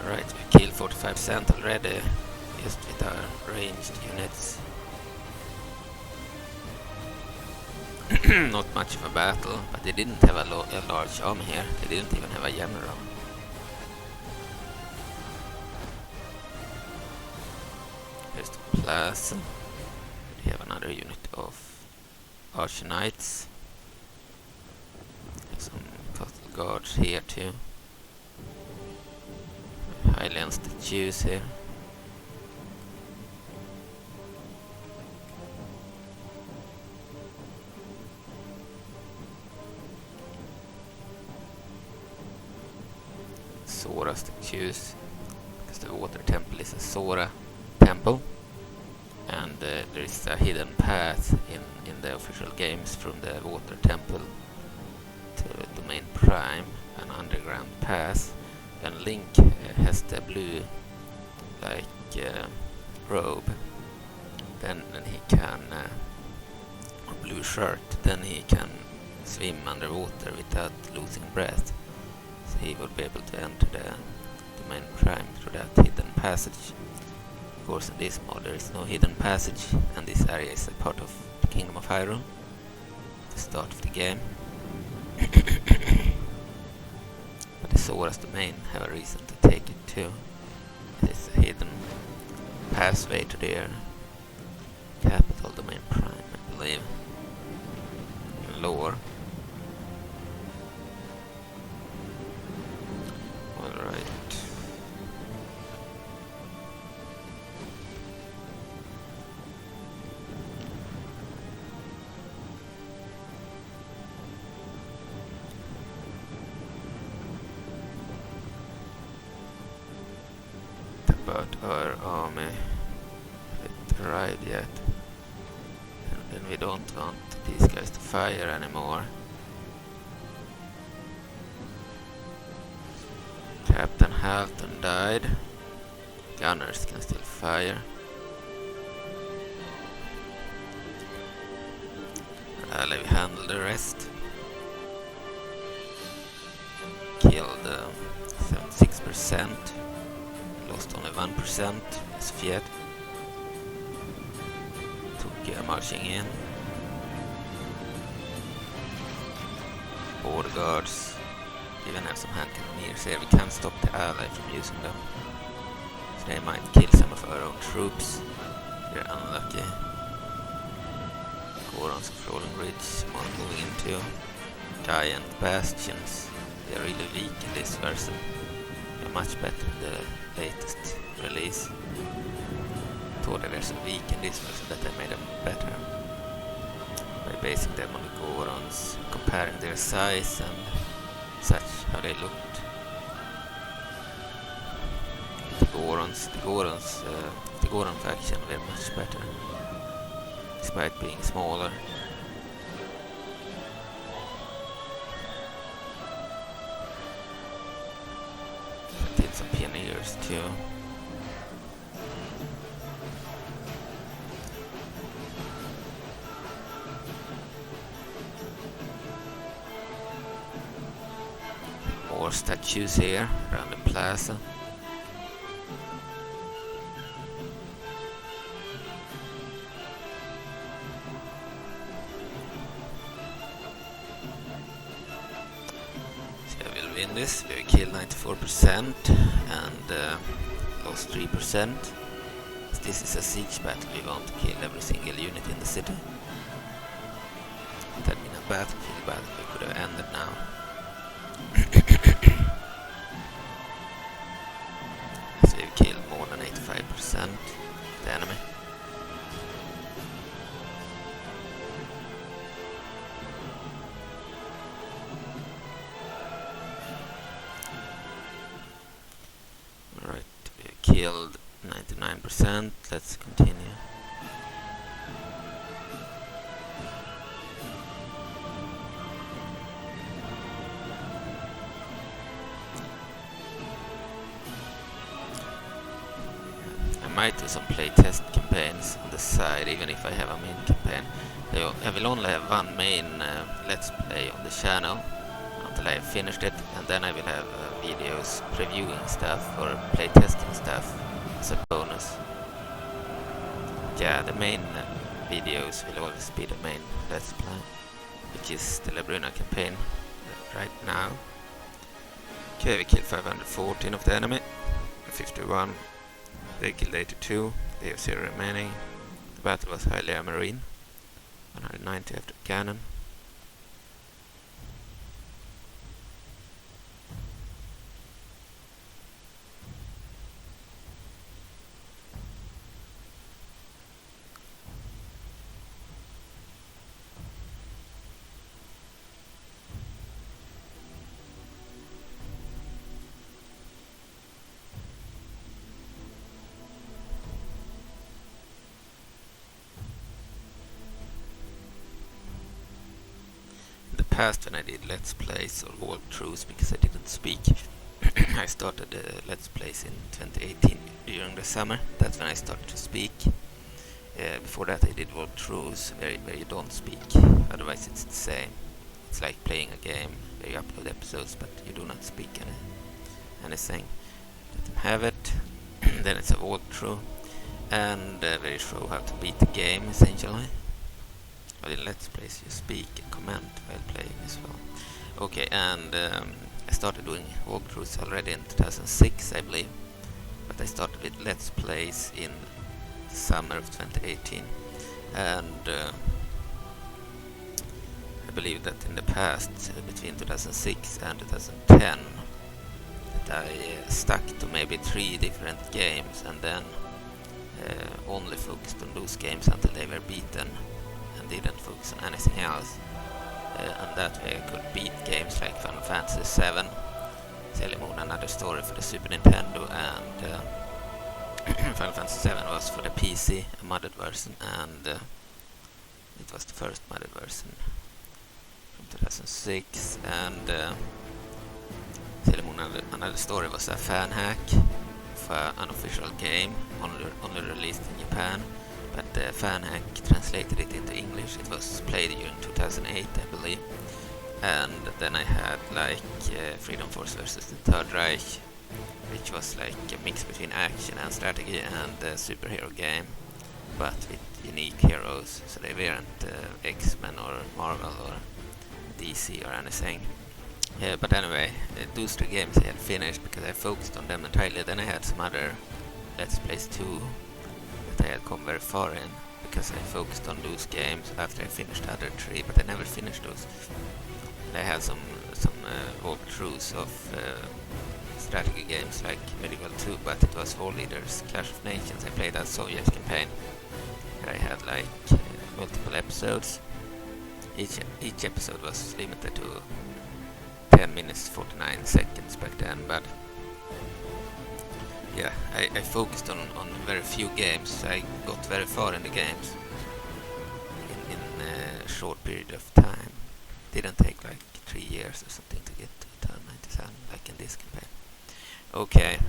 Alright, we killed 45% already, just with our ranged units. Not much of a battle, but they didn't have a large army here. They didn't even have a general. Here's the plaza. We have another unit of archer knights. Some castle guards here too. Highland statues here. Sora statues, because the water temple is a Sora temple, and there is a hidden path in the official games from the water temple to Domain Prime, an underground path. And Link has the blue robe, then he can or blue shirt, then he can swim underwater without losing breath. So he will be able to enter the Domain Prime through that hidden passage. Of course, in this mod there is no hidden passage, and this area is a part of the Kingdom of Hyrule, the start of the game. But the Sora's domain have a reason to take it too. It is a hidden pathway to their capital, Domain Prime, I believe. Lore. Alright. About our army, haven't arrived yet, and then we don't want these guys to fire anymore. Captain Halton died. Gunners can still fire. Let me handle the rest. Killed 76%. Lost only 1% as Fiat. Took marching in. Border guards. Even have some hand cannoneers here. We can't stop the ally from using them. So they might kill some of our own troops. We're unlucky. Goron's controlling ridge. More moving into giant bastions. They are really weak in this version. They're much better in the latest release. Thought they were so weak in this version that I made them better by basing them on the Gorons, comparing their size and such, how they looked. The Goron faction were much better, despite being smaller. Did some pioneers too. More statues here around the plaza. In this, we killed 94% and lost 3%. As this is a siege battle, we want to kill every single unit in the city. It had been a battlefield battle, we could have ended now. the enemy. Alright, we killed 99%, let's continue. I might do some playtest campaigns on the side, even if I have a main campaign. I will only have one main let's play on the channel until I have finished it, and then I will have videos previewing stuff or playtesting stuff as a bonus. Yeah, the main videos will always be the main let's play, which is the Labrynna campaign right now. Okay, we killed 514 of the enemy, 51. They killed 82, they have 0 remaining. The battle was highly a marine, 190 after cannon. Past when I did let's plays or walkthroughs, because I didn't speak, I started let's plays in 2018 during the summer. That's when I started to speak. Before that I did walkthroughs where you don't speak, otherwise it's the same. It's like playing a game where you upload episodes but you do not speak anything. Let them have it. Then it's a walkthrough, and where you show how to beat the game essentially. But in Let's Plays you speak and comment while playing as well. Okay, and I started doing walkthroughs already in 2006, I believe. But I started with Let's Plays in the summer of 2018. And I believe that in the past, between 2006 and 2010, that I stuck to maybe 3 different games and then only focused on those games until they were beaten. Didn't focus on anything else, and that way I could beat games like Final Fantasy VII, Sailor Moon, Another Story for the Super Nintendo, and Final Fantasy VII was for the PC, a modded version, and it was the first modded version from 2006, and Sailor Moon, Another Story was a fan hack of an unofficial game, only released in Japan. But the fan hack translated it into English. It was played during 2008, I believe. And then I had like Freedom Force versus the Third Reich, which was like a mix between action and strategy and a superhero game, but with unique heroes. So they weren't X-Men or Marvel or DC or anything. But anyway, those 3 games I had finished because I focused on them entirely. Then I had some other Let's Plays too that I had come very far in, because I focused on those games after I finished the other 3, but I never finished those. And I had some walkthroughs of strategy games like Medieval 2, but it was War Leaders, Clash of Nations. I played that Soviet campaign where I had like multiple episodes. Each episode was limited to 10 minutes 49 seconds back then, but yeah, I focused on very few games. I got very far in the games in a short period of time. Didn't take like 3 years or something to get to turn 97 like in this campaign. Okay.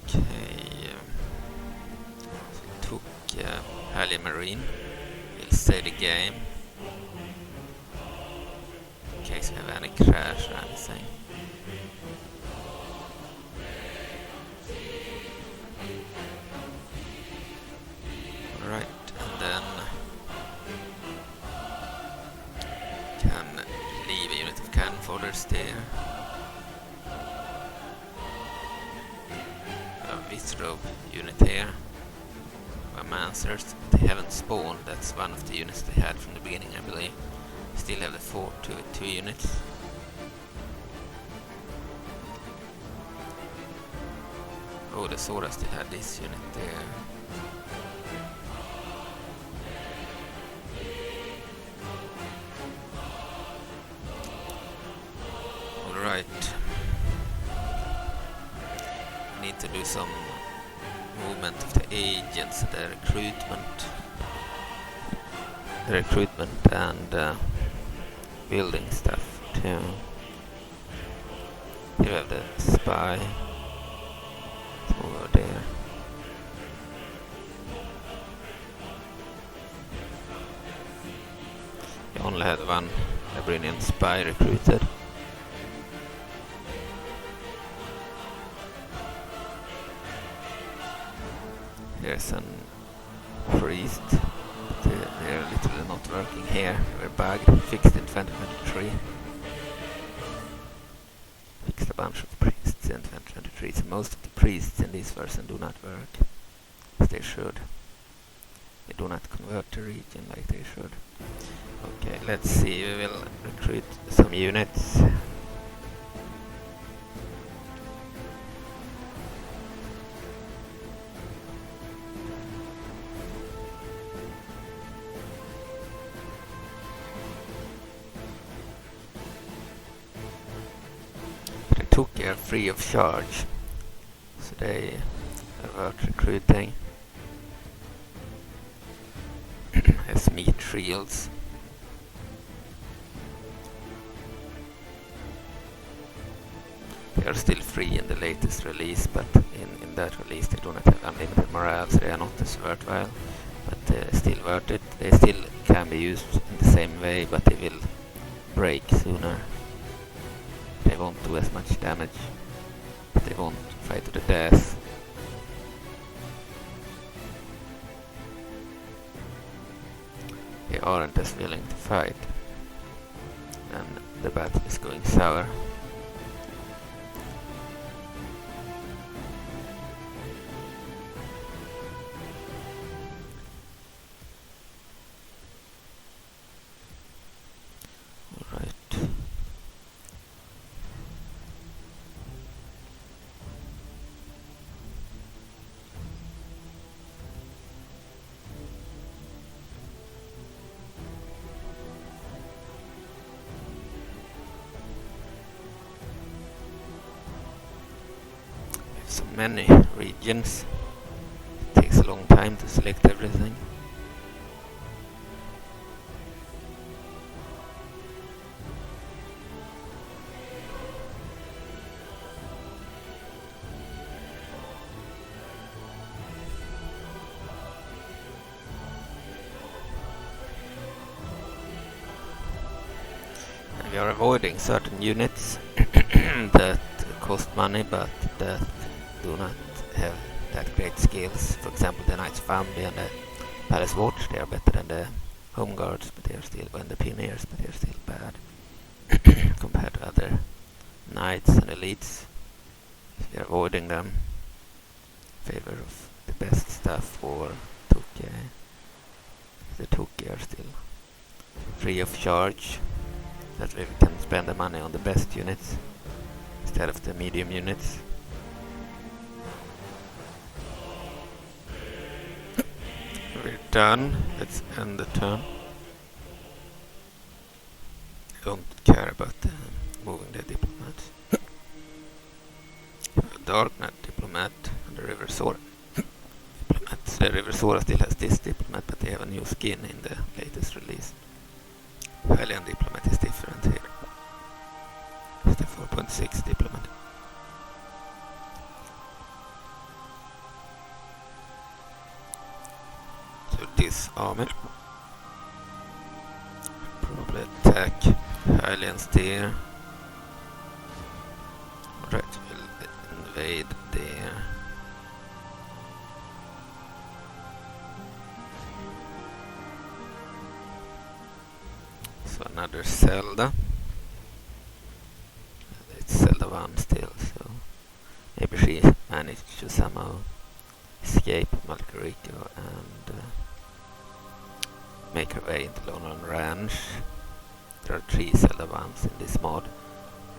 Okay. So took Highly Marine. We'll save the game in case we have any crash or anything. Alright, and then can leave a unit of cannon foders there. A Visrov unit here. Mancers, they haven't spawned. That's one of the units they had from the beginning, I believe. Still have the fort with 2 units. Oh, the Sora still had this unit there. Alright. Need to do some movement of the agents, the recruitment and building stuff too. Here we have the spy. Let's move over there. We only had one Labrynnian spy recruited. Here's an priest. They're literally not working here. They were bugged, fixed in 2023. Fixed a bunch of priests in 2023. So most of the priests in this version do not work as they should. They do not convert the region like they should. Okay, let's see. We will recruit some units. Took care free of charge, so they are worth recruiting. Has meat shields. They are still free in the latest release, but in that release they do not have unlimited morale, so they are not as worthwhile, but still worth it. They still can be used in the same way, but they will break sooner. They won't do as much damage, but they won't fight to the death. They aren't as willing to fight, and the battle is going sour. So many regions. It takes a long time to select everything. And we are avoiding certain units that cost money but that do not have that great skills. For example, the Knight's Family and the Palace Watch, they are better than the Home Guards, but they are still, and the Pioneers, but they are still bad compared to other Knights and Elites. We are avoiding them in favor of the best stuff or Tuki. The Tuki are still free of charge. That way we can spend the money on the best units instead of the medium units. We're done. Let's end the turn. I don't care about moving the diplomats. Darknet diplomat and the River Sora. Diplomats. The River Sora still has this diplomat, but they have a new skin in the latest release. Hylian diplomat is different here. It's the 4.6 diplomat. So this armor probably attack Hylians there. Alright, we'll invade there. So another Zelda. It's Zelda 1 still, so maybe she managed to somehow escape Malkariko and make her way into London Ranch. There are 3 Zelda 1s in this mod.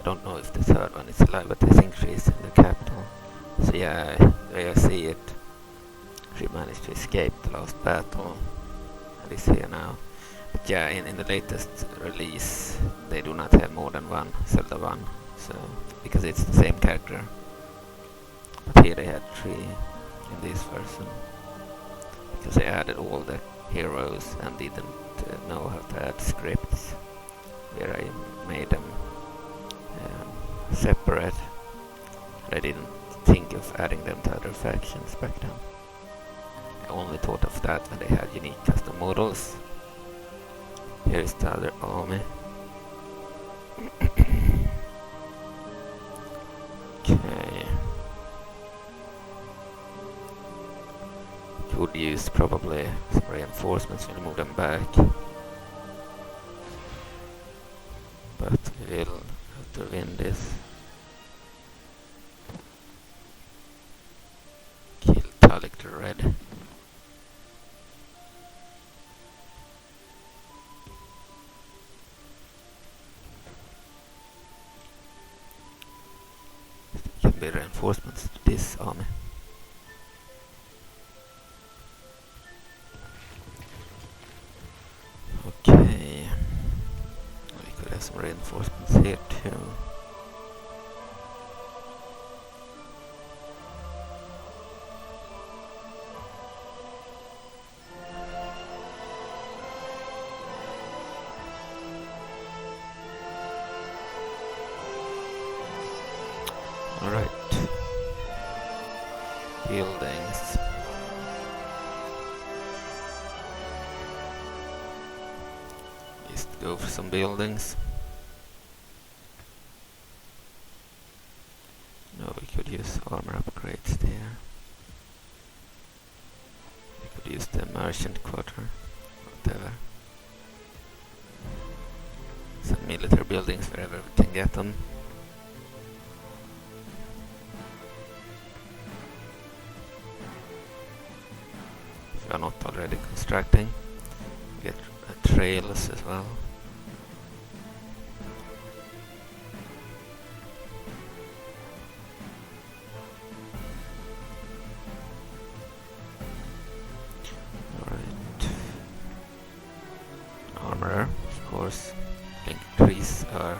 I don't know if the third one is alive, but I think she is in the capital. So yeah, the way I see it, she managed to escape the last battle and is here now. But yeah, in the latest release they do not have more than one Zelda 1, so because it's the same character. But here they had 3 in this version, because they added all the heroes and didn't know how to add scripts, where I made them separate, and I didn't think of adding them to other factions back then. I only thought of that when they had unique custom models. Here is the other army. Okay. Could use probably some reinforcements when we move them back. But we will have to win this. Kill Talik the Red. There can be reinforcements to this army. Okay. We could have some reinforcements here too. Alright. Buildings. Just go for some buildings. No, we could use armor upgrades there. We could use the merchant quarter, whatever. Some military buildings wherever we can get them. If we are not already constructing, we get trails as well. Alright. Armor, of course. Increase our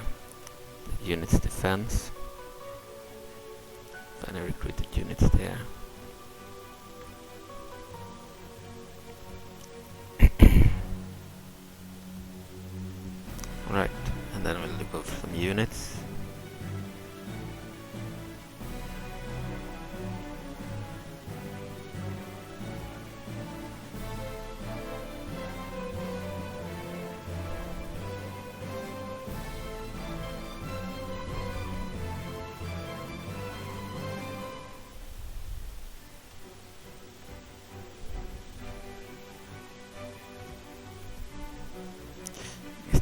unit's defense. Any recruited units there. Right, and then we'll go for some units.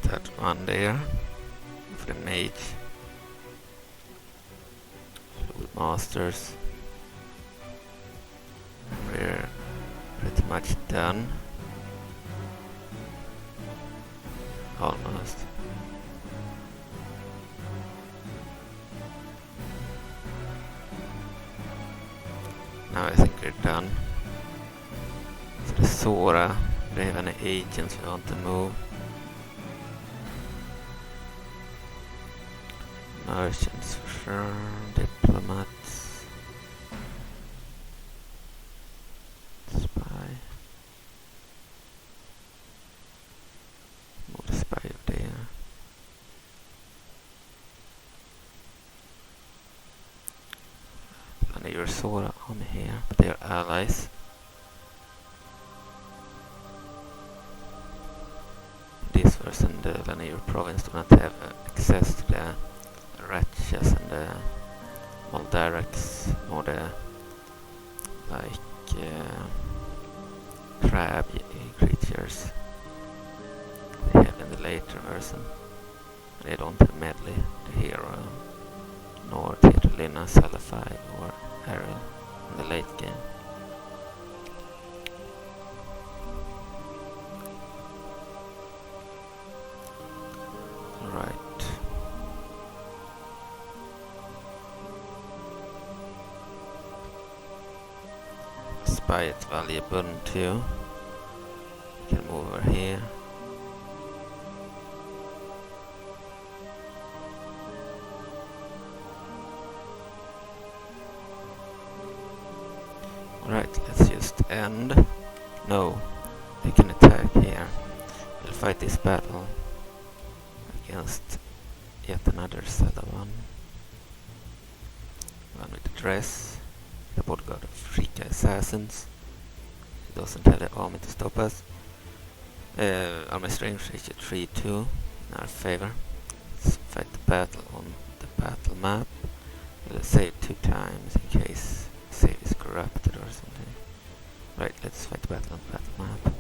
That one there for the mage. Fluid masters. We're pretty much done. Almost. Now I think we're done. For the Sora, do they have any agents we want to move? Merchants for sure, diplomats, spy, move the spy over there. And your Sora on here, but they are allies. This version, the Lanir province do not have access to the Ratchas and the Moldarax or the crab creatures they have in the later version. They don't have Medley, the hero, nor Labrynna, Salafai or Hyrule in the late game. Right. spy at valuable too. We can move over here. Alright, let's just end. No, they can attack here. We'll fight this battle against yet another Zelda one. One with the dress, the bodyguard of Rika assassins. He doesn't have the army to stop us. Army strength ratio 3-2 in our favor. Let's fight the battle on the battle map. We'll save 2 times in case save is corrupted or something. Right, let's fight the battle on the battle map.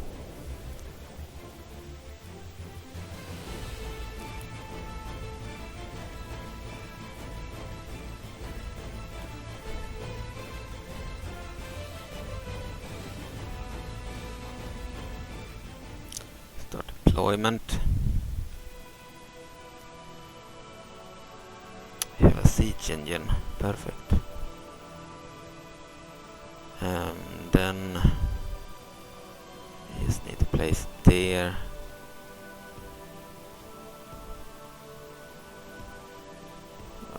Start deployment. We have a siege engine, perfect. Then you just need to place it there.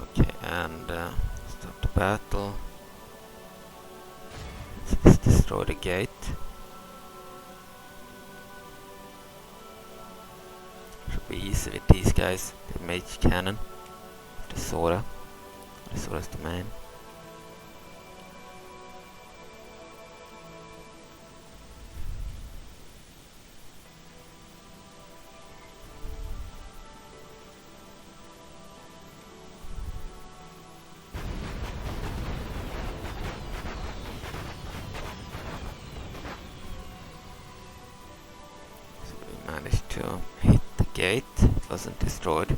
Okay, and start the battle. Let's destroy the gate. Should be easy with these guys. The mage cannon, the Sora. The Sora's the main. Managed to hit the gate, it wasn't destroyed.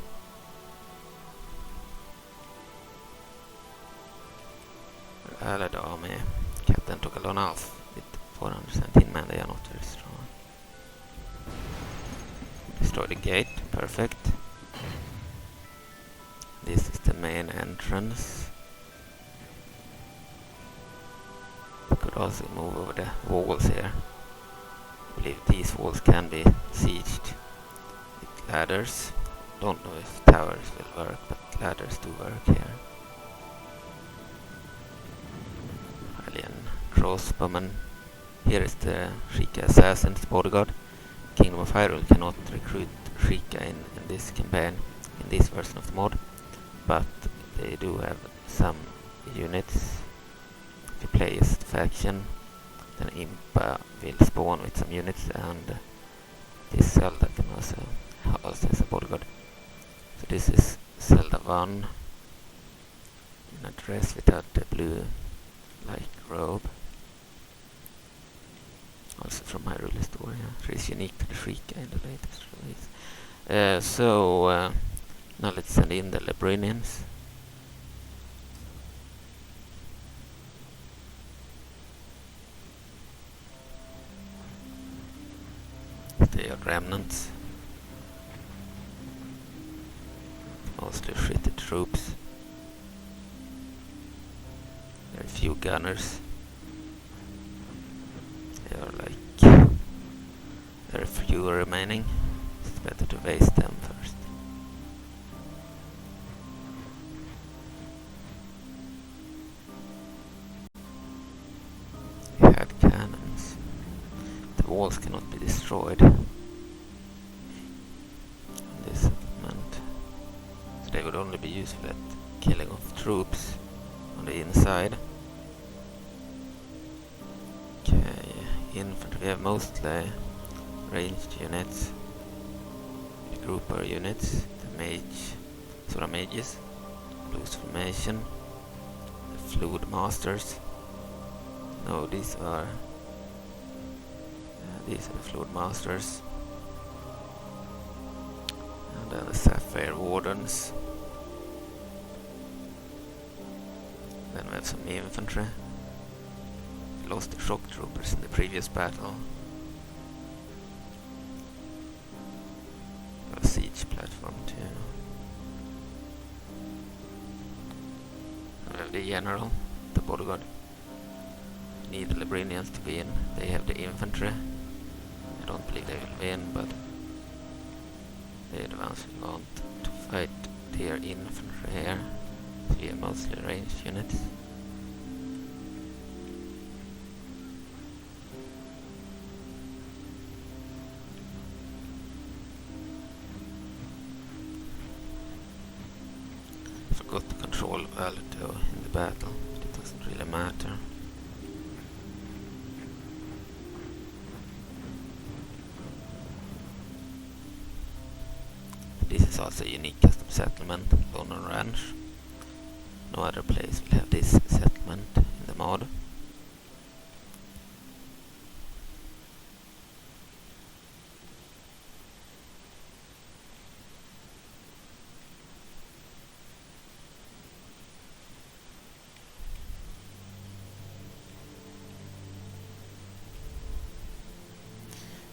Our allied army captain took a lone off with 417 men, they are not very strong. Destroy the gate, perfect. This is the main entrance. We could also move over the walls here. I believe these walls can be sieged with ladders. Don't know if towers will work, but ladders do work here. Alien crossbowman. Here is the Rika assassin's bodyguard. Kingdom of Hyrule cannot recruit Rika in this campaign, in this version of the mod, but they do have some units. If you play as the faction, then Impa will spawn with some units, and this Zelda can also house as a bodyguard. So this is Zelda 1 in a dress without the blue like robe. Also from Hyrule story, she's unique to the Shrika in the latest release. Now let's send in the Labrynnians. They are remnants. Mostly shitty troops. Very few gunners. They are like very few remaining. It's better to waste them first. We had cannons. The walls cannot be destroyed in this settlement, so they would only be useful at killing off troops on the inside. Okay, infantry, we have mostly ranged units, grouper units, the mage, Sora mages, loose formation, the fluid masters. No, these are the fluid masters, and then the sapphire wardens. Then we have some infantry. We lost the shock troopers in the previous battle. A siege platform too. And we have the general, the bodyguard. need the Labrynnians to win. They have the infantry. I don't believe they will win, but they're the ones who want to fight their infantry here. We are mostly ranged units. Forgot to control value though in the battle, but it doesn't really matter. This is also a unique custom settlement, London Ranch. No other place will have this settlement in the mod.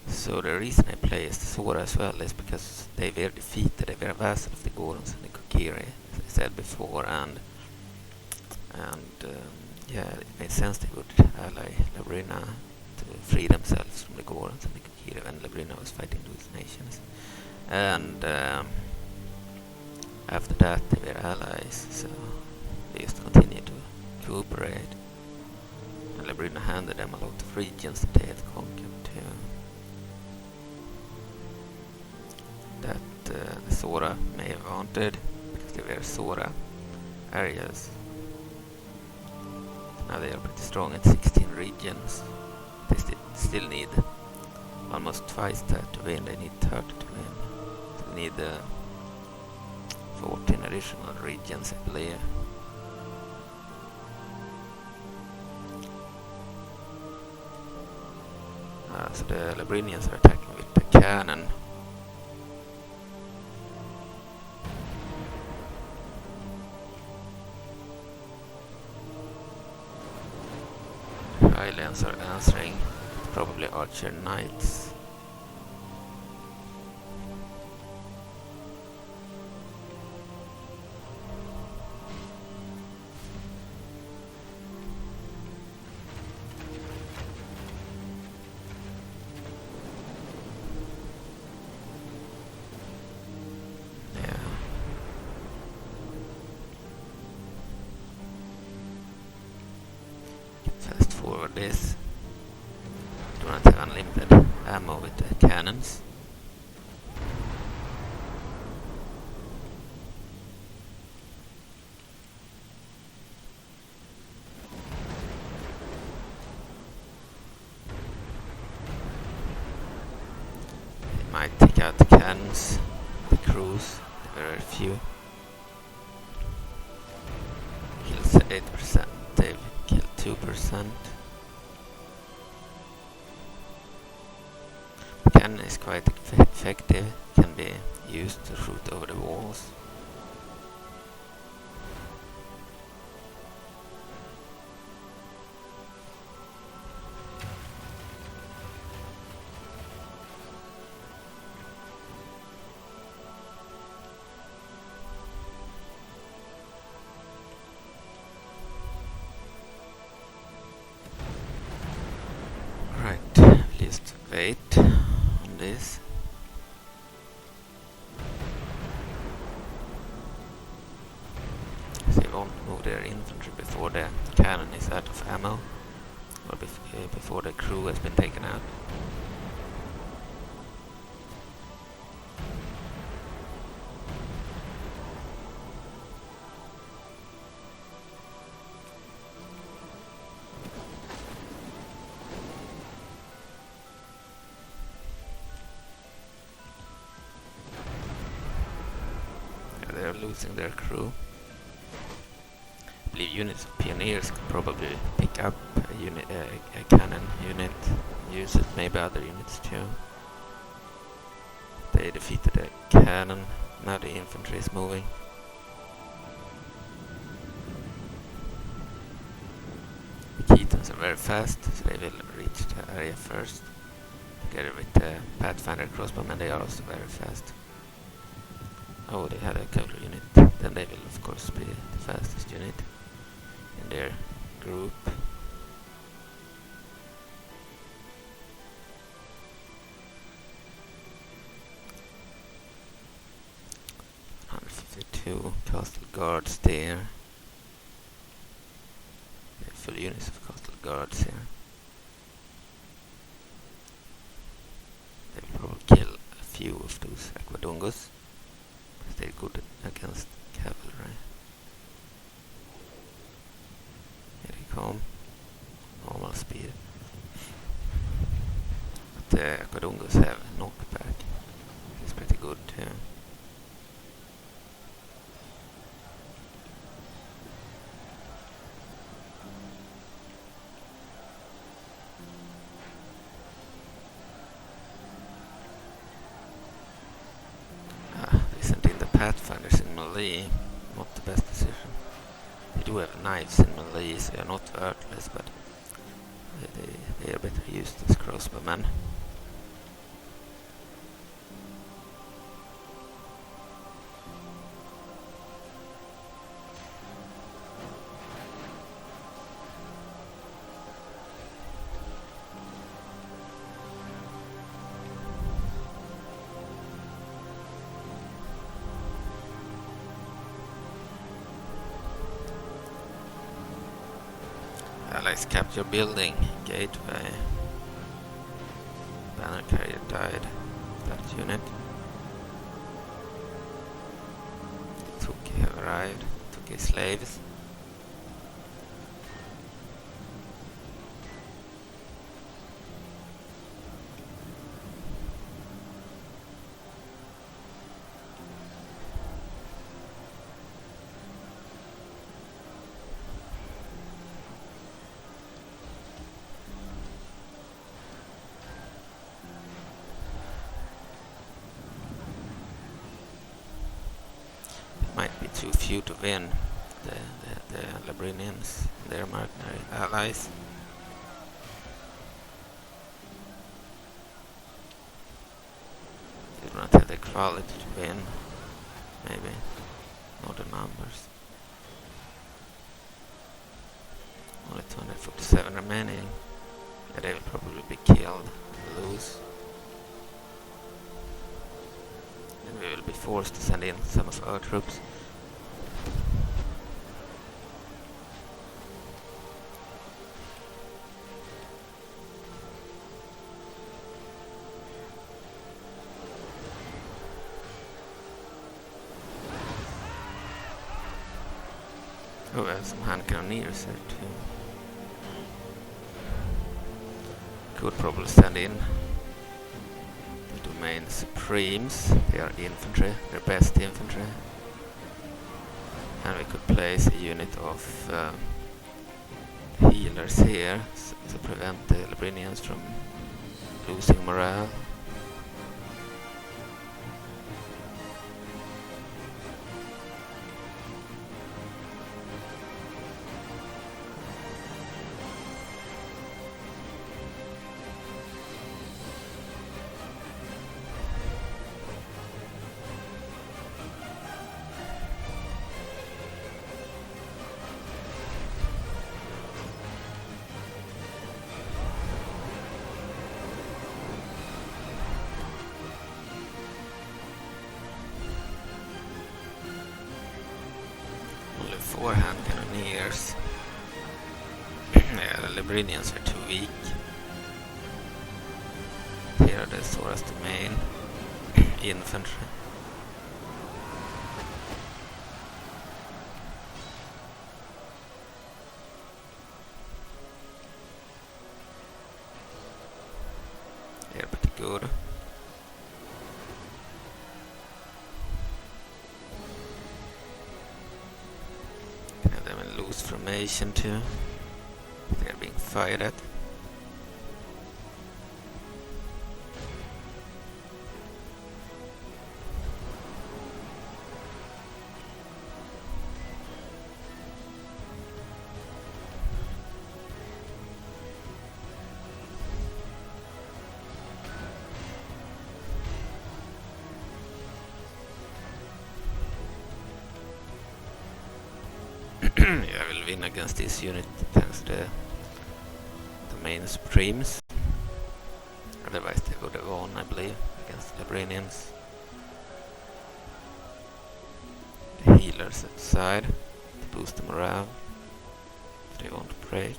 So the reason I play as the Sora as well is because they were defeated, they were a vassal of the Gorons and the Kokiri, as I said before, and yeah, it made sense they would ally Labrynna to free themselves from the Gorons and the Kokiri when Labrynna was fighting those nations. And after that they were allies, so they used to continue to cooperate. And Labrynna handed them a lot of regions that they had conquered too. That the Sora may have wanted, because they were Sora areas. Now they are pretty strong at 16 regions. They still need almost twice that to win. They need 30 to win. So they need 14 additional regions, I believe. So the Labrynnians are attacking with the cannon. Highlands are answering, probably archer knights. This do not have unlimited ammo with the cannons. They might take out the cannons, the crews, very few. Kills 8%, they've killed 2%. Cannon is quite effective, can be used to shoot over the walls. Right, just wait. This. So they won't move their infantry before the cannon is out of ammo, or before the crew has been taken out. They are losing their crew. I believe units of pioneers could probably pick up a cannon unit, use it, maybe other units too. They defeated a cannon, now the infantry is moving. The Keatons are very fast, so they will reach the area first. Together with the Pathfinder crossbowmen, they are also very fast. Oh, they had a cavalry unit. Then they will of course be the fastest unit in their group. guards there. Full units of coastal guards here. They will probably kill a few of those aquadungos, but they're good against cavalry. Here they come, normal speed. But the aquadungos have knockback. It's pretty good too. Pathfinders in melee, not the best decision. They do have knives in melee, so they are not worthless, but they are better used as crossbowmen. Allies capture building, gateway. Banner carrier died. That unit. Tuki have arrived. Tuki slaves. Might be too few to win. The Labrynnians, their mercenary allies. They do not have the quality to win. Maybe not the numbers. Only 247 remaining. Yeah, they will probably be killed and lose. And we will be forced to send in some of our troops. Oh, we have some hand cannoneers there too. Could probably send in the Domain Supremes. They are infantry, their best infantry. And we could place a unit of healers here to prevent the Labrynnians from losing morale. Only 4 hand cannoneers. Yeah, the Labrynnians are too weak. Here are the Sora's Domain infantry. They're pretty good. Can have them in loose formation too. They're being fired at. Yeah, I will win against this unit thanks to the Domain Supremes. Otherwise they would have won, I believe, against the Labrynnians. healers outside to boost the morale if they won't break.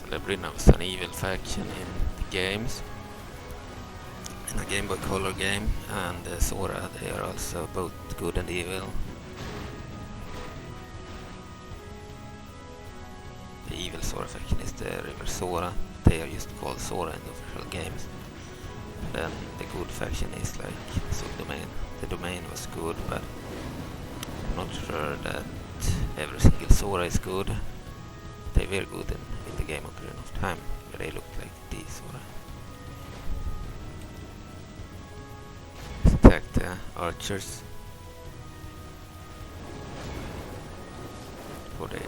Labrynna was an evil faction in the games, in a Game Boy Color game, and Sora, they are also both good and evil. The evil Sora faction is the River Sora, they are just called Sora in the official games. And then the good faction is like Subdomain. The domain was good, but I'm not sure that every single Sora is good. They were good in the game Ocarina of Time, where they looked like these Sora. Let's attack the archers. Before they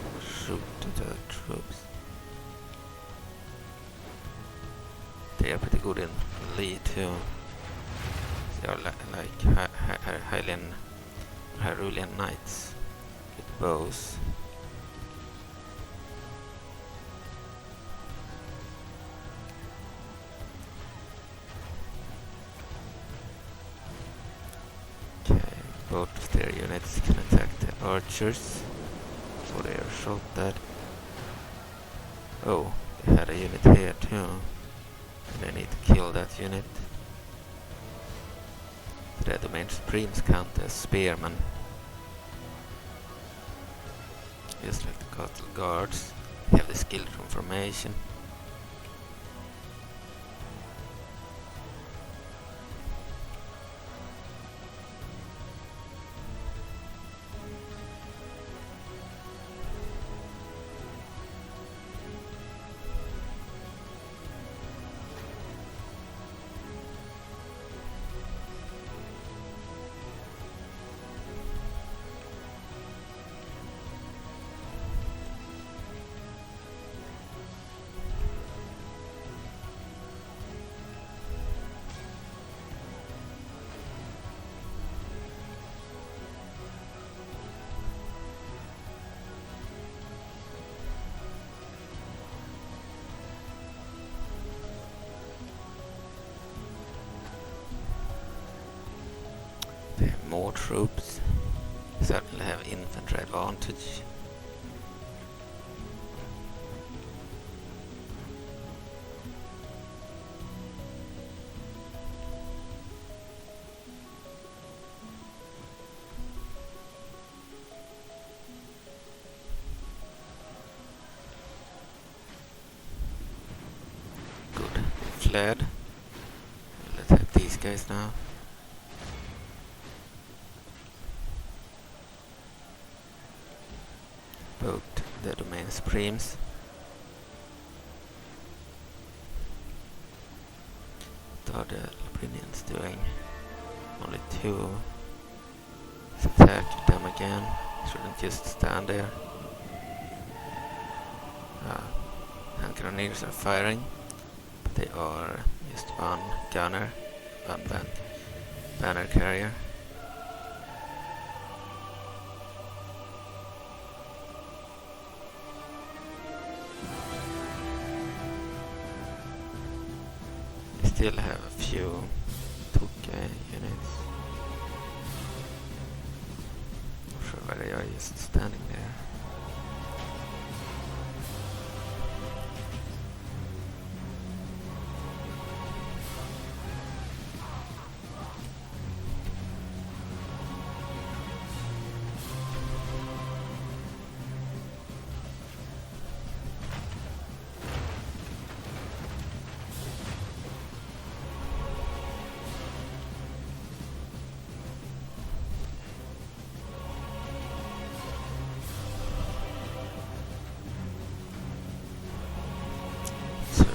shoot the troops. They are pretty good in melee too. They are like Hyrulean knights with bows. Both of their units can attack the archers, so they are shot at. Oh, they had a unit here too, and they need to kill that unit. The domain supremes count as spearmen, just like the castle guards. They have the skill from formation. They have more troops. They certainly have infantry advantage. Good. They fled. Let's have these guys now. Both the domain supremes. What are the Labrynians doing? Only two. Let's attack them again. Shouldn't just stand there. Hand grenadiers are firing, but they are just one gunner, one banner carrier. Still have a few Tuke units. Not sure why they are just standing there.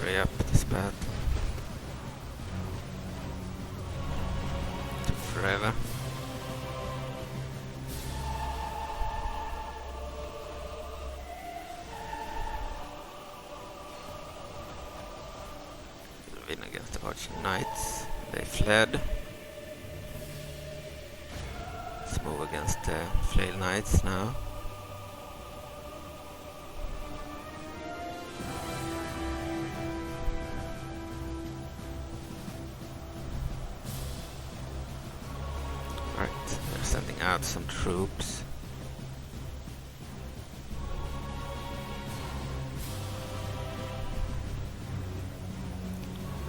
Hurry up this battle. Took forever. We'll win against the Archer Knights. They fled. Let's move against the flail knights now. Right, they're sending out some troops.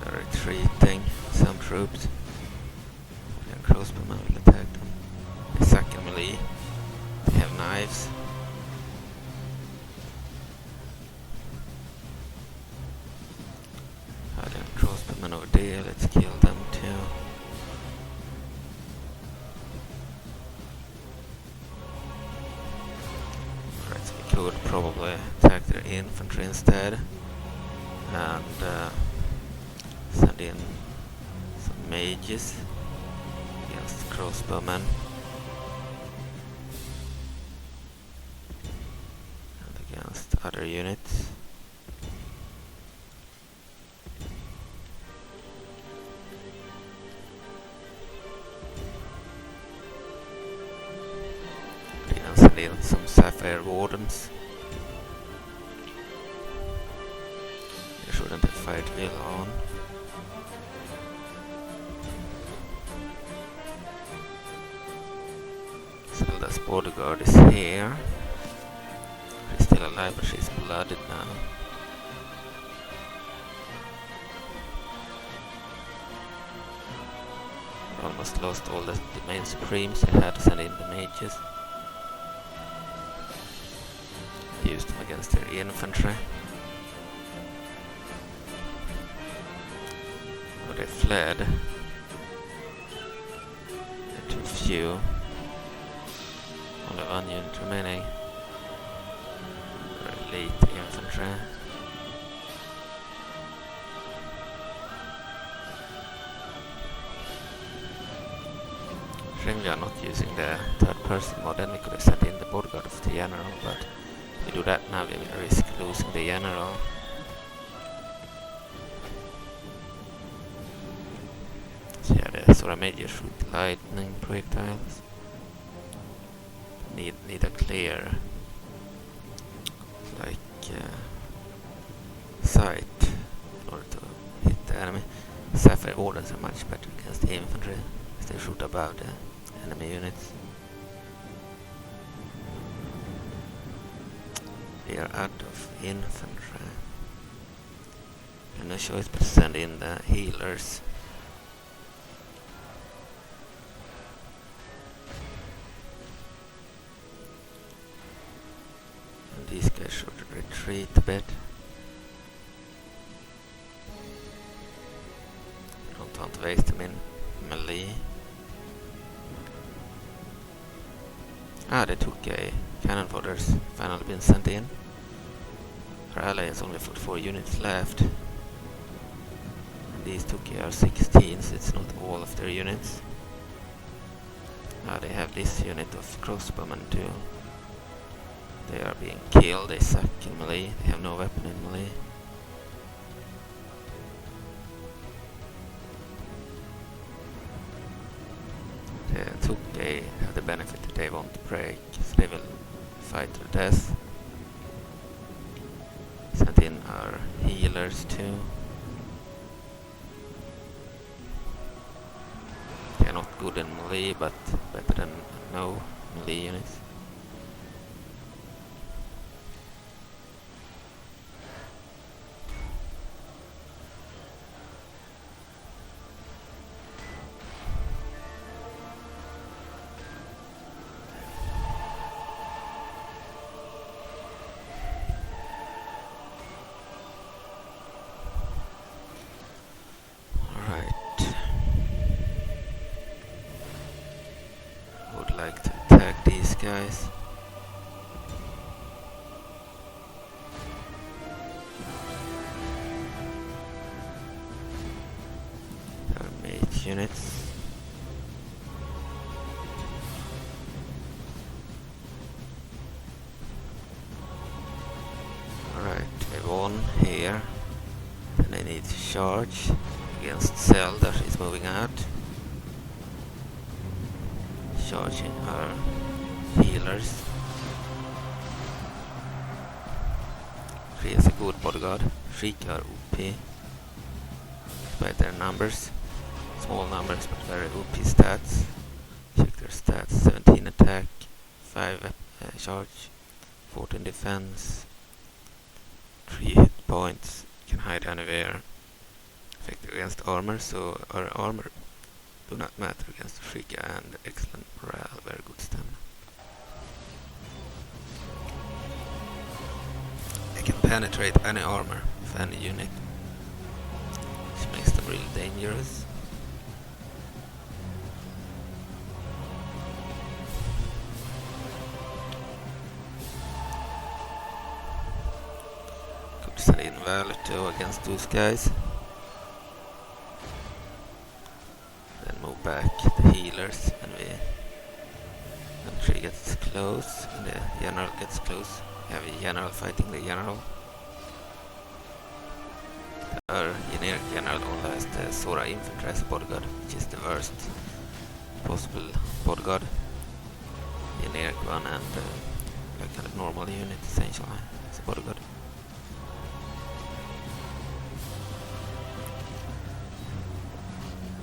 They're retreating some troops. And crossbowmen will attack them. They suck in melee. They have knives. Alien crossbowmen over there, let's kill them too. Right, so we could probably attack their infantry instead. And send in some mages against crossbowmen. And against other units. We can send in some sapphire wardens. They shouldn't have fight wheel on. Zelda's bodyguard is here. She's still alive, but she's blooded now. Almost lost all the main supremes. They had to send in the mages. Used them against their infantry. But they fled. They're too few. Only one unit remaining. Elite infantry. Shame we are not using the third person mod, then we could have sent in the bodyguard of the general, but if we do that now we will risk losing the general. So yeah, the Sora Major shoot lightning projectiles. Need a clear sight in order to hit the enemy. Sapphire wardens are much better against the infantry as they shoot above the enemy units. We are out of infantry. And no choice but to send in the healers. These guys should retreat a bit. Don't want to waste them in melee. Ah, they took a cannon fodder's finally been sent in. Our ally has only 44 units left. And these took are 16, so it's not all of their units. Ah, they have this unit of crossbowmen too. They are being killed, they suck in melee, they have no weapon in melee. They have the benefit that they won't break, so they will fight to death. Sent in our healers too. They are not good in melee, but better than no melee units. Like to attack these guys. There are mage units. Alright, we won here. Then I need to charge against Zelda, she's moving out. charging our healers. She is a good bodyguard. Sheik are OP despite their numbers. Small numbers but very OP stats. Check their stats: 17 attack, 5 charge, 14 defense, 3 hit points, can hide anywhere, effective against armor, so our armor do not matter against Shrika, and excellent morale, very good stamina. They can penetrate any armor of any unit, which makes them really dangerous. Could send in Valito against those guys. Then move back the healers when she gets close and the general gets close. We have a general fighting the general. Our generic general only has the Sora infantry as a bodyguard, which is the worst possible bodyguard. Generic one and like a normal unit essentially as a bodyguard.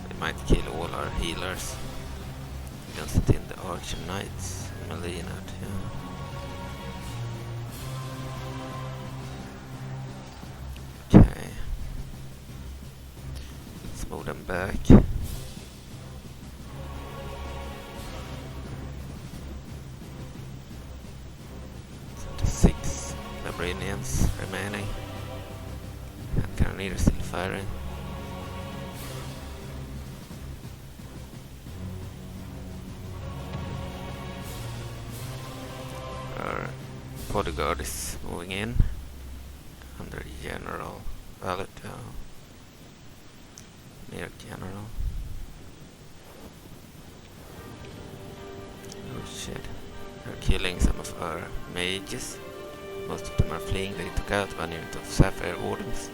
We might kill all our healers. Just in the Archer Knights and Melina too. Okay. Let's move them back. 76 Labrynnians remaining. And Cannoneers still firing. Our bodyguard is moving in under General Valito, near General. Oh shit, they're killing some of our mages. Most of them are fleeing. They took out one unit of Sapphire Wardens.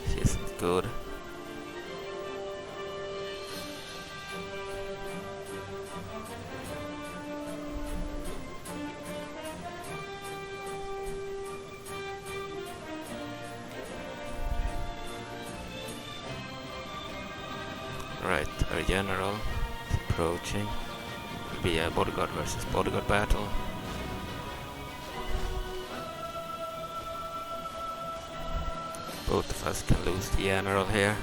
She isn't good. Right, our general is approaching. It will be a bodyguard versus bodyguard battle. Both of us can lose the general here.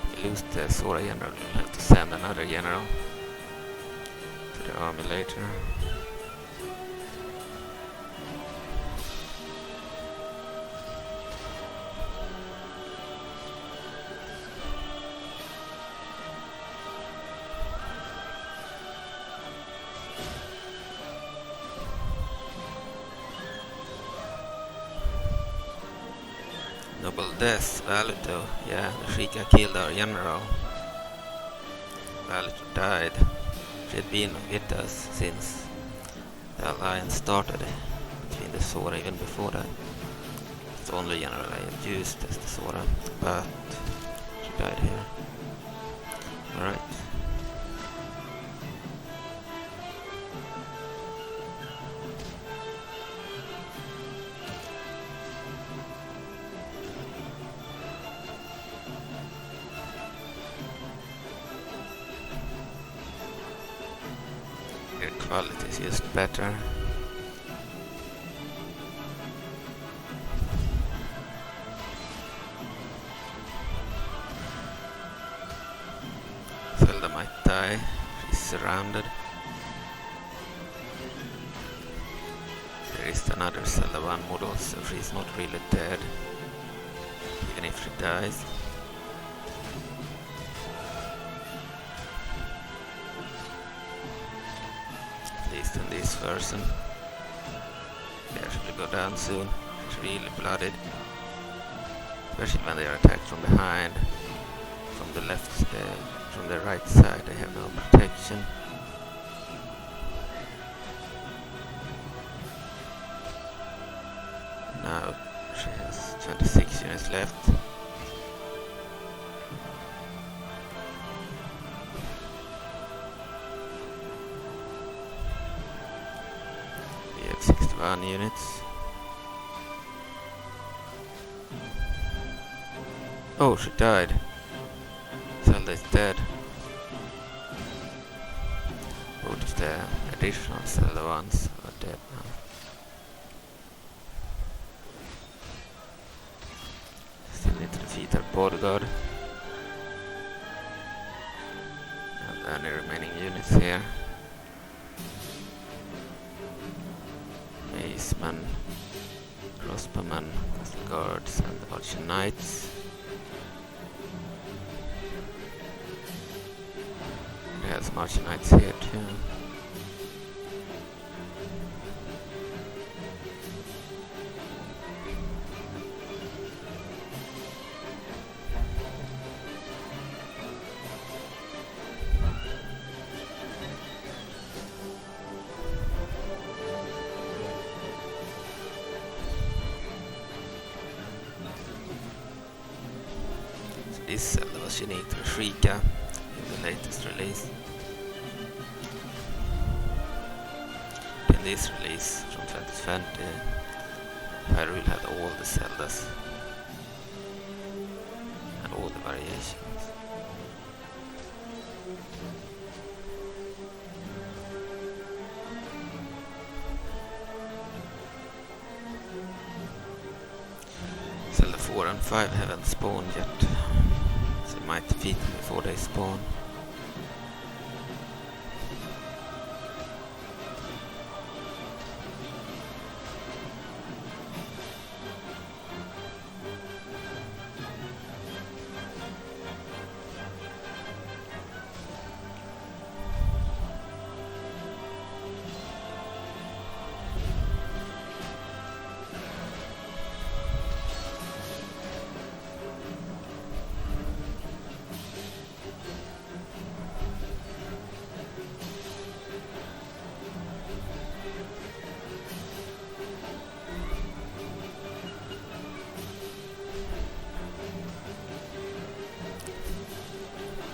If we lose the Sora general, we'll have to send another general to the army later. Noble death, Valito. Yeah, the Shrika killed our general. Valito died. She had been with us since the alliance started between the Sora, even before that. It's the only general I had used as the Sora, but she died here. Alright. Quality is just better. Zelda might die. She's surrounded. There is another Zelda 1 model, so she's not really dead, even if she dies. In this version. They actually go down soon. It's really blooded. Especially when they are attacked from behind. From the left, from the right side, they have no protection. Now she has 26 units left. 1 units. Oh, she died. Zelda is dead. Both of the additional Zelda ones are dead now. Still need to defeat our bodyguard. And any remaining units here. Macemen, crossbowmen, castle guards, and archer knights. We have some archer knights here too. This Zelda was unique to Shrika in the latest release. In this release from 2020, Hyrule had all the Zeldas and all the variations. Zelda 4 and 5 haven't spawned yet. Might defeat them before they spawn.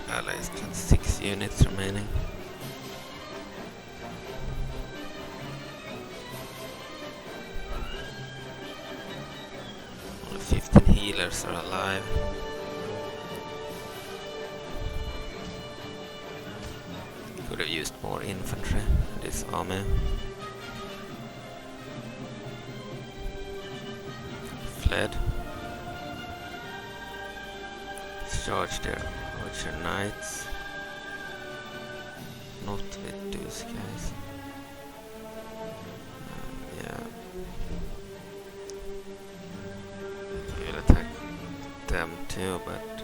Allies 26 units remaining. Only 15 healers are alive. Could have used more infantry in this army. Fled. Charged their archer knights. Not with those guys. Yeah. We'll attack them too, but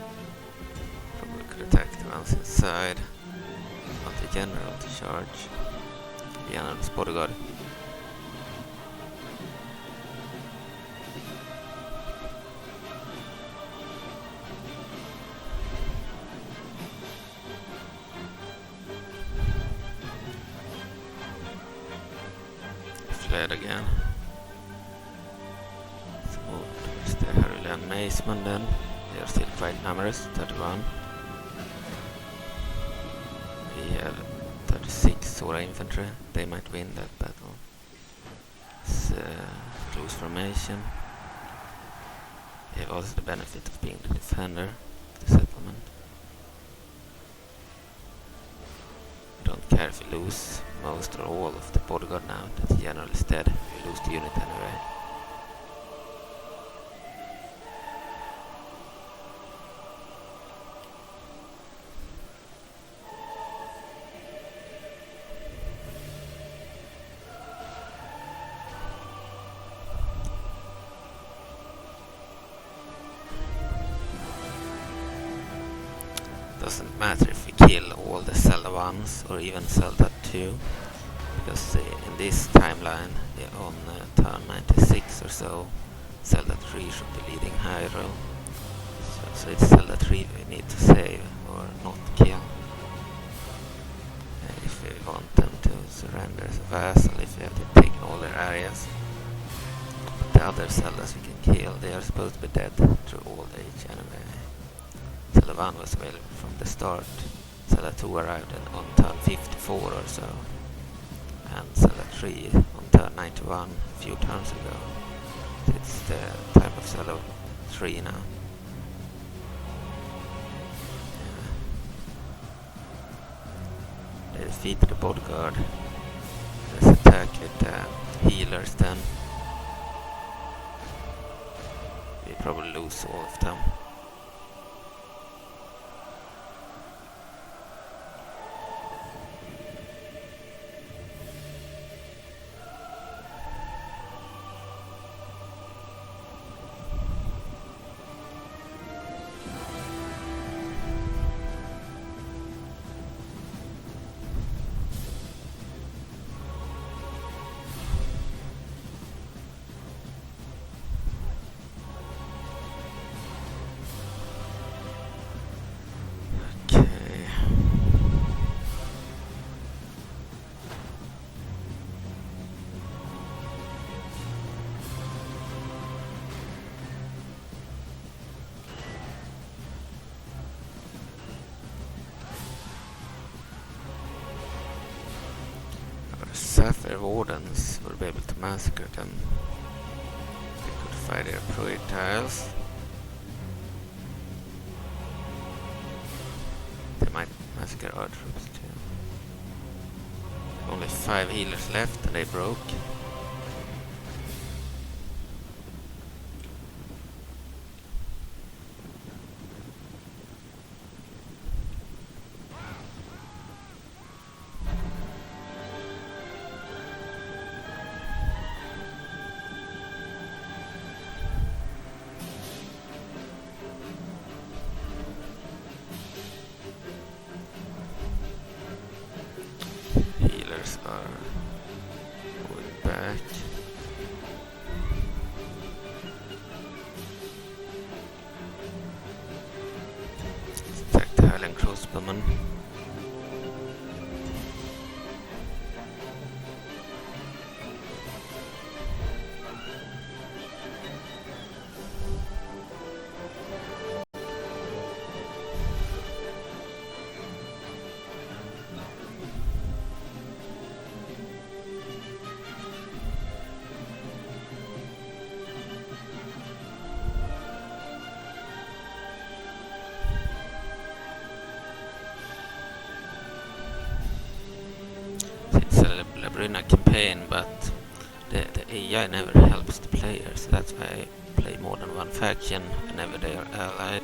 probably could attack the ones inside. Not the general to charge. The general's bodyguard. Fled again. Let's move towards the Hyrule and Macemen then. They are still quite numerous, 31. We have 36 Sora infantry. They might win that battle. It's close formation. They have also the benefit of being the defender of the settlement. Don't care if we lose most or all of the bodyguard now that the general is dead. We lose the unit anyway. Doesn't matter if we kill all the Zelda 1s or even Zelda 2, because in this timeline, on turn 96 or so, Zelda 3 should be leading Hyrule. So it's Zelda 3 we need to save or not kill. If we want them to surrender as a vassal, if we have to take all their areas. But the other Zeldas we can kill, they are supposed to be dead through old age anyway. Zelda 1 was available from the start. Zelda 2 arrived on turn 54 or so. And Zelda 3 on turn 91 a few turns ago. It's the time of solo 3 now. They defeated the bodyguard. Let's attack with healers then. We probably lose all of them. Sapphire Wardens will be able to massacre them. They could fire their projectiles. They might massacre our troops too. Only 5 healers left and they broke. Labrynna campaign, but the AI never helps the players, so that's why I play more than one faction whenever they are allied,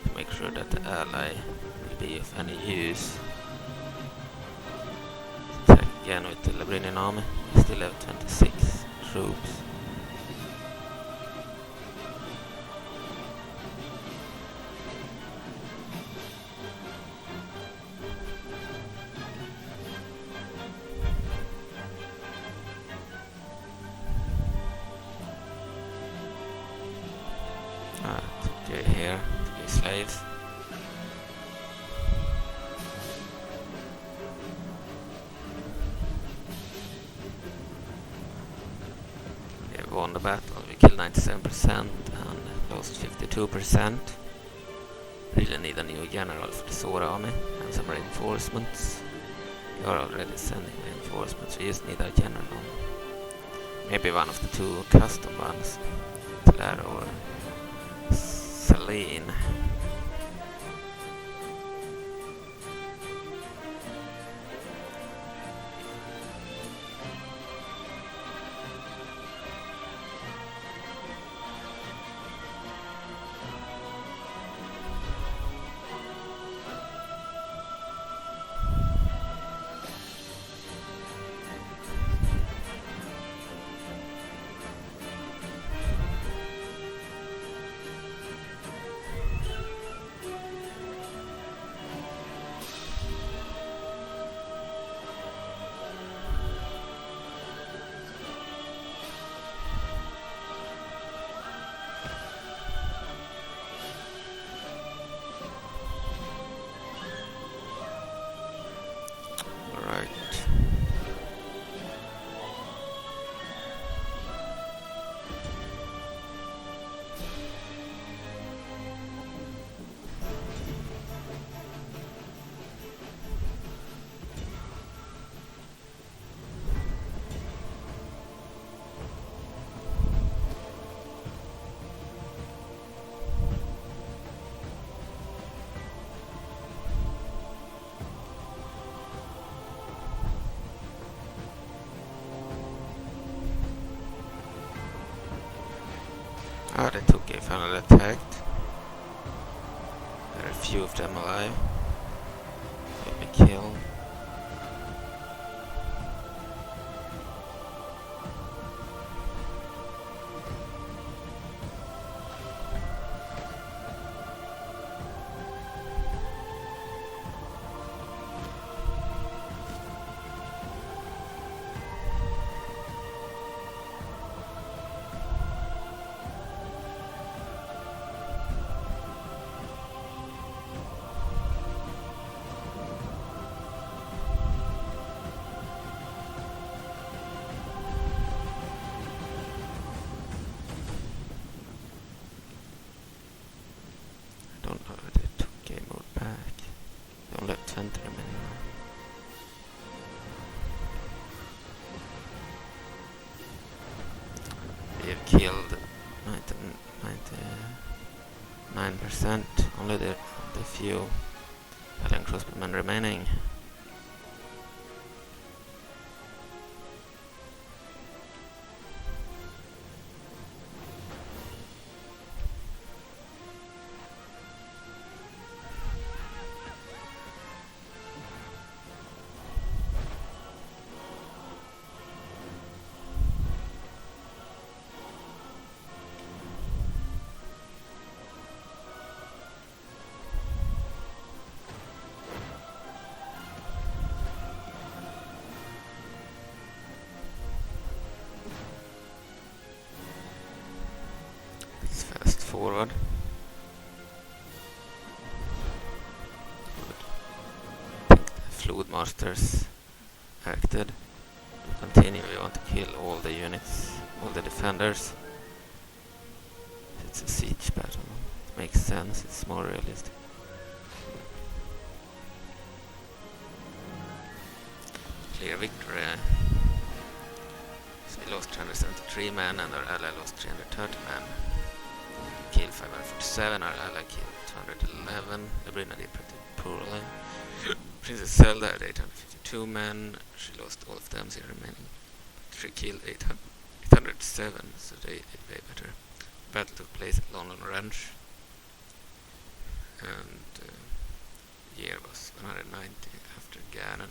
to make sure that the ally will be of any use. Attack again with the Labrynna army. We still have 26 troops. Here, to be slaves. We won the battle, we killed 97% and lost 52%. Really need a new general for the Sword army and some reinforcements. We are already sending reinforcements, we just need a general. Maybe one of the 2 custom ones, Claire or Celine. Ah, they took a final attacked. There are few of them alive. Let me kill. Don't know if they took game mode back. They only have 20 remaining now. We have killed 99%. Only the few alien crossbowmen remaining. Let's fast forward. I think the Fluid Masters acted. To continue, we want to kill all the units, all the defenders. It's a siege battle. It makes sense, it's more realistic. Clear victory. So we lost 373 men and our ally lost 330 men. Killed 547, our ally killed 211. Labrynna did pretty poorly. Princess Zelda had 852 men. She lost all of them, she remaining. She killed 807, so they did way better. Battle took place at London Ranch. And year was 190 after Ganon.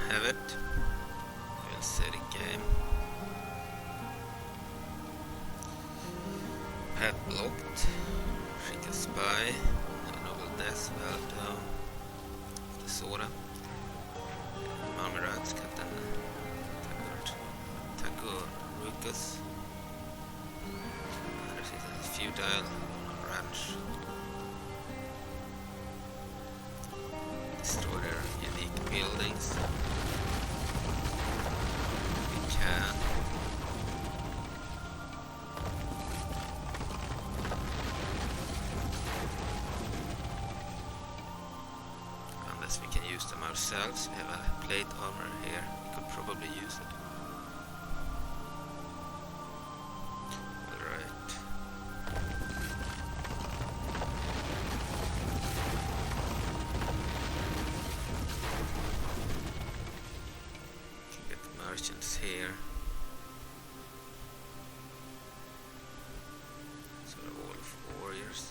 Have it. We'll set a game. Pad blocked. Skicka spy. A noble death well to the Sora. Marmorats Captain Taco Rucus. There's a feudal ranch. Destroy their unique buildings. We can. Unless we can use them ourselves. We have a plate armor here. We could probably use it. Alright. Get the merchants here. Sort of all of warriors.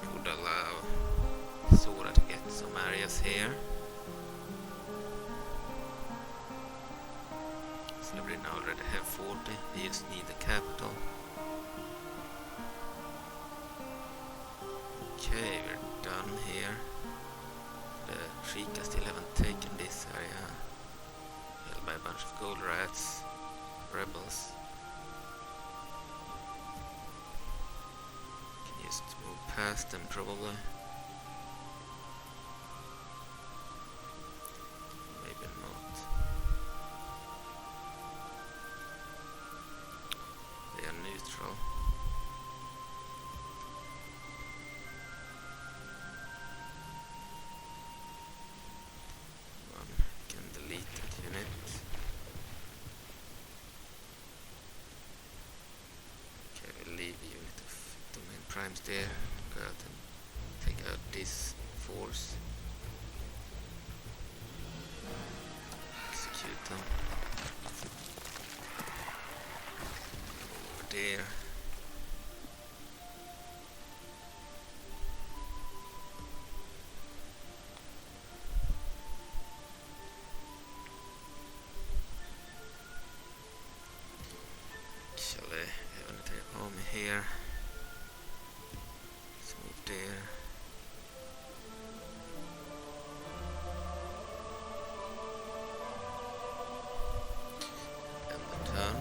Could would allow Sora to get some areas here. So Labrynna already have 40, we just need the capital. Okay, we're done here. The Shrika still haven't taken this area. Held by a bunch of gold rats, rebels. Can just move past them probably. Maybe not. They are neutral. Primes there, go out and take out this force, execute them over there. Shall I have an entire army here? There. And the turn.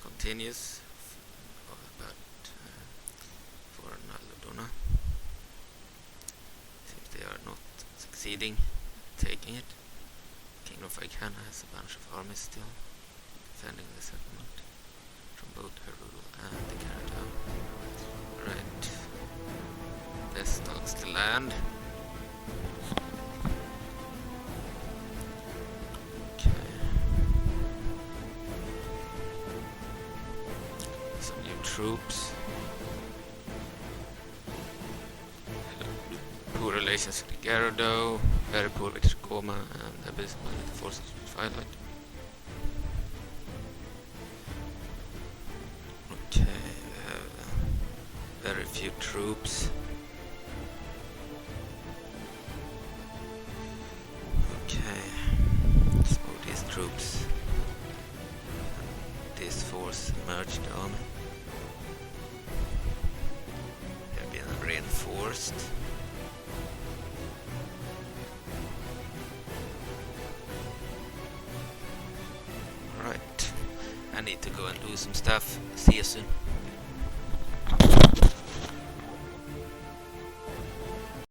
Continues about for Labrynna. Seems they are not succeeding taking it. King of Icana has a bunch of armies still defending the settlement from both Hyrule and the Capital. Right, this starts the land. Troops. Poor relations with Gyarados, very poor with Shikoma, and abysmal with the forces of Twilight. Okay, we have very few troops. Okay, let's move these troops. This force merged on. Reinforced. Right, I need to go and do some stuff. See you soon.